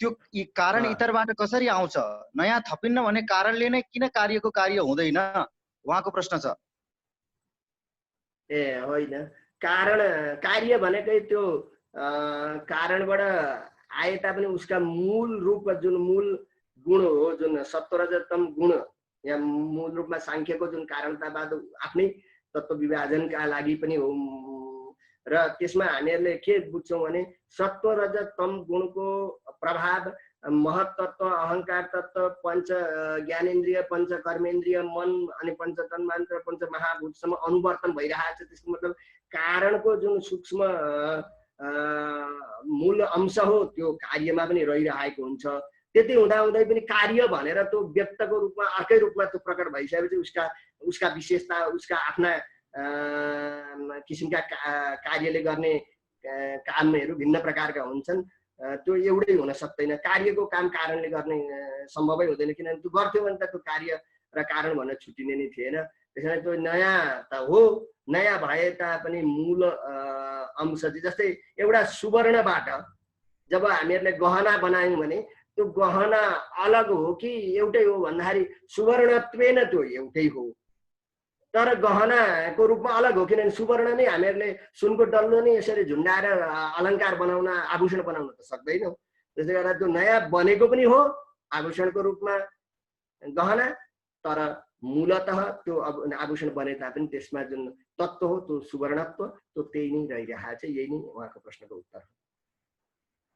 B: त्यो यी कारण
C: अँ।
B: इतरबाट कसरी आउँछ? नयाँ थपिन्न भने कारणले नै किन कार्यको कार्य हुँदैन? उहाँको प्रश्न छ।
C: ए होइन, कारण कार्य भनेकै त्यो कारणबाट आए तापनि उसका मूल रूप जुन मूल गुण हो, जुन सत्वरजतम गुण, या मूल रूपमा साङ्ख्यको जुन कारणतावाद आफ्नै तत्त्व विभाजनका लागि पनि हो। र त्यसमा हामीहरूले के बुझ्छौँ भने सत्वरजतम गुणको प्रभाव महत्तत्व, अहङ्कार तत्त्व, पञ्च ज्ञानेन्द्रिय, पञ्च कर्मेन्द्रिय, मन अनि पञ्च तन्मात्र, पञ्च महाभूतसम्म अनुवर्तन भइरहेको छ। त्यसको मतलब कारणको जुन सूक्ष्म मूल अंश हो त्यो कार्यमा पनि रहिरहेको हुन्छ। त्यति हुँदाहुँदै पनि कार्य भनेर त्यो व्यक्तको रूपमा अर्कै रूपमा त्यो प्रकट भइसकेपछि उसका विशेषता, उसका आफ्ना किसिमका कार्यले गर्ने कामहरू भिन्न प्रकारका हुन्छन्। त्यो एउटै हुन सक्दैन। कार्यको काम कारणले गर्ने सम्भवै हुँदैन, किनभने त्यो गर्थ्यो भने त त्यो कार्य र कारण भनेर छुट्टिने नै थिएन। त्यसैले त्यो नयाँ त हो, नयाँ भए तापनि मूल अंश चाहिँ जस्तै एउटा सुवर्णबाट जब हामीहरूले गहना बनायौँ भने त्यो गहना अलग हो कि एउटै हो भन्दाखेरि सुवर्णत्वे नै त्यो एउटै हो, तर गहनाको रूपमा अलग हो। किनभने सुवर्ण नै हामीहरूले सुनको डल्लो नै यसरी झुन्डाएर अलङ्कार बनाउन, आभूषण बनाउन त सक्दैनौँ। त्यसले गर्दा त्यो नयाँ बनेको पनि हो आभूषणको रूपमा गहना, तर मूलतः त्यो आभूषण बने तापनि त्यसमा जुन तत्त्व हो त्यो सुवर्णत्व त्यो त्यही नै रहिरहेको छ। यही नै उहाँको प्रश्नको उत्तर हो।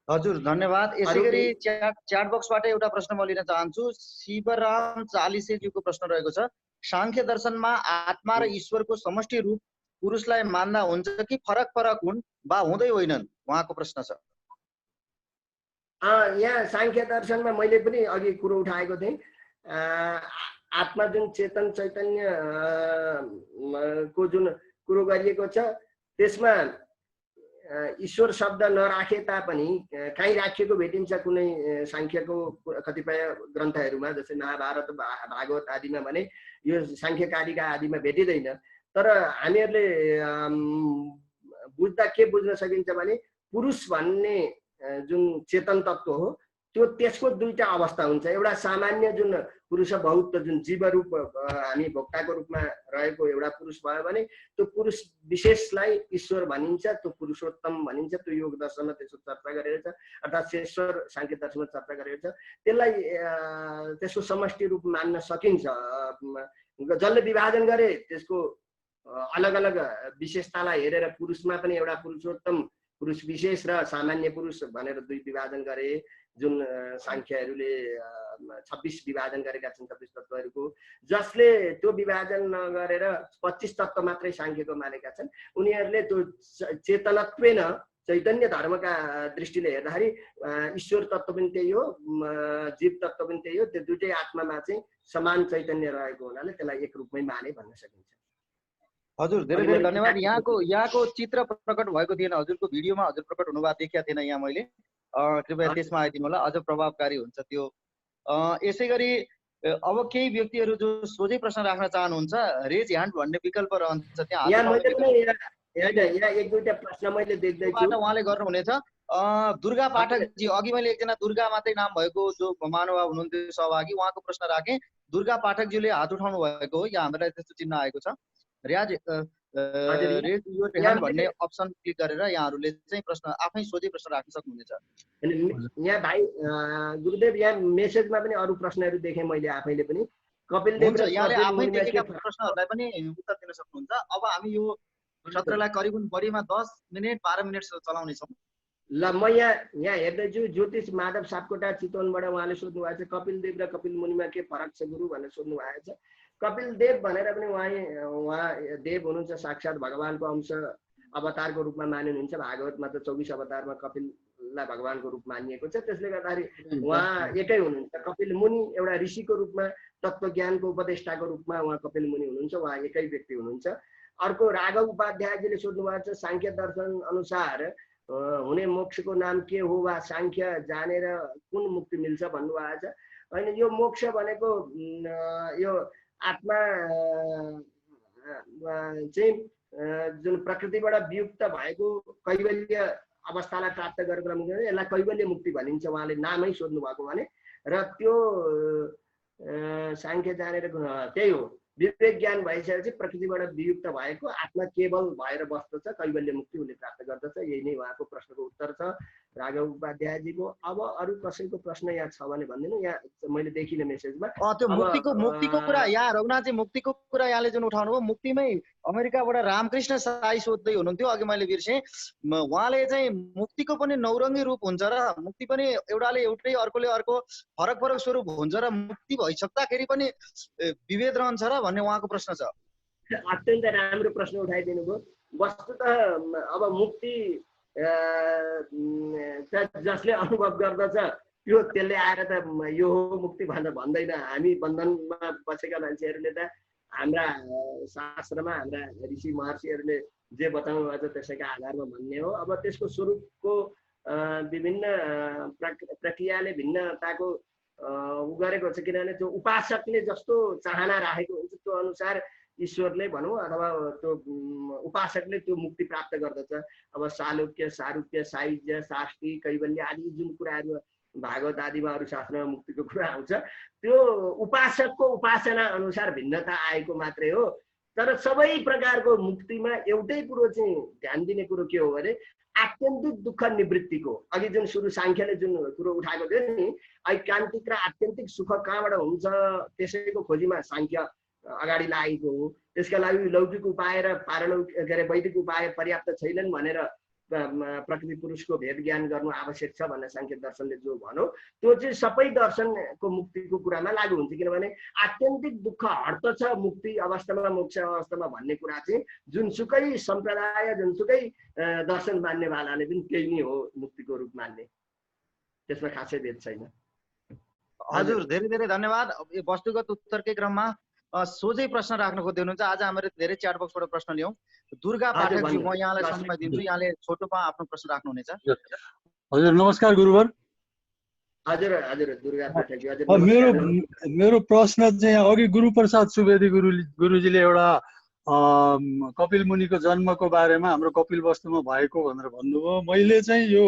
B: हजुर धन्यवाद। यसै गरी च्याट बक्सबाट एउटा प्रश्न म लिन चाहन्छु। शिवराम चालिसेज्यूको प्रश्न रहेको छ, साङ्ख्य दर्शनमा आत्मा र ईश्वरको समष्टि रूप पुरुषलाई मान्दा हुन्छ कि फरक फरक हुन् वा हुँदै होइनन्? उहाँको प्रश्न छ।
C: यहाँ साङ्ख्य दर्शनमा मैले पनि अघि कुरो उठाएको थिएँ। आत्मा जुन चेतन चैतन्य को जुन कुरो गरिएको छ त्यसमा ईश्वर शब्द नराखे तापनि कहीँ राखिएको भेटिन्छ कुनै साङ्ख्यको कतिपय ग्रन्थहरूमा, जस्तै महाभारत, भागवत आदिमा भने यो साङ्ख्यकारिका आदिमा भेटिँदैन। तर हामीहरूले बुझ्दा के बुझ्न सकिन्छ भने पुरुष भन्ने जुन चेतन तत्त्व हो त्यो त्यसको दुईटा अवस्था हुन्छ। एउटा सामान्य जुन पुरुष बहुत जुन जीवरूप हामी भोक्ताको रूपमा रहेको एउटा पुरुष भयो भने त्यो पुरुष विशेषलाई ईश्वर भनिन्छ, त्यो पुरुषोत्तम भनिन्छ। त्यो योग दर्शनमा त्यसको चर्चा गरेको छ, अर्थात् शेश्वर साङ्ख्य दर्शनमा चर्चा गरेको छ। त्यसलाई त्यसको समष्टि रूप मान्न सकिन्छ। जसले विभाजन गरे त्यसको अलग अलग विशेषतालाई हेरेर पुरुषमा पनि एउटा पुरुषोत्तम, पुरुष विशेष र सामान्य पुरुष भनेर दुई विभाजन गरे। जुन साङ्ख्यहरूले 26 विभाजन गरेका छन् 26 तत्त्वहरूको, जसले त्यो विभाजन नगरेर 25 तत्त्व मात्रै साङ्ख्यको मानेका छन्, उनीहरूले त्यो चेतनत्वेन चैतन्य धर्मका दृष्टिले हेर्दाखेरि ईश्वर तत्त्व पनि त्यही हो, जीव तत्त्व पनि त्यही हो। त्यो दुइटै आत्मामा चाहिँ समान चैतन्य रहेको हुनाले त्यसलाई एक रूपमै माने भन्न सकिन्छ।
B: हजुर धेरै धेरै धन्यवाद। यहाँको चित्र प्रकट भएको थिएन, हजुरको भिडियोमा हजुर प्रकट हुनुभएको देखिया थिएन यहाँ मैले। कृपया त्यसमा आइदिनु होला, अझ प्रभावकारी हुन्छ त्यो। यसै गरी अब केही व्यक्तिहरू जो सोझै प्रश्न राख्न चाहनुहुन्छ, रेज ह्यान्ड भन्ने विकल्प रहन्छ त्यहाँ।
C: यहाँ एक दुईटा प्रश्न मैले देख्दैछु,
B: उहाँले गर्नुहुनेछ। दुर्गा पाठकजी, अघि मैले एकजना दुर्गा मात्रै नाम भएको जो महानुभाव हुनुहुन्थ्यो सहभागी, उहाँको प्रश्न राखेँ। दुर्गा पाठकज्यूले हात उठाउनु भएको हो, यहाँ हामीलाई त्यस्तो चिन्ह आएको छ। रेज योर ह्यान्ड भन्ने अप्सन क्लिक गरेर यहाँहरूले चाहिँ प्रश्न आफै सोझै प्रश्न राख्न सक्नुहुनेछ।
C: यहाँ भाइ गुरुदेव यहाँ मेसेजमा पनि अरू प्रश्नहरू देखेँ मैले आफैले पनि। कपिल देव
B: यहाँले आफै देखेका प्रश्नहरूलाई पनि उत्तर दिन सक्नुहुन्छ। अब हामी यो सत्रलाई करिबन बढीमा 10 मिनेट 12 मिनेट चलाउनेछौँ।
C: ल म यहाँ हेर्दैछु, ज्योतिष माधव सापकोटा चितवनबाट उहाँले सोध्नु भएको छ कपिल देव र कपिल मुनिमा के फरक छ गुरु भनेर सोध्नु भएको छ। कपिल देव भनेर पनि उहाँ देव हुनुहुन्छ, साक्षात् भगवानको अंश अवतारको रूपमा मानिनुहुन्छ। भागवतमा त 24 अवतारमा कपिललाई भगवानको रूप मानिएको छ। त्यसले गर्दाखेरि उहाँ एकै हुनुहुन्छ। कपिल मुनि एउटा ऋषिको रूपमा, तत्त्वज्ञानको उपदेष्टाको रूपमा उहाँ कपिल मुनि हुनुहुन्छ, उहाँ एकै व्यक्ति हुनुहुन्छ। अर्को राघव उपाध्यायजीले सोध्नु भएको छ साङ्ख्य दर्शन अनुसार हुने मोक्षको नाम के हो वा साङ्ख्य जानेर कुन मुक्ति मिल्छ भन्नुभएको छ। होइन, यो मोक्ष भनेको यो आत्मा चाहिँ जुन प्रकृतिबाट वियुक्त भएको कैवल्य अवस्थालाई प्राप्त गरेको मुक्ति यसलाई कैवल्य मुक्ति भनिन्छ उहाँले नामै सोध्नु भएको भने र त्यो सांख्य जानेर त्यही हो विवेक ज्ञान भइसकेपछि प्रकृतिबाट वियुक्त भएको आत्मा केवल भएर बस्दछ कैवल्य मुक्ति उसले प्राप्त गर्दछ। यही नै उहाँको प्रश्नको उत्तर छ राघव उपाध्यायजीको। अब अरू कसैको प्रश्न यहाँ छ भने भनिदिनु, यहाँ मैले देखिनँ मेसेजमा।
B: त्यो मुक्तिको कुरा यहाँ रघुनाथजी मुक्तिको कुरा यहाँले जुन उठाउनु भयो मुक्तिमै अमेरिकाबाट रामकृष्ण साई सोध्दै हुनुहुन्थ्यो अघि मैले बिर्सेँ। उहाँले चाहिँ मुक्तिको पनि नौरङ्गी रूप हुन्छ र मुक्ति पनि एउटाले एउटै अर्कोले अर्को फरक फरक स्वरूप हुन्छ र मुक्ति भइसक्दाखेरि पनि विभेद रहन्छ र भन्ने उहाँको प्रश्न छ।
C: अत्यन्त राम्रो प्रश्न उठाइदिनु भयो। वस्तुतः अब मुक्ति जसले अनुभव गर्दछ त्यो त्यसले आएर त यो हो मुक्ति भनेर भन्दैन। हामी बन्धनमा बसेका मान्छेहरूले त हाम्रा शास्त्रमा हाम्रा ऋषि महर्षिहरूले जे बताउनु भएको छ त्यसैका आधारमा भन्ने हो। अब त्यसको स्वरूपको विभिन्न प्रक्रियाले भिन्नताको उ गरेको छ, किनभने त्यो उपासकले जस्तो चाहना राखेको हुन्छ त्यो अनुसार ईश्वरले भनौँ अथवा त्यो उपासकले त्यो मुक्ति प्राप्त गर्दछ। अब सालोक्य, सारूप्य, सायुज्य, शास्त्री, कैवल्य आदि जुन कुराहरू भागवत आदिमा अरू शास्त्रमा मुक्तिको कुरा आउँछ त्यो उपासकको उपासना अनुसार भिन्नता आएको मात्रै हो। तर सबै प्रकारको मुक्तिमा एउटै कुरो चाहिँ ध्यान दिने कुरो के हो भने आत्यन्तिक दुःख निवृत्तिको, अघि जुन सुरु सांख्यले जुन कुरो उठाएको थियो नि ऐकान्तिक र आत्यन्तिक सुख कहाँबाट हुन्छ त्यसैको खोजीमा सांख्य अगाडि लागेको हो। त्यसका लागि लौकिक उपाय र पारलौकिक वैदिक उपाय पर्याप्त छैनन् भनेर प्रकृति पुरुषको भेद ज्ञान गर्नु आवश्यक छ भनेर सांख्य दर्शनले जो भन्यो त्यो चाहिँ सबै दर्शनको मुक्तिको कुरामा लागू हुन्छ। किनभने आत्यन्तिक दुःख हट्दछ मुक्ति अवस्थामा मोक्ष अवस्थामा भन्ने कुरा चाहिँ जुनसुकै सम्प्रदाय जुनसुकै दर्शन मान्नेवालाले पनि त्यही नै हो मुक्तिको रूप मान्ने, त्यसमा खासै भेद छैन।
B: हजुर धेरै धेरै धन्यवाद। वस्तुगत उत्तरकै क्रममा सोझै प्रश्न राख्न खोज्दै हुनुहुन्छ। आज हामीले धेरै च्याट बक्सबाट प्रश्न लियौँ। दुर्गा पाठकजी म यहाँलाई समय दिन्छु, यहाँले छोटोमा आफ्नो प्रश्न राख्नुहुनेछ।
E: हजुर नमस्कार गुरुवर।
C: हजुर हजुर दुर्गा पाठकजी हजुर।
E: मेरो प्रश्न चाहिँ अघि गुरुप्रसाद सुवेदी गुरुजीले एउटा कपिल मुनिको जन्मको बारेमा हाम्रो कपिल वस्तुमा भएको भनेर भन्नुभयो। मैले चाहिँ यो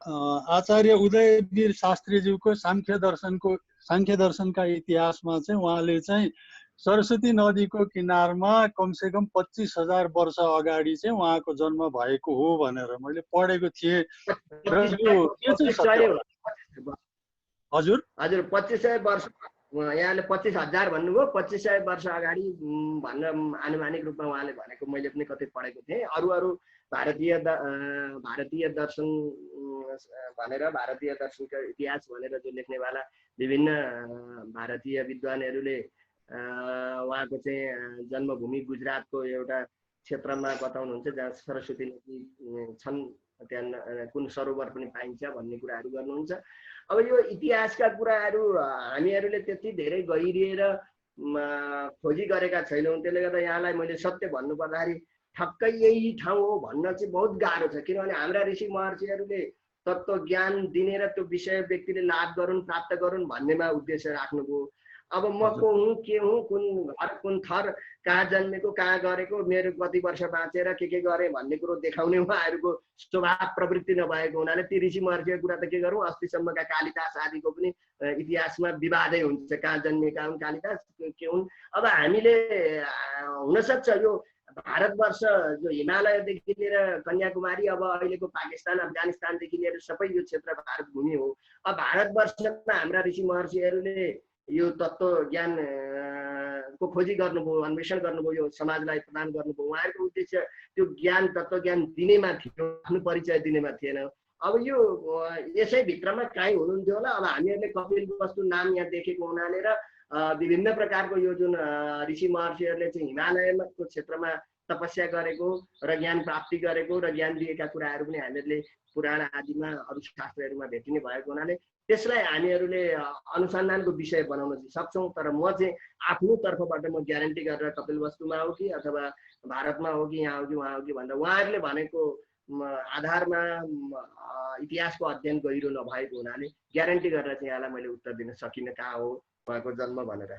E: आचार्य उदयवीर शास्त्रीज्यूको सांख्य दर्शनका इतिहासमा चाहिँ उहाँले चाहिँ सरस्वती नदीको किनारमा कमसेकम 25,000 वर्ष अगाडि चाहिँ उहाँको जन्म भएको हो भनेर मैले पढेको थिएँ र हजुर
C: हजुर 2500 वर्ष यहाँले 25,000 भन्नुभयो, 2500 वर्ष अगाडि भन्न आनुमानिक रूपमा उहाँले भनेको मैले पनि कतै पढेको थिएँ। अरू भारतीय दर्शन भनेर भारतीय दर्शनको इतिहास भनेर जो लेख्नेवाला विभिन्न भारतीय विद्वानहरूले उहाँको चाहिँ जन्मभूमि गुजरातको एउटा क्षेत्रमा बताउनुहुन्छ जहाँ सरस्वती नदी छन्, त्यहाँ कुन सरोवर पनि पाइन्छ भन्ने कुराहरू गर्नुहुन्छ। अब यो इतिहासका कुराहरू हामीहरूले त्यति धेरै गहिरिएर खोजी गरेका छैनौँ, त्यसले गर्दा यहाँलाई मैले सत्य भन्नुपर्दाखेरि ठक्कै यही ठाउँ हो भन्न चाहिँ बहुत गाह्रो छ। किनभने हाम्रा ऋषि महर्षिहरूले तत्त्व ज्ञान दिने र त्यो विषय व्यक्तिले लाभ गरून् प्राप्त गरून् भन्नेमा उद्देश्य राख्नुभयो। अब म को हुँ के हुँ कुन घर कुन थर कहाँ जन्मेको कहाँ गरेको मेरो कति वर्ष बाँचेर के गरेँ भन्ने कुरो देखाउने उहाँहरूको स्वभाव प्रवृत्ति नभएको हुनाले ती ऋषि महर्षिको कुरा त के गरौँ। अस्तिसम्मका कालिदास आदिको पनि इतिहासमा विवादै हुन्छ, कहाँ जन्मेका हुन् कालिदास के हुन्। अब हामीले हुनसक्छ यो भारतवर्ष जो हिमालयदेखि लिएर कन्याकुमारी अब अहिलेको पाकिस्तान अफगानिस्तानदेखि लिएर सबै यो क्षेत्र भारत भूमि हो। अब भारतवर्षमा हाम्रा ऋषि महर्षिहरूले यो तत्त्व ज्ञान को खोजी गर्नुभयो, अन्वेषण गर्नुभयो, यो समाजलाई प्रदान गर्नुभयो। उहाँहरूको उद्देश्य त्यो ज्ञान तत्त्व ज्ञान दिनेमा थियो, आफ्नो परिचय दिनेमा थिएन। अब यो यसै भित्रमा काहीँ हुनुहुन्थ्यो होला। अब हामीहरूले कपिल वस्तु नाम यहाँ देखेको हुनाले र विभिन्न प्रकारको यो जुन ऋषि महर्षिहरूले चाहिँ हिमालयको क्षेत्रमा तपस्या गरेको र ज्ञान प्राप्ति गरेको र ज्ञान दिएका कुराहरू पनि हामीहरूले पुराण आदिमा अरू शास्त्रहरूमा भेटिने भएको हुनाले त्यसलाई हामीहरूले अनुसन्धानको विषय बनाउन चाहिँ सक्छौँ। तर म चाहिँ आफ्नो तर्फबाट म ग्यारेन्टी गरेर कपिल वस्तुमा हो कि अथवा भारतमा हो कि यहाँ हो कि वहाँ हो कि भनेर उहाँहरूले भनेको आधारमा इतिहासको अध्ययन गहिरो नभएको हुनाले ग्यारेन्टी गरेर चाहिँ यहाँलाई मैले उत्तर दिन सकिनँ कहाँ हो उहाँको जन्म भनेर।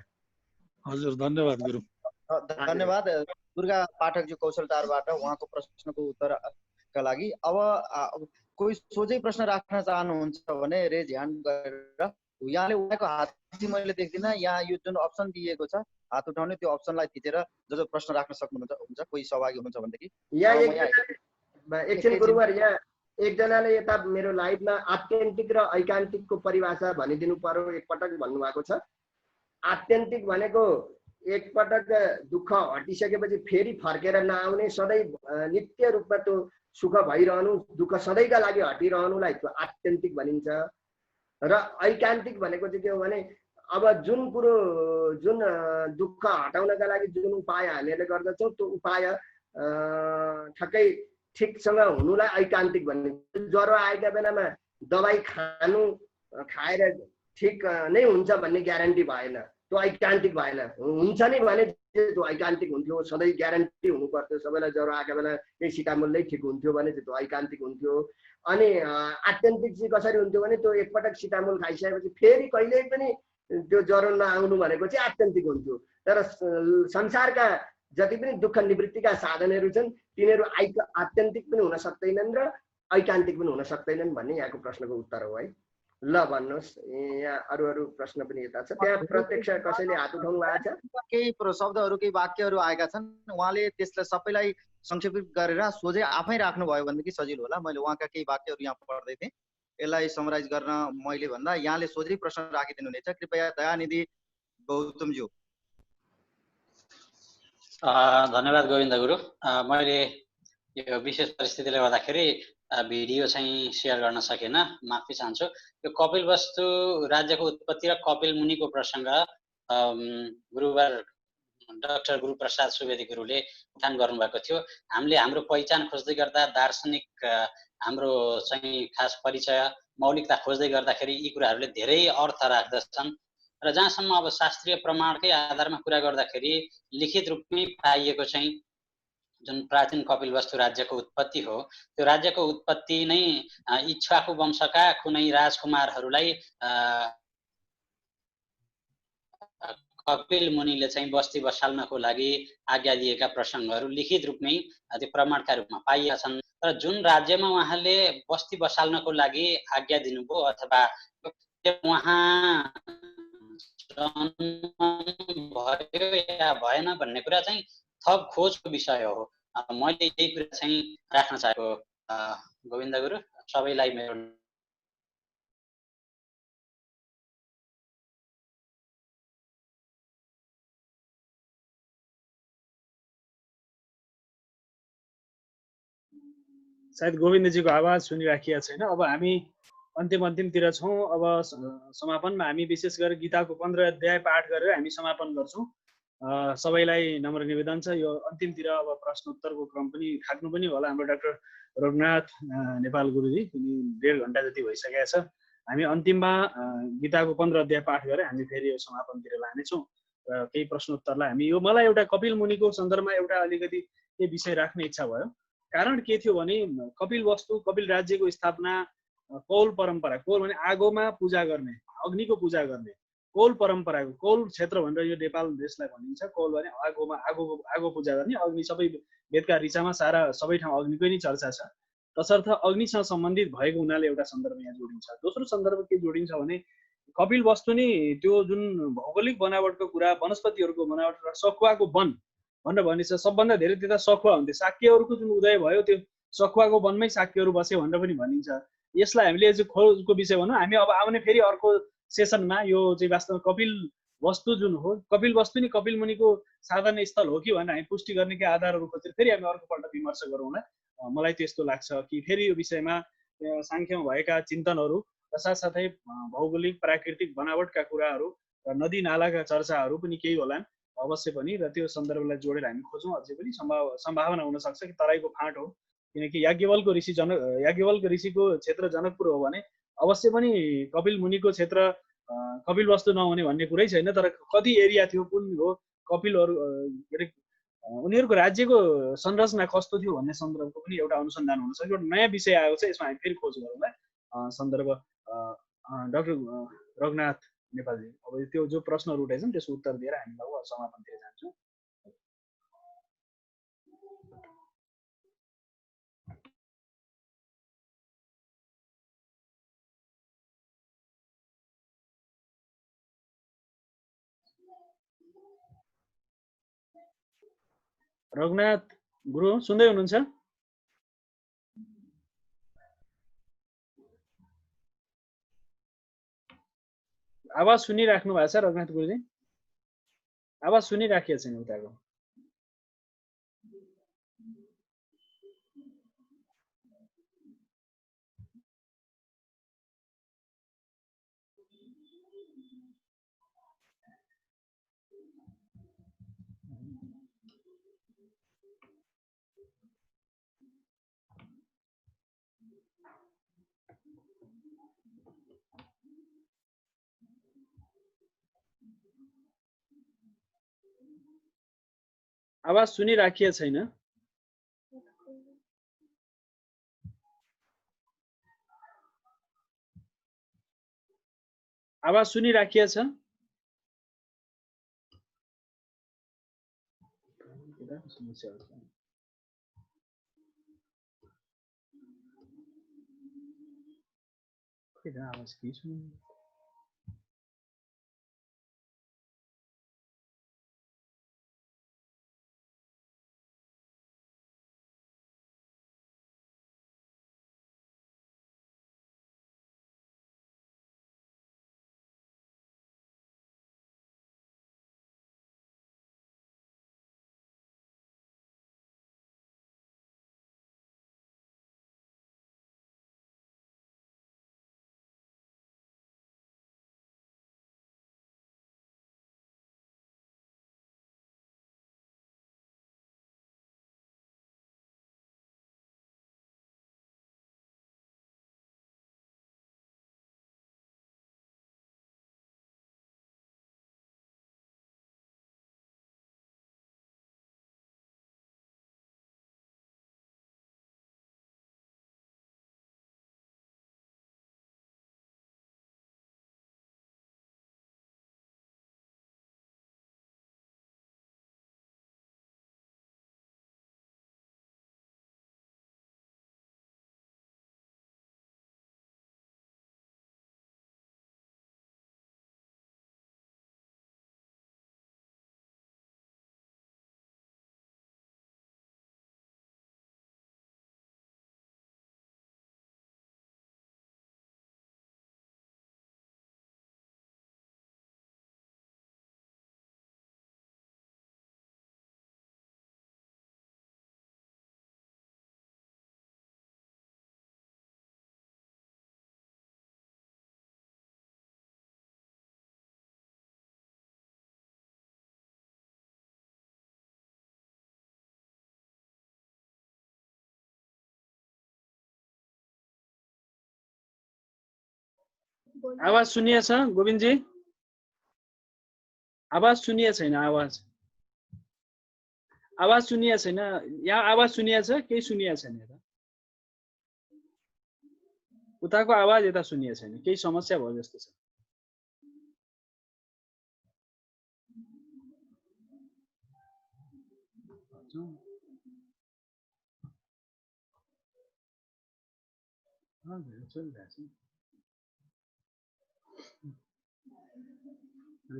E: हजुर धन्यवाद गुरु।
B: धन्यवाद दुर्गा पाठकजी कौशलदारबाट उहाँको प्रश्नको उत्तरका का लागि। अब कोही सोझै प्रश्न राख्न चाहनुहुन्छ भने रेज ह्यान्ड गरेर, यहाँले उहाँको हात चाहिँ मैले देख्दिनँ। यहाँ यो जुन अप्सन दिएको छ हात उठाउने, त्यो अप्सनलाई थिचेर जो प्रश्न राख्न सक्नुहुन्छ कोही सहभागी हुनुहुन्छ भनेदेखि।
C: एकछिन गुरुवर, यहाँ एकजनाले यता मेरो लाइभमा आत्यन्तिक र ऐकान्तिकको परिभाषा भनिदिनु पर्यो एकपटक भन्नुभएको छ। आत्यन्तिक भनेको एकपटक दुःख हटिसकेपछि फेरि फर्केर नआउने, सधैँ नित्य रूपमा त्यो सुख भइरहनु, दुःख सधैँका लागि हटिरहनुलाई त्यो आत्यन्तिक भनिन्छ। र ऐकान्तिक भनेको चाहिँ के हो भने अब जुन कुरो जुन दुःख हटाउनका लागि जुन उपाय हामीहरूले गर्दछौँ त्यो उपाय ठ्याक्कै ठिकसँग हुनुलाई ऐकान्तिक भनिन्छ। ज्वरो आएका बेलामा दबाई खाएर ठिक नै हुन्छ भन्ने ग्यारेन्टी भएन, त्यो ऐकान्तिक भएन। हुन्छ नि भने त्यो ऐकान्तिक हुन्थ्यो, सधैँ ग्यारेन्टी हुनु पर्थ्यो। सबैलाई ज्वरो आएका बेला यही सिटामोलले ठिक हुन्थ्यो भने त्यो ऐकान्तिक हुन्थ्यो। अनि आत्यन्तिक चाहिँ कसरी हुन्थ्यो भने त्यो एकपटक सिटामोल खाइसकेपछि फेरि कहिल्यै पनि त्यो ज्वरो नआउनु भनेको चाहिँ आत्यन्तिक हुन्थ्यो। तर संसारका जति पनि दुःख निवृत्तिका साधनहरू छन् तिनीहरू आत्यन्तिक पनि हुन सक्दैनन् र ऐकान्तिक पनि हुन सक्दैनन् भन्ने यहाँको प्रश्नको उत्तर हो है। ल भन्नुहोस्, यहाँ अरू प्रश्न पनि यता छ। त्यहाँ प्रत्यक्ष कसैले हात उठाउनु भएको छ?
B: केही शब्दहरू केही वाक्यहरू आएका छन्, उहाँले त्यसलाई सबैलाई संक्षेपित गरेर सोझै आफै राख्नुभयो भनेदेखि सजिलो होला। मैले उहाँका केही वाक्यहरू यहाँ पढ्दै थिएँ, यसलाई समराइज गर्न मैले भन्दा यहाँले सोझै प्रश्न राखिदिनु हुनेछ। कृपया दयानिधि गौतमज्यू।
F: धन्यवाद गोविन्द गुरु। मैले यो विशेष परिस्थितिले गर्दाखेरि भिडियो चाहिँ सेयर गर्न सकेन, माफी चाहन्छु। यो कपिलवस्तु राज्यको उत्पत्ति र कपिल मुनिको प्रसङ्ग गुरुबार डाक्टर गुरुप्रसाद सुवेदी गुरुले उठान गर्नुभएको थियो। हामीले हाम्रो पहिचान खोज्दै गर्दा, दार्शनिक हाम्रो चाहिँ खास परिचय मौलिकता खोज्दै गर्दाखेरि यी कुराहरूले धेरै अर्थ राख्दछन् र जहाँसम्म अब शास्त्रीय प्रमाणकै आधारमा कुरा गर्दाखेरि लिखित रूपमै पाइएको चाहिँ जुन प्राचीन कपिलवस्तु राज्यको उत्पत्ति हो, त्यो राज्यको उत्पत्ति नै इक्ष्वाकु वंशका कुनै राजकुमारहरूलाई कपिल मुनिले चाहिँ बस्ती बसाल्नको लागि आज्ञा दिएका प्रसङ्गहरू लिखित रूपमै त्यो प्रमाणका रूपमा पाइएका छन्। तर जुन राज्यमा उहाँले बस्ती बसाल्नको लागि आज्ञा दिनुभयो अथवा उहाँ भयो या भएन भन्ने कुरा चाहिँ थप खोजको विषय हो। मैले यही कुरा चाहिँ राख्न चाहेको गोविन्द गुरु। सबैलाई मेरो
A: सायद गोविन्दजीको आवाज सुनिराखिया छैन। अब हामी अन्तिमतिर छौँ। अब समापनमा हामी विशेष गरेर गीताको 15 अध्याय पाठ गरेर हामी समापन गर्छौँ। सबैलाई नम्र निवेदन छ, यो अन्तिमतिर अब प्रश्न उत्तरको क्रम पनि थाक्नु पनि होला। हाम्रो डाक्टर रघुनाथ नेपाल गुरुजी पनि 1.5 घण्टा जति भइसकेको छ। हामी अन्तिममा गीताको 15 अध्याय पाठ गरेर हामी फेरि यो समापनतिर लानेछौँ र केही प्रश्न उत्तरलाई हामी यो मलाई एउटा कपिल मुनिको सन्दर्भमा एउटा अलिकति केही विषय राख्ने इच्छा भयो। कारण के थियो भने कपिल वस्तु कपिल राज्यको स्थापना कौल परम्परा, कौल भने आगोमा पूजा गर्ने, अग्निको पूजा गर्ने, कौल परम्पराको, कौल क्षेत्र भनेर यो नेपाल देशलाई भनिन्छ। कौल भने आगोमा आगो पूजा गर्ने, अग्नि सबै वेदका ऋचामा सारा सबै ठाउँ अग्निकै नै चर्चा छ। तसर्थ अग्निसँग सम्बन्धित भएको हुनाले एउटा सन्दर्भ यहाँ जोडिन्छ। दोस्रो सन्दर्भ के जोडिन्छ भने कपिल वस्तु नि त्यो जुन भौगोलिक बनावटको कुरा, वनस्पतिहरूको बनावट र सखुवाको वन भनेर भनिन्छ। सबभन्दा धेरै त्यता सखुवा हुन्थ्यो। शाक्यहरूको जुन उदय भयो त्यो सखुवाको वनमै शाक्यहरू बसे भनेर पनि भनिन्छ। यसलाई हामीले चाहिँ खोजको विषय भनौँ। हामी अब आउने फेरि अर्को सेसनमा यो चाहिँ वास्तवमा कपिल वस्तु जुन हो, कपिल वस्तु नि कपिल मुनिको साधना स्थल हो कि भनेर हामी पुष्टि गर्ने के आधारहरू खोजेर फेरि हामी अर्कोपल्ट विमर्श गरौँला। मलाई त्यस्तो लाग्छ कि फेरि यो विषयमा साङ्ख्यमा भएका चिन्तनहरू र साथसाथै भौगोलिक प्राकृतिक बनावटका कुराहरू र नदी नालाका चर्चाहरू पनि केही होलान् अवश्य पनि, र त्यो सन्दर्भलाई जोडेर हामी खोजौँ। अझै पनि सम्भावना हुनसक्छ कि तराईको फाँट हो, किनकि याज्ञवल्क ऋषिको क्षेत्र जनकपुर हो भने अवश्य पनि कपिल मुनिको क्षेत्र कपिल वस्तु नहुने भन्ने कुरै छैन। तर कति एरिया थियो, कुन हो कपिलहरू के अरे उनीहरूको राज्यको संरचना कस्तो थियो भन्ने सन्दर्भको पनि एउटा अनुसन्धान हुनसक्छ। एउटा नयाँ विषय आएको छ, यसमा हामी फेरि खोज गरौँला। सन्दर्भ डाक्टर रघुनाथ नेपालजी, अब त्यो जो प्रश्नहरू उठाएछन् त्यसको उत्तर दिएर हामी अब समापनतिर जान्छौँ। रघुनाथ गुरु सुन्दै हुनुहुन्छ? आवाज सुनिराख्नु भएको छ रघुनाथ गुरुजी? आवाज सुनिराखिएको छैन उताको। आवाज सुनिराखिएको छैन। आवाज सुनिराखिएको छ? समस्या हो। खै त आवाज के सुन्नु? आवाज सुनिएको छ गोविन्दजी? आवाज सुनिएको छैन। आवाज सुनिएको छैन। यहाँ आवाज सुनिएको छ? केही सुनिएको छैन। उताको आवाज यता सुनिएको छैन। केही समस्या भयो जस्तो छ।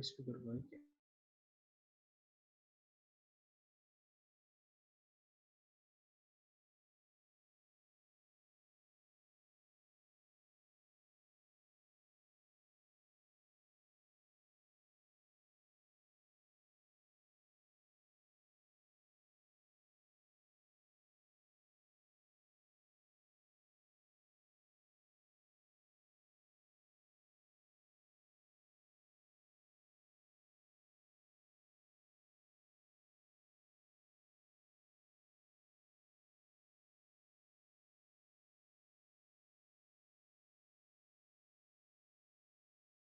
A: स्पिकर भयो क्या?